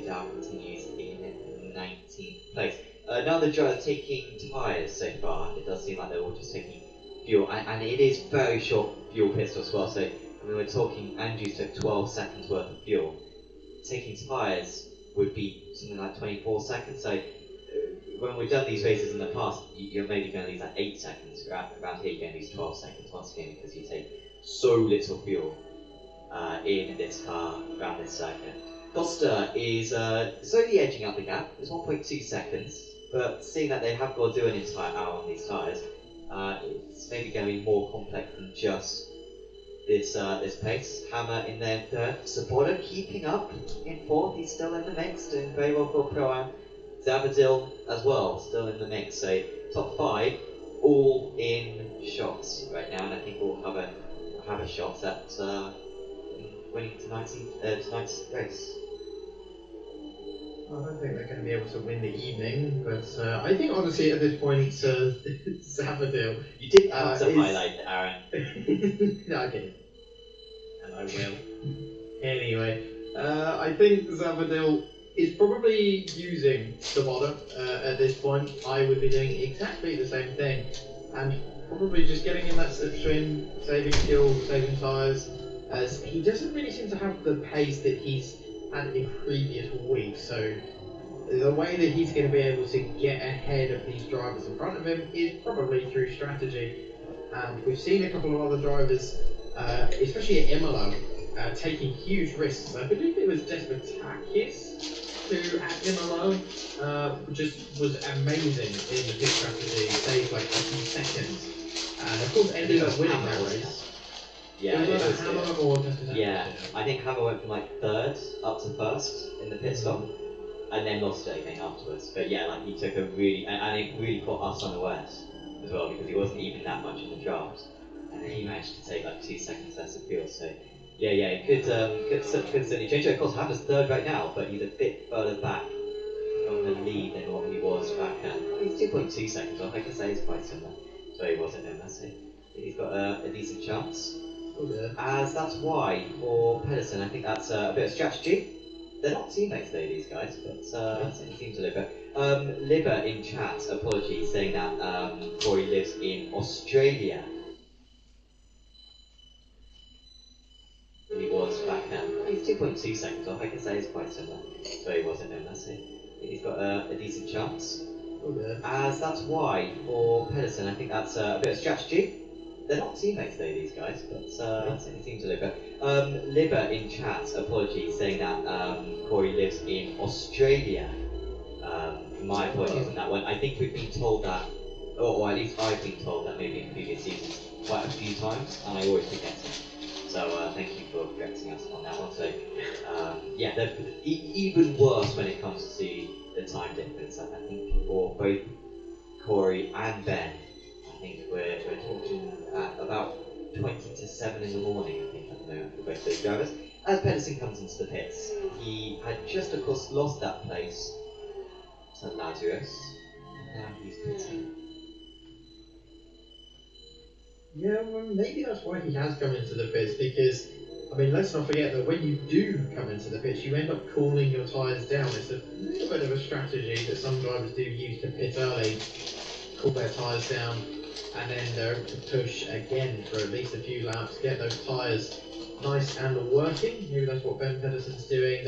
Down continues in 19th place. None of the drivers taking tyres so far. It does seem like they're all just taking fuel, and it is very short fuel pit as well. So I mean, we're talking Andrews took 12 seconds worth of fuel. Taking tyres would be something like 24 seconds. So when we've done these races in the past, you're maybe going to lose like 8 seconds. Around here, you're going to lose 12 seconds once again because you take so little fuel in this car around this circuit. Costa is slowly edging up the gap. It's 1.2 seconds, but seeing that they have got to do an entire hour on these tyres, it's maybe going to be more complex than just this pace. Hammer in their third. Supporter keeping up in fourth. He's still in the mix, doing very well for Pro-Am. Zabadil as well, still in the mix. So top 5 all in shots right now, and I think we'll have a shot at winning tonight's race. I don't think they're going to be able to win the evening, but I think honestly at this point, Zavadil. You did have to highlight Aaron. No, I didn't. And I will. Anyway, I think Zavadil is probably using the bottom at this point. I would be doing exactly the same thing, and probably just getting in that slipstream, saving fuel, saving tyres, as he doesn't really seem to have the pace that he's had in previous weeks. So the way that he's going to be able to get ahead of these drivers in front of him is probably through strategy. And we've seen a couple of other drivers, especially at Imola, taking huge risks. I believe it was Despotakis who at Imola just was amazing in the pit strategy, saved like a few seconds, and of course ended up winning that race. Yeah, it was Hammer or Despotakis. Yeah, I think Hammer went from like third up to first in the pit stop, and then lost everything afterwards. But yeah, like he took a really, and it really caught us unawares as well, because he wasn't even that much in the draft, and then he managed to take like 2 seconds less of fuel. So yeah, it could certainly change it. Of course, Hammer's third right now, but he's a bit further back from the lead than what he was back at. He's 2.2 seconds off. I can say it's quite similar to where he was at Imola. So he's got a decent chance. As that's why for Pedersen, I think that's a bit of strategy. They're not teammates though, these guys, but certainly seem to live it. Liver in chat, apologies, saying that Corey lives in Australia. He was back then. He's 2.2 seconds off. I can say it's quite similar to where he was at Imola. So he's got a decent chance. As that's why for Pedersen, I think that's a bit of strategy. They're not teammates though, these guys, but certainly seem to live it. Liver in chat, apologies, saying that Corey lives in Australia. My apologies on that one. I think we've been told that, or at least I've been told that maybe in previous seasons quite a few times, and I always forget it. So thank you for correcting us on that one. So yeah, they're even worse when it comes to the time difference. I think for both Corey and Ben, I think we're talking at about 20 to 7 in the morning, I think, at the moment for both those drivers. As Pedersen comes into the pits, he had just, of course, lost that place to Lazarus, and now he's pitting. Yeah, well, maybe that's why he has come into the pits, because, I mean, let's not forget that when you do come into the pits, you end up cooling your tyres down. It's a little bit of a strategy that some drivers do use to pit early, cool their tyres down, and then they're able to push again for at least a few laps, get those tyres nice and working. Maybe that's what Ben Pedersen's doing.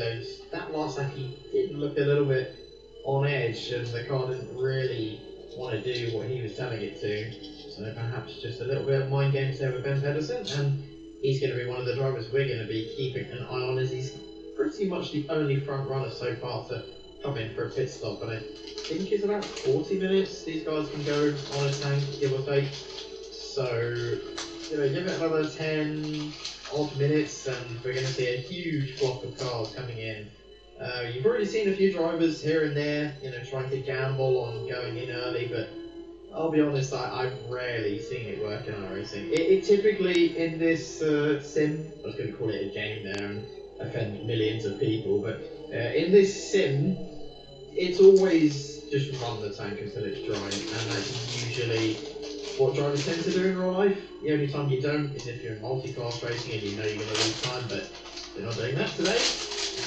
That last lap he did look a little bit on edge, and the car didn't really want to do what he was telling it to. So perhaps just a little bit of mind games there with Ben Pedersen, and he's going to be one of the drivers we're going to be keeping an eye on, as he's pretty much the only front runner so far to come in for a pit stop. And I think it's about 40 minutes these guys can go on a tank, give or take. So, give it another 10 odd minutes and we're going to see a huge flock of cars coming in. You've already seen a few drivers here and there, trying to gamble on going in early, but I'll be honest, I've rarely seen it work in iRacing. It typically, in this sim, I was going to call it a game there and offend millions of people, but in this sim, it's always just run the tank until it's dry, and that's usually what drivers tend to do in real life. The only time you don't is if you're in multi-class racing and you know you're going to lose time, but they're not doing that today,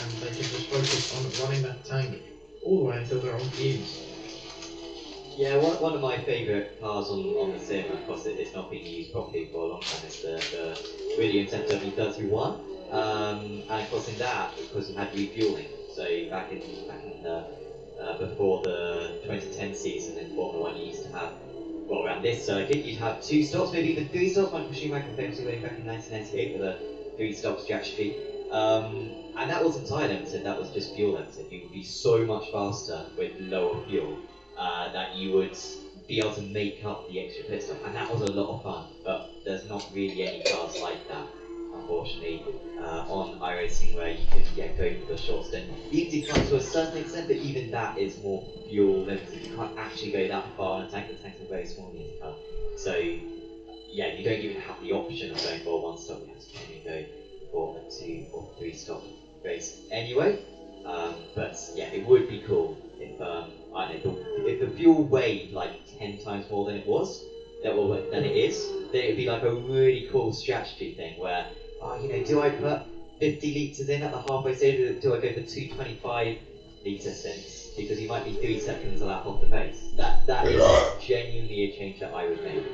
and they can just focus on running that tank all the way until they're on fumes. Yeah, one of my favourite cars on the sim, of course it's not being used properly for a long time, is the Williams FW31. And of course in that, of course, you had refueling. So back in the before the 2010 season in Formula 1, you used to have, well, around this circuit, you'd have 2 stops, maybe even 3 stops. Michael Schumacher famously way back in 1998 with a 3-stop strategy. And that wasn't tyre limited, that was just fuel limited. You would be so much faster with lower fuel that you would be able to make up the extra pit stop. And that was a lot of fun, but there's not really any cars like that unfortunately, on iRacing, where you can go for the short stint. The IndyCar to a certain extent, but even that is more fuel limited. You can't actually go that far on a tank. The tanks are very small in the IndyCar. So, yeah, you don't even have the option of going for a one-stop. You have to only go for a 2 or 3-stop race anyway. But yeah, it would be cool if I don't know, if the fuel weighed like 10 times more than it was, than it is, then it would be like a really cool strategy thing where, do I put 50 litres in at the halfway stage, or do I go for 225 litre stints? Because you might be 3 seconds a lap off the pace. That is genuinely a change that I would make,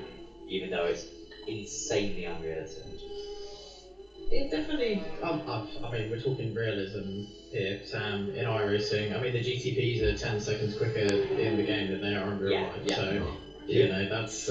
even though it's insanely unrealistic. It definitely, I mean, we're talking realism here, Sam, in iRacing. I mean, the GTPs are 10 seconds quicker in the game than they are in real life, so, that's...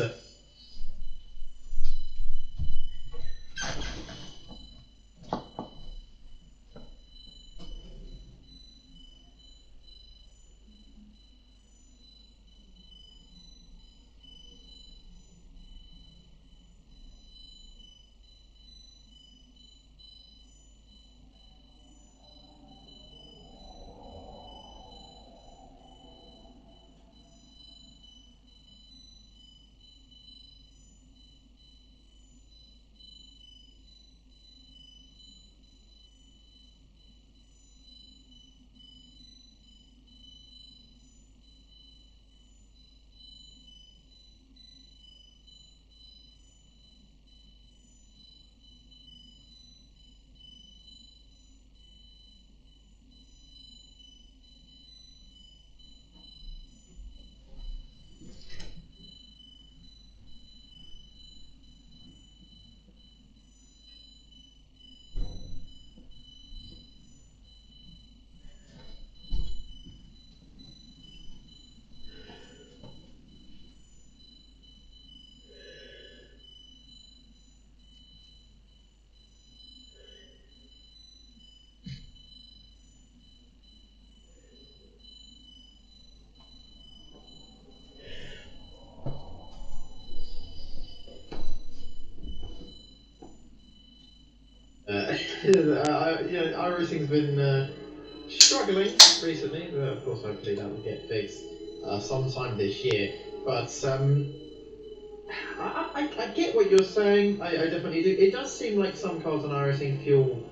iRacing's been struggling recently, but of course hopefully that will get fixed sometime this year. But I get what you're saying, I definitely do. It does seem like some cars on iRacing fuel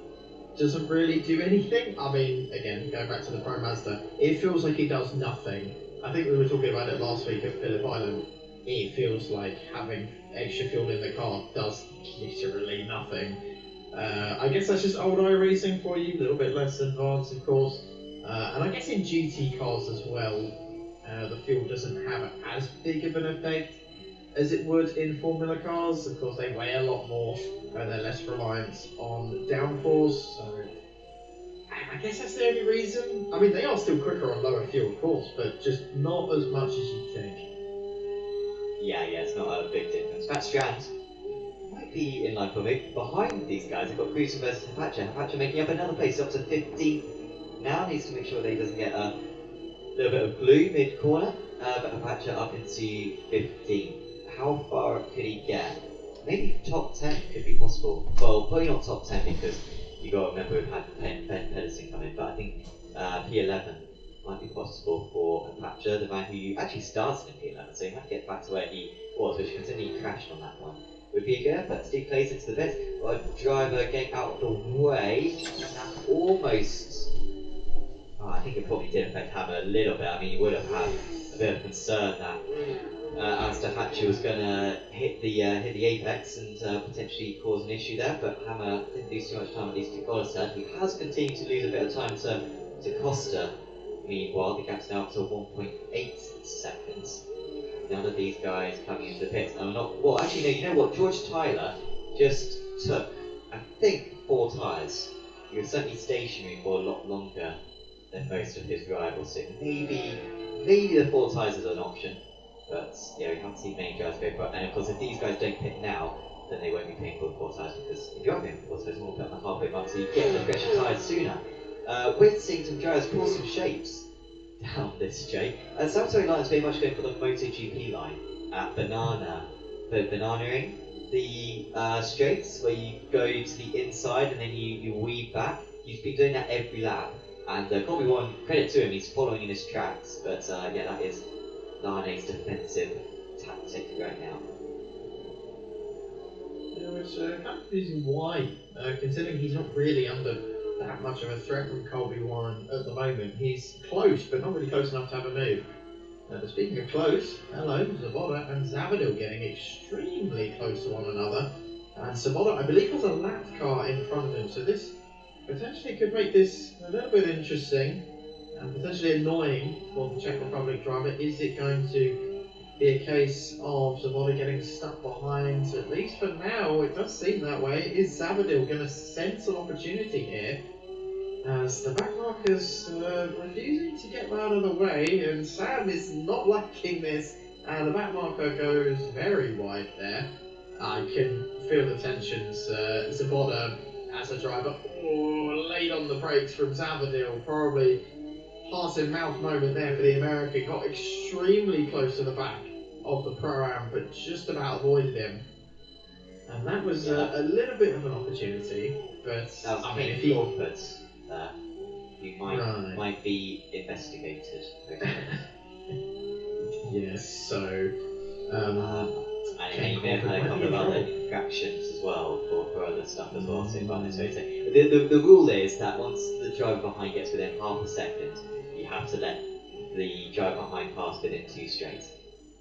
doesn't really do anything. I mean, again, going back to the Pro Mazda, it feels like it does nothing. I think we were talking about it last week at Phillip Island. It feels like having extra fuel in the car does literally nothing. I guess that's just old iRacing for you, a little bit less advanced, of course. And I guess in GT cars as well, the fuel doesn't have as big of an effect as it would in Formula cars. Of course, they weigh a lot more, and they're less reliant on downforce. So I guess that's the only reason. I mean, they are still quicker on lower fuel, of course, but just not as much as you'd think. Yeah, it's not a big difference. That Strand might be in line for me. Behind these guys, I've got Cruiser versus Hapacha. Hapacha making up another place, up to 15 now. Needs to make sure that he doesn't get a little bit of glue mid-corner, but Hapacha up into 15. How far up could he get? Maybe top 10 could be possible. Well, probably not top 10 because you've got to remember we've had Ben Pedersen come in, but I think P11 might be possible for Hapacha, the man who actually started in P11, so he might get back to where he was, which considering he crashed on that one. Would be a good effort. Steve plays into the pits, but a driver getting out of the way, and that almost... I think it probably did affect Hammer a little bit. I mean, you would have had a bit of concern that Hapacha was going to hit the apex and potentially cause an issue there, but Hammer didn't lose too much time, at least to Goddard. He has continued to lose a bit of time to Costa. Meanwhile, the gap's now up to 1.8 seconds. None of these guys coming into the pits. I'm not. Well, actually, no. You know what? George Tyler just took, I think, 4 tyres. He was certainly stationary for a lot longer than most of his rivals. So maybe the 4 tyres is an option. But yeah, we haven't seen many guys go for it. And of course, if these guys don't pit now, then they won't be paying for the 4 tyres, because if you are paying for 4 tyres, more pit on the halfway mark, so you get the extra tyres sooner. We're seeing some drivers pull some shapes down this straight. Salvatore Lyons very much going for the MotoGP line at Banana. The Hungaroring. the straights where you go to the inside and then you weave back. He's been doing that every lap. And Colby One, credit to him, he's following in his tracks. But yeah, that is Larnay's defensive tactic right now. Yeah, which kind of confusing why, considering he's not really under that much of a threat from Colby One at the moment. He's close, but not really close enough to have a move. But speaking of close, hello, Svoboda and Zavadil getting extremely close to one another. And Svoboda, I believe, has a lap car in front of him, so this potentially could make this a little bit interesting and potentially annoying for the Czech Republic driver. Is it going to be a case of Svoboda getting stuck behind? At least for now, it does seem that way. Is Zavadil going to sense an opportunity here? As the back marker's refusing to get out of the way, and Sam is not liking this, and the back marker goes very wide there. I can feel the tensions. Svoboda, as a driver, laid on the brakes from Zavadil, probably passing mouth moment there for the American, got extremely close to the back of the Pro-Am, but just about avoided him. And that was a little bit of an opportunity, but I mean, if he... you might be investigated. Yes, so and you may have had a couple of other infractions as well for other stuff as well. So the rule is that once the driver behind gets within half a second, you have to let the driver behind pass within 2 straights.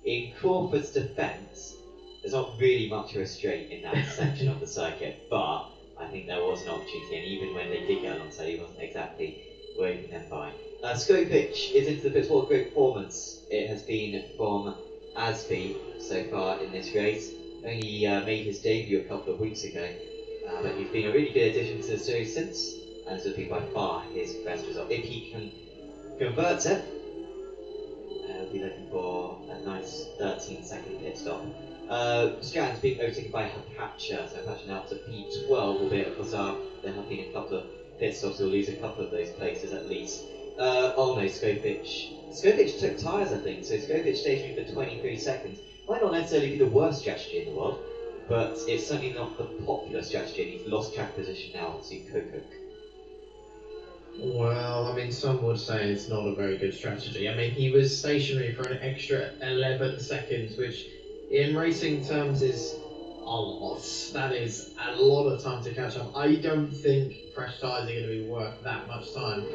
In Crawford's defence, there's not really much of a straight in that section of the circuit, but I think there was an opportunity, and even when they did get alongside, he wasn't exactly waving them by. Skopich is into the pits. What a great performance it has been from Asby so far in this race. Only made his debut a couple of weeks ago, but he's been a really good addition to the series since, and this will be by far his best result. If he can convert it, we'll be looking for a nice 13-second pit stop. Strand's being overtaken by Hapacha, so Hapacha now up to P12, albeit of course there have been a couple of pit stops, he'll lose a couple of those places at least. Oh no, Skopich took tyres, I think, so Skopich stationary for 23 seconds. Might not necessarily be the worst strategy in the world, but it's certainly not the popular strategy, and he's lost track position now to Kokok. Well, I mean, some would say it's not a very good strategy. I mean, he was stationary for an extra 11 seconds, which in racing terms is a lot. That is a lot of time to catch up. I don't think fresh tyres are going to be worth that much time.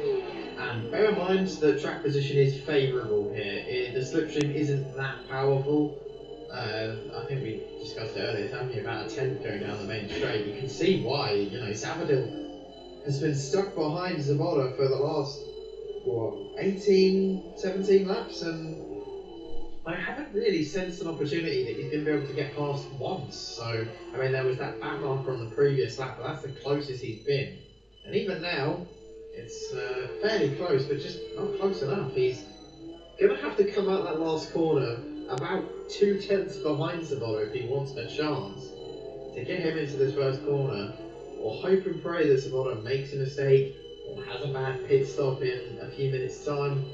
And bear in mind that track position is favourable here. The slipstream isn't that powerful. I think we discussed it earlier, it's only about a 10th going down the main straight. You can see why, you know, Zavadil has been stuck behind Svoboda for the last, 18, 17 laps, and I haven't really sensed an opportunity that he's going to be able to get past once. So, I mean, there was that back marker on the previous lap, but that's the closest he's been. And even now, it's fairly close, but just not close enough. He's going to have to come out that last corner about 2/10 behind Svoboda if he wants a chance to get him into this first corner, or hope and pray that Svoboda makes a mistake or has a bad pit stop in a few minutes' time.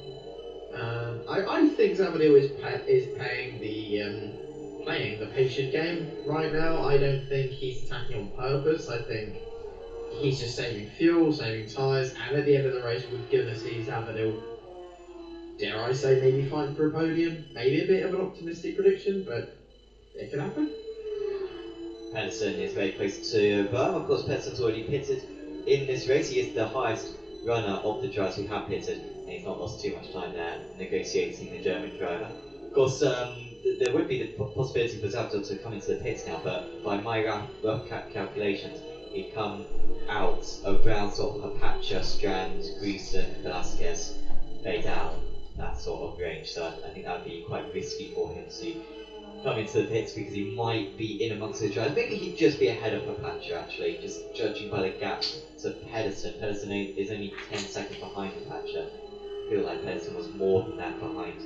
I think Zavadil is playing the patient game right now. I don't think he's attacking on purpose. I think he's just saving fuel, saving tyres, and at the end of the race we're going to see Zavadil, dare I say, maybe fighting for a podium. Maybe a bit of an optimistic prediction, but it could happen. Pedersen is very close to Berger. Of course, Pedersen's already pitted in this race. He is the highest runner of the drivers who have pitted, and he's not lost too much time there negotiating the German driver. Of course, there would be the possibility for Zavadil to come into the pits now, but by my rough calculations, he'd come out around sort of Hapacha, Strand, Greason, Velasquez, Vidal, that sort of range. So I think that would be quite risky for him to come into the pits because he might be in amongst the drivers. Maybe he'd just be ahead of Hapacha actually, just judging by the gap to Pedersen. Pedersen is only 10 seconds behind Hapacha. I feel like Pedersen was more than that behind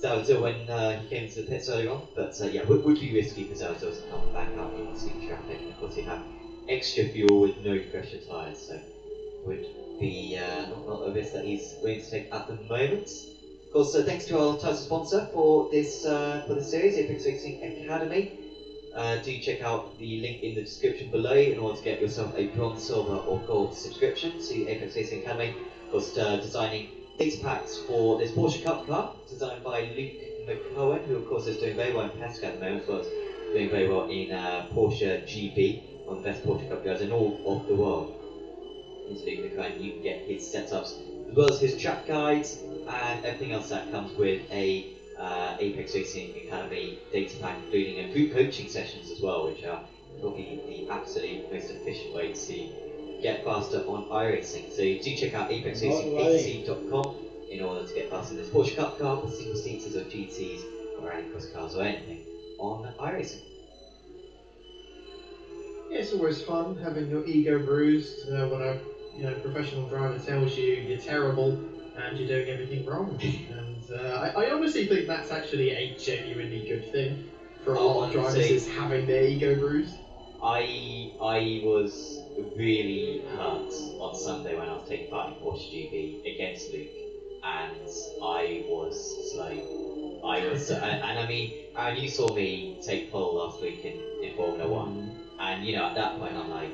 Zavadil when he came into the pits earlier on. But yeah, would be risky for Zavadil to come back out into traffic. And of course he'd have extra fuel with no fresher tyres, so would be not a risk that he's willing to take at the moment. Of course, thanks to our title sponsor for this series, the Racing Academy. do check out the link in the description below in order to get yourself a bronze, silver, or gold subscription to Apex Racing Academy. Of course, designing data packs for this Porsche Cup car, designed by Luke McCowan, who of course is doing very well in PESC at the moment, as well as doing very well in Porsche GB, one of the best Porsche Cup drivers in all of the world. Into Luke McCowan, you can get his setups, as well as his track guides, and everything else that comes with a Apex Racing Academy data pack, including a group coaching sessions as well, which are probably the absolute most efficient way to get faster on iRacing. So do check out apexracingac.com in order to get faster in this Porsche Cup car, single seaters or GTs, or rallycross cars, or anything on iRacing. Yeah, it's always fun having your ego bruised when a professional driver tells you you're terrible and you're doing everything wrong. And I honestly think that's actually a genuinely good thing for a lot of drivers, is having their ego bruised. I was really hurt on Sunday when I was taking part in Porsche GB against Luke, and I was slow. And I mean, Aaron, you saw me take pole last week in Formula 1, and at that point I'm like,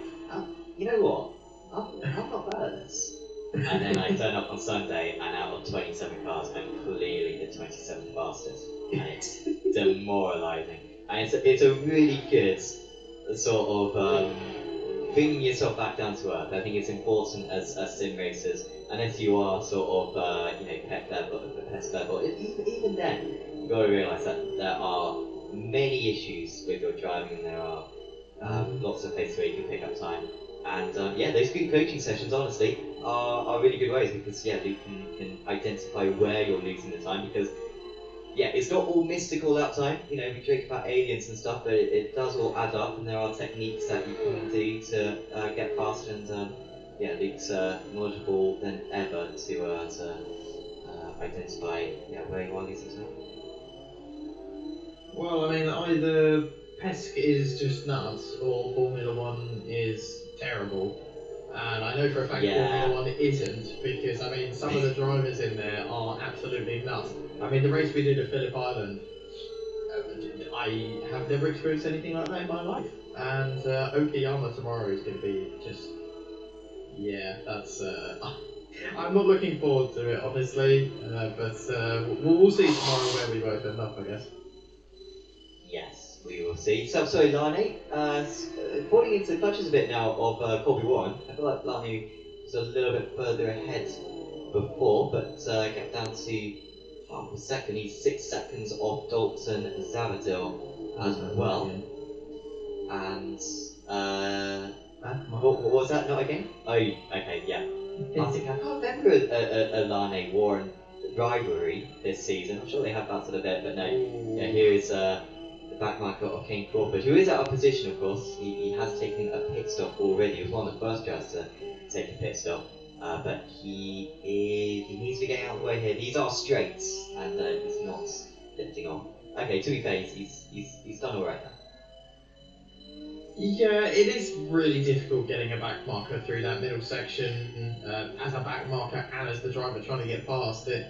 you know what? I'm not bad at this. And then I turn up on Sunday, and out of 27 cars, I'm clearly the 27th fastest, and it's demoralising. And it's a really good sort of bringing yourself back down to earth. I think it's important as sim racers, unless you are sort of PEC level, even then you've got to realise that there are many issues with your driving, and there are lots of places where you can pick up time. And those group coaching sessions, honestly, are really good ways, because you can identify where you're losing the time, because it's not all mystical that time. We joke about aliens and stuff, but it does all add up, and there are techniques that you can do to get faster. And Luke's knowledgeable than ever to identify where you are losing time. Well, I mean, either PESC is just nuts, or Formula 1 is terrible. And I know for a fact Formula 1 isn't, because I mean, some of the drivers in there are absolutely nuts. I mean, the race we did at Phillip Island, I have never experienced anything like that in my life. And Okayama tomorrow is going to be just, that's. I'm not looking forward to it, honestly, but we'll see tomorrow where we both end up, I guess. Yes, we will see. So, sorry, Lani, falling into the clutches a bit now of Colby Warren. I feel like Lani was a little bit further ahead before, but got down to half a second. He's 6 seconds off Dalton Zavadil as well. And what was that? Not again? Oh, okay, yeah. I think I can't remember a Lani Warren rivalry this season. I'm sure they have battled a bit, but no. Yeah, here is the back marker of Kane Crawford, who is out of position, of course. He has taken a pit stop already. He was one of the first drivers to take a pit stop, but he needs to get out of the way here. These are straights, and he's not lifting off. Okay, to be fair, he's done alright now. Yeah, it is really difficult getting a back marker through that middle section as a back marker and as the driver trying to get past it.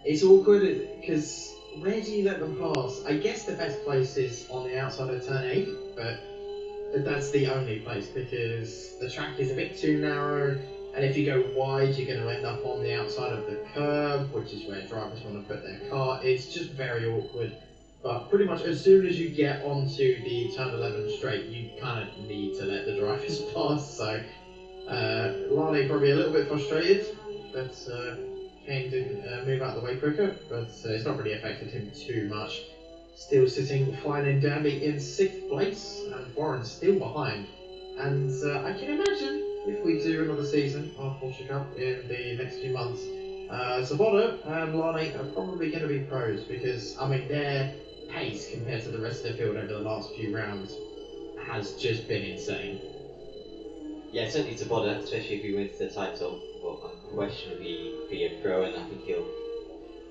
It's awkward because where do you let them pass? I guess the best place is on the outside of turn 8, but that's the only place, because the track is a bit too narrow, and if you go wide you're going to end up on the outside of the curb, which is where drivers want to put their car. It's just very awkward. But pretty much as soon as you get onto the turn 11 straight, you kind of need to let the drivers pass. So Lani probably a little bit frustrated that Kane didn't move out of the way quicker, but it's not really affected him too much. Still sitting fine and dandy in 6th place, and Warren's still behind. And I can imagine if we do another season of Porsche Cup in the next few months, Svoboda and Lani are probably going to be pros, because I mean their pace compared to the rest of the field over the last few rounds has just been insane. Yeah, certainly Svoboda, especially if he wins the title, will unquestionably be a pro, and I think he'll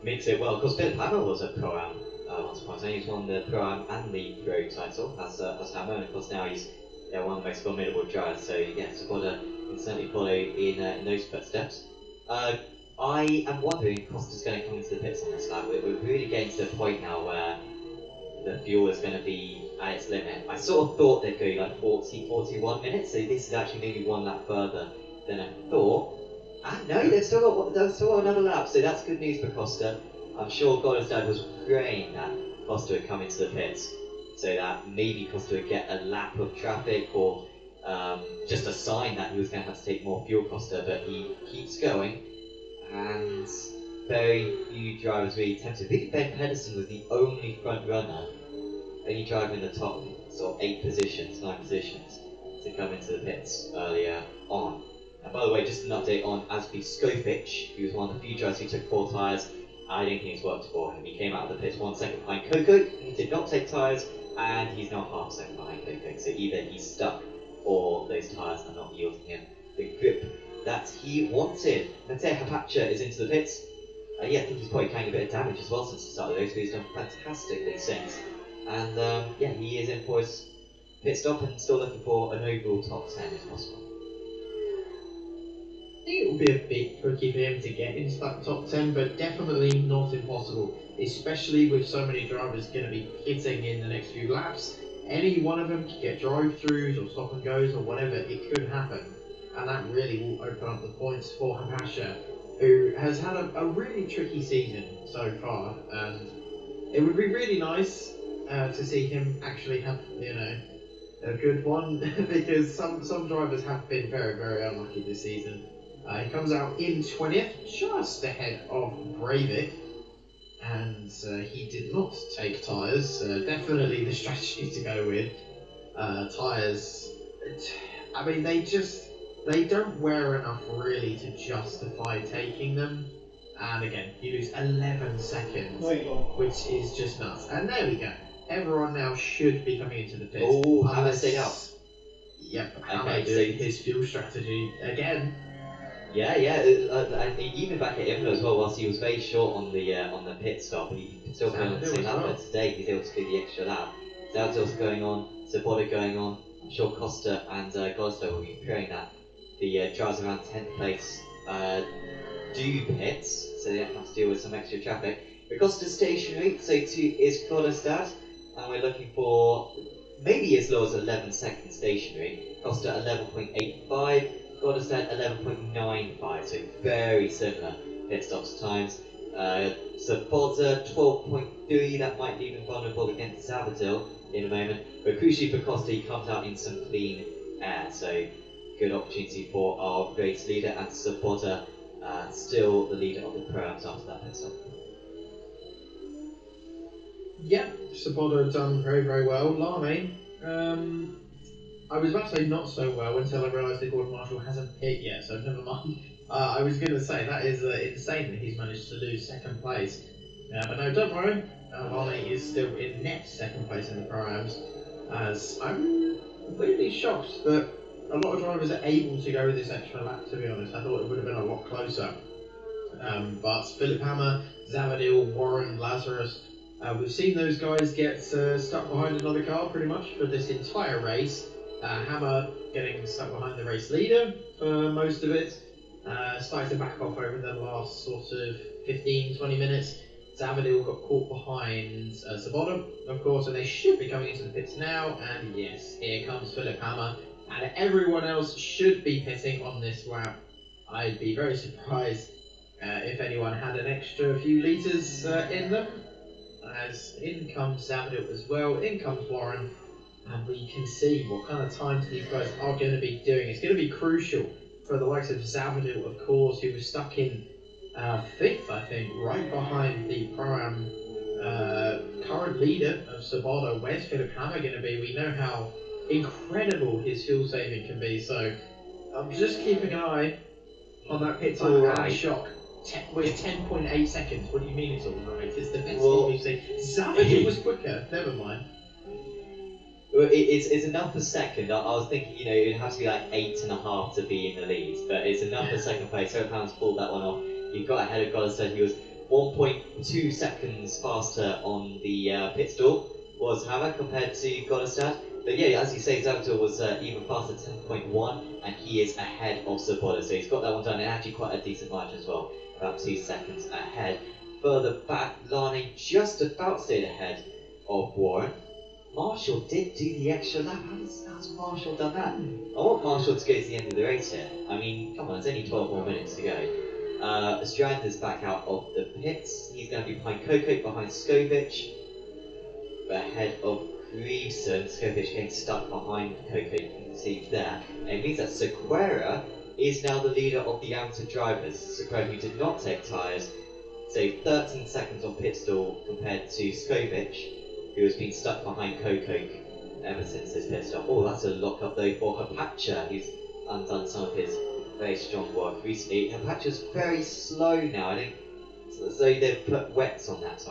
mix it well. Of course, Philip Hammer was a pro-am once upon a time. He's won the pro-am and the pro title as Hammer, and of course now he's one of the most formidable drivers. So yeah, Svoboda can certainly follow in those footsteps. I am wondering if Costa's going to come into the pits on this lap. We're really getting to the point now where the fuel is going to be at its limit. I sort of thought they'd go like 40, 41 minutes, so this is actually maybe one lap further than I thought. And no, they've still got another lap, so that's good news for Costa. I'm sure Goddard's was praying that Costa would come into the pits, so that maybe Costa would get a lap of traffic or just a sign that he was going to have to take more fuel, Costa, but he keeps going, and very few drivers really tempted. I think Ben Pedersen was the only front runner, only driver in the top sort of 9 positions, to come into the pits earlier on. And by the way, just an update on Aspi Skofic. He was one of the few drivers who took 4 tyres. I don't think it's worked for him. He came out of the pits 1 second behind Coco. He did not take tyres, and he's now half a second behind Coco. So either he's stuck or those tyres are not yielding him the grip that he wanted. Matej Hapacha is into the pits. Yeah, I think he's probably carrying a bit of damage as well since the start of the race, but he's done fantastically since. And yeah, he is in for his pit stop and still looking for an overall top 10 if possible. I think it will be a bit tricky for him to get into that top 10, but definitely not impossible, especially with so many drivers going to be pitting in the next few laps. Any one of them could get drive-throughs or stop and goes or whatever, it could happen, and that really will open up the points for Hapasha, who has had a really tricky season so far, and it would be really nice to see him actually have, you know, a good one, because some drivers have been very, very unlucky this season. He comes out in 20th, just ahead of Breivik, and he did not take tyres. Definitely the strategy to go with. Tyres, I mean, they don't wear enough really to justify taking them. And again, you lose 11 seconds, which is just nuts. And there we go. Everyone now should be coming into the pits. Oh, Hammer stayed out. Yep, Hammer doing his fuel strategy again. Yeah, and even back at Imola as well, whilst he was very short on the pit stop, he could still go on the same lap, but today he's able to do the extra lap. Zalzil's going on, Zaboda going on. I'm sure Costa and Goslow will be praying that the drivers around 10th place do pits, so they don't have to deal with some extra traffic. But Costa's stationary, so too is Goddard, and we're looking for maybe as low as 11 seconds stationary. Costa 11.85. Goddard 11.95, so very similar pit stops times. Zaboda 12.3, that might leave him vulnerable against Zavadil in a moment. But crucially for Costa, he comes out in some clean air, so good opportunity for our race leader, and Zaboda still the leader of the Pro-Ams after that pit stop. Yeah, Zaboda done very, very well. Lame, I was about to say not so well until I realised that Gordon Marshall hasn't hit yet, so never mind. I was going to say that is insane that he's managed to lose second place. But no, don't worry, Lame is still in net second place in the Pro-Ams, as I'm really shocked that a lot of drivers are able to go this extra lap, to be honest. I thought it would have been a lot closer. But Philip Hammer, Zavadil, Warren, Lazarus, we've seen those guys get stuck behind another car pretty much for this entire race. Hammer getting stuck behind the race leader for most of it, started to back off over the last sort of 15-20 minutes. Zavadil got caught behind Zaboda, of course, and they should be coming into the pits now, and yes, here comes Philip Hammer, and everyone else should be pitting on this lap. I'd be very surprised if anyone had an extra few litres in them, as in comes Zavadil as well, in comes Warren, and we can see what kind of times these guys are going to be doing. It's going to be crucial for the likes of Zavadil, of course, who was stuck in 5th, I think, right behind the Pro-Am current leader of Zaboda. Where's Philip Hammer going to be? We know how incredible his fuel saving can be, so I'm just keeping an eye on that pit time and shock. We're 10.8 seconds. What do you mean it's alright? It's the best thing we've seen. Zavadil was quicker, never mind. Well, it's enough per second. I was thinking, you know, it'd have to be like 8.5 to be in the lead, but it's enough for second place. Philip Hammer's pulled that one off. He got ahead of Goddard. He was 1.2 seconds faster on the pit stall, was Hammer, compared to Goddard. But yeah, as you say, Zavadil was even faster, 10.1, and he is ahead of Zaboda. So he's got that one done, and actually quite a decent margin as well, about 2 seconds ahead. Further back, Lani just about stayed ahead of Warren. Marshall did do the extra lap. How's Marshall done that? I want Marshall to go to the end of the race here. I mean, come on, there's only 12 more minutes to go. Strander's back out of the pits. He's going to be behind Coco, behind Skovic, ahead of Greason. Skovic getting stuck behind Coco, you can see there. And it means that Sequeira is now the leader of the amateur drivers. Sequeira, who did not take tyres, saved 13 seconds on pit stall compared to Skovic, who has been stuck behind Coco ever since his pit stop. Oh, that's a lock-up though for Hapacha, who's undone some of his very strong work recently. Hapacha's very slow now. I think it's as though they've put wets on that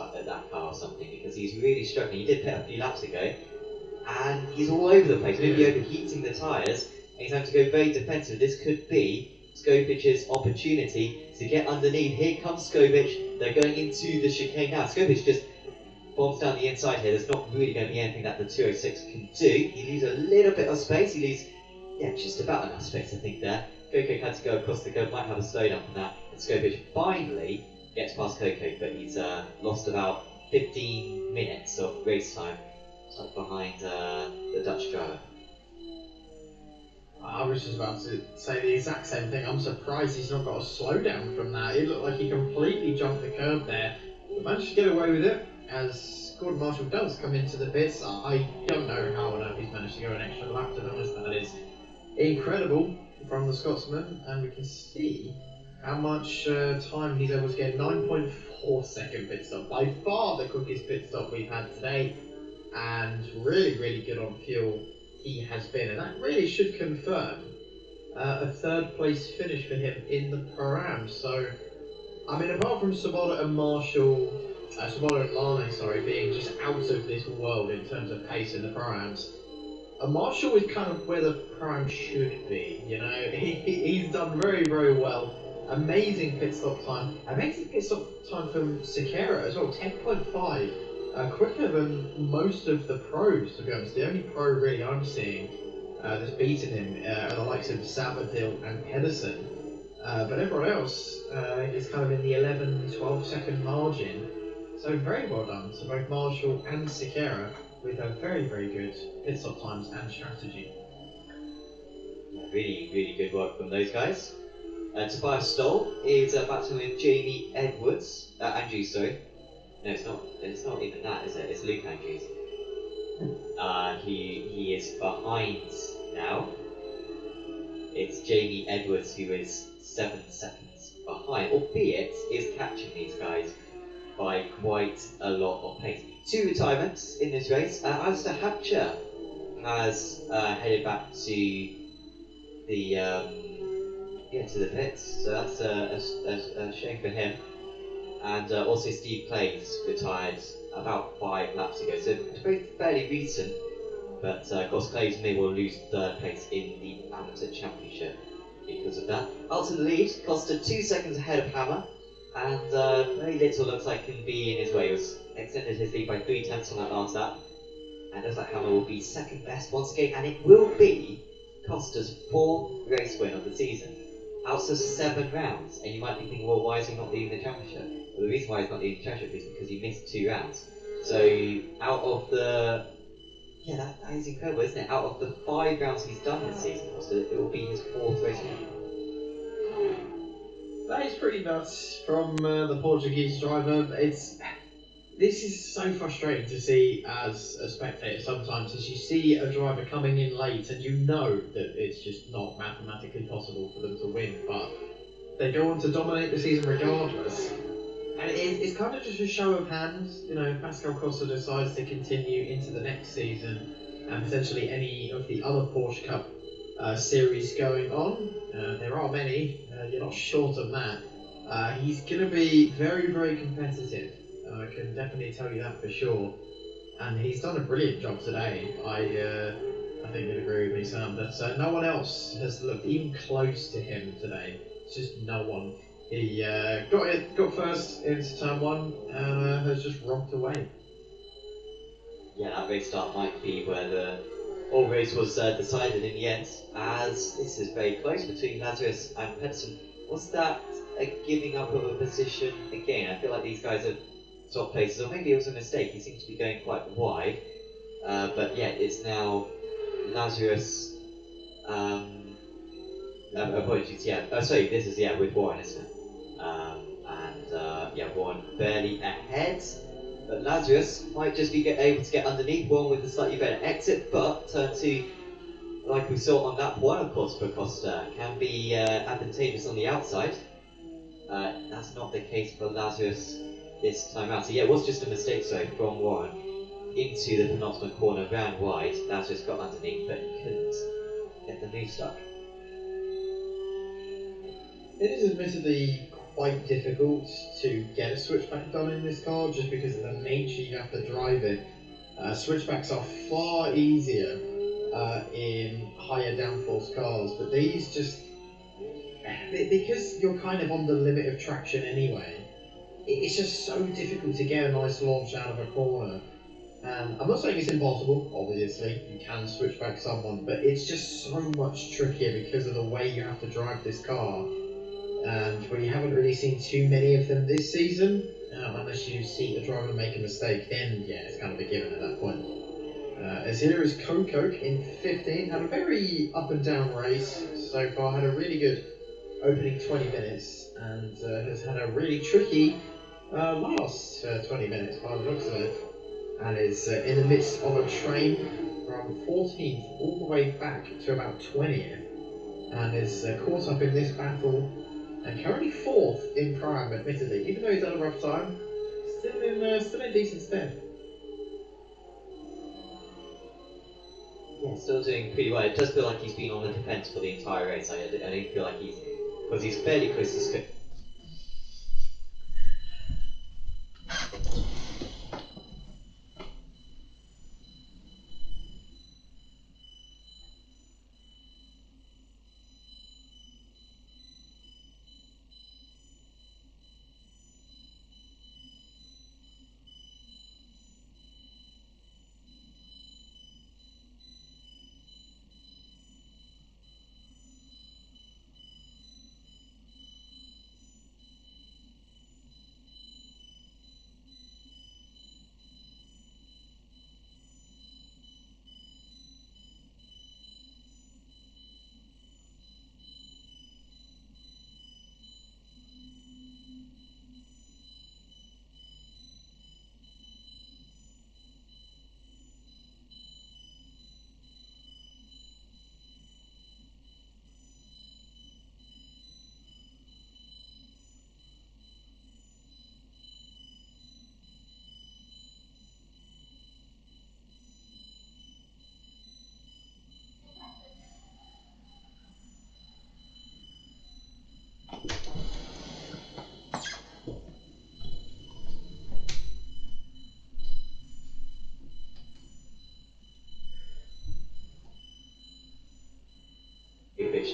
car or something, because he's really struggling. He did pit a few laps ago, and he's all over the place, maybe overheating the tyres, and he's having to go very defensive. This could be Skovic's opportunity to get underneath. Here comes Skovic. They're going into the chicane now. Skovic just bombs down the inside here. There's not really going to be anything that the 206 can do. He leaves a little bit of space. He leaves, just about enough space, I think, there. Coco had to go across the curb, might have a slowdown from that. And Skovic finally gets past Coco, but he's lost about 15 minutes of race time, stuck behind the Dutch driver. I was just about to say the exact same thing. I'm surprised he's not got a slowdown from that. It looked like he completely jumped the curb there, but managed to get away with it, as Gordon Marshall does come into the pits. I don't know how on earth he's managed to go an extra lap, to be honest. That is incredible from the Scotsman, and we can see how much time he's able to get. 9.4 second pit stop, by far the quickest pit stop we've had today, and really, really good on fuel he has been, and that really should confirm a third place finish for him in the Pro-Am. So, I mean, apart from Svoboda and Marshall, Svoboda and Lane, being just out of this world in terms of pace in the Pro-Ams, Marshall is kind of where the Pro-Am should be, you know. He's done very, very well. Amazing pit stop time. Amazing pit stop time from Sequeira as well, 10.5. Quicker than most of the pros, to be honest. The only pro really I'm seeing that's beaten him are the likes of Sabadell and Pedersen. But everyone else is kind of in the 11-12 second margin. So very well done to both Marshall and Sequeira, with a very, very good pit stop times and strategy. Really, really good work from those guys. Tobias Stoll is battling with Jamie Edwards, Andrews, sorry. No, it's not even that, is it? It's Luke Andrews. He is behind now. It's Jamie Edwards who is 7 seconds behind, albeit is catching these guys by quite a lot of pace. 2 retirements in this race. Alistair Hatcher has headed back to the pits, so that's a shame for him. And also Steve Clays retired about 5 laps ago, so both fairly recent, but of course Clays may well lose 3rd place in the Amateur Championship because of that. Out in the lead, Costa 2 seconds ahead of Hammer, and very little looks like can be in his way. He was extended his lead by 3 tenths on that last lap, and looks like Hammer will be 2nd best once again, and it will be Costa's 4th race win of the season. Out of 7 rounds, and you might be thinking, well, why is he not leading the championship? Well, the reason why he's not leading the championship is because he missed 2 rounds. So, out of the... Yeah, that is incredible, isn't it? Out of the 5 rounds he's done this season, so it will be his 4th race win. That is pretty nuts from the Portuguese driver. This is so frustrating to see as a spectator sometimes, as you see a driver coming in late and you know that it's just not mathematically possible for them to win, but they go on to dominate the season regardless. And it's kind of just a show of hands. You know, Pascal Costa decides to continue into the next season and potentially any of the other Porsche Cup series going on. There are many, you're not short of that. He's going to be very, very competitive. I can definitely tell you that for sure. And he's done a brilliant job today. I think you'd agree with me, Sam, that no one else has looked even close to him today. It's just no one. He got first into turn 1 and has just romped away. Yeah, that race start might be where the whole race was decided in the end, as this is very close between Lazarus and Pedersen. Was that a giving up of a position again? I feel like these guys have top places, or maybe it was a mistake. He seemed to be going quite wide. But yeah, it's now Lazarus. Apologies, yeah. Sorry, this is with Warren, isn't it? Warren barely ahead. But Lazarus might just be able to get underneath Warren with a slightly better exit, but turn 2, like we saw on lap 1, of course, for Costa, can be advantageous on the outside. That's not the case for Lazarus this time out. So yeah, it was just a mistake, from Warren into the penultimate corner, ran wide. Lazarus got underneath, but couldn't get the move stuck. It is admittedly quite difficult to get a switchback done in this car just because of the nature you have to drive it. Switchbacks are far easier in higher downforce cars, but these just, because you're kind of on the limit of traction anyway, it's just so difficult to get a nice launch out of a corner. And I'm not saying it's impossible, obviously, you can switch back someone, but it's just so much trickier because of the way you have to drive this car. And we haven't really seen too many of them this season, unless you see a driver make a mistake, then yeah, it's kind of a given at that point. As here is Coco in 15, had a very up and down race so far, had a really good opening 20 minutes, and has had a really tricky last 20 minutes by the looks of it, and is in the midst of a train from 14th all the way back to about 20th, and is caught up in this battle. And currently 4th in Prime, admittedly. Even though he's had a rough time, still in decent stead. Yeah, still doing pretty well. It does feel like he's been on the defence for the entire race. I don't feel like because he's fairly close to scope.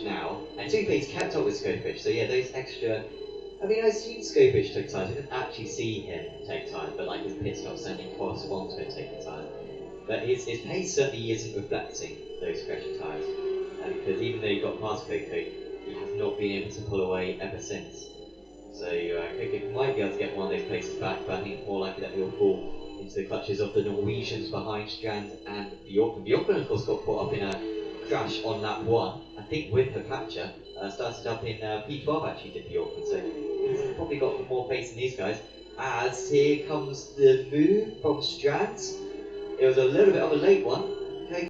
Now, and Two-Face kept up with Scopich, so yeah, those extra. I mean, I assumed Scopich took time. I didn't actually see him take time, but like his pit stop certainly corresponds to him taking time. But his pace certainly isn't reflecting those fresher tyres, because even though he got past Coco, he has not been able to pull away ever since. So Coco might be able to get one of those places back, but I think it's more likely that he'll fall into the clutches of the Norwegians behind Strand and Bjorkman. Bjorkman, of course, got caught up in a crash on lap 1, I think with her capture, started up in P12 actually did Bjorkman, so he's probably got more pace than these guys. As here comes the move from Strand. It was a little bit of a late one,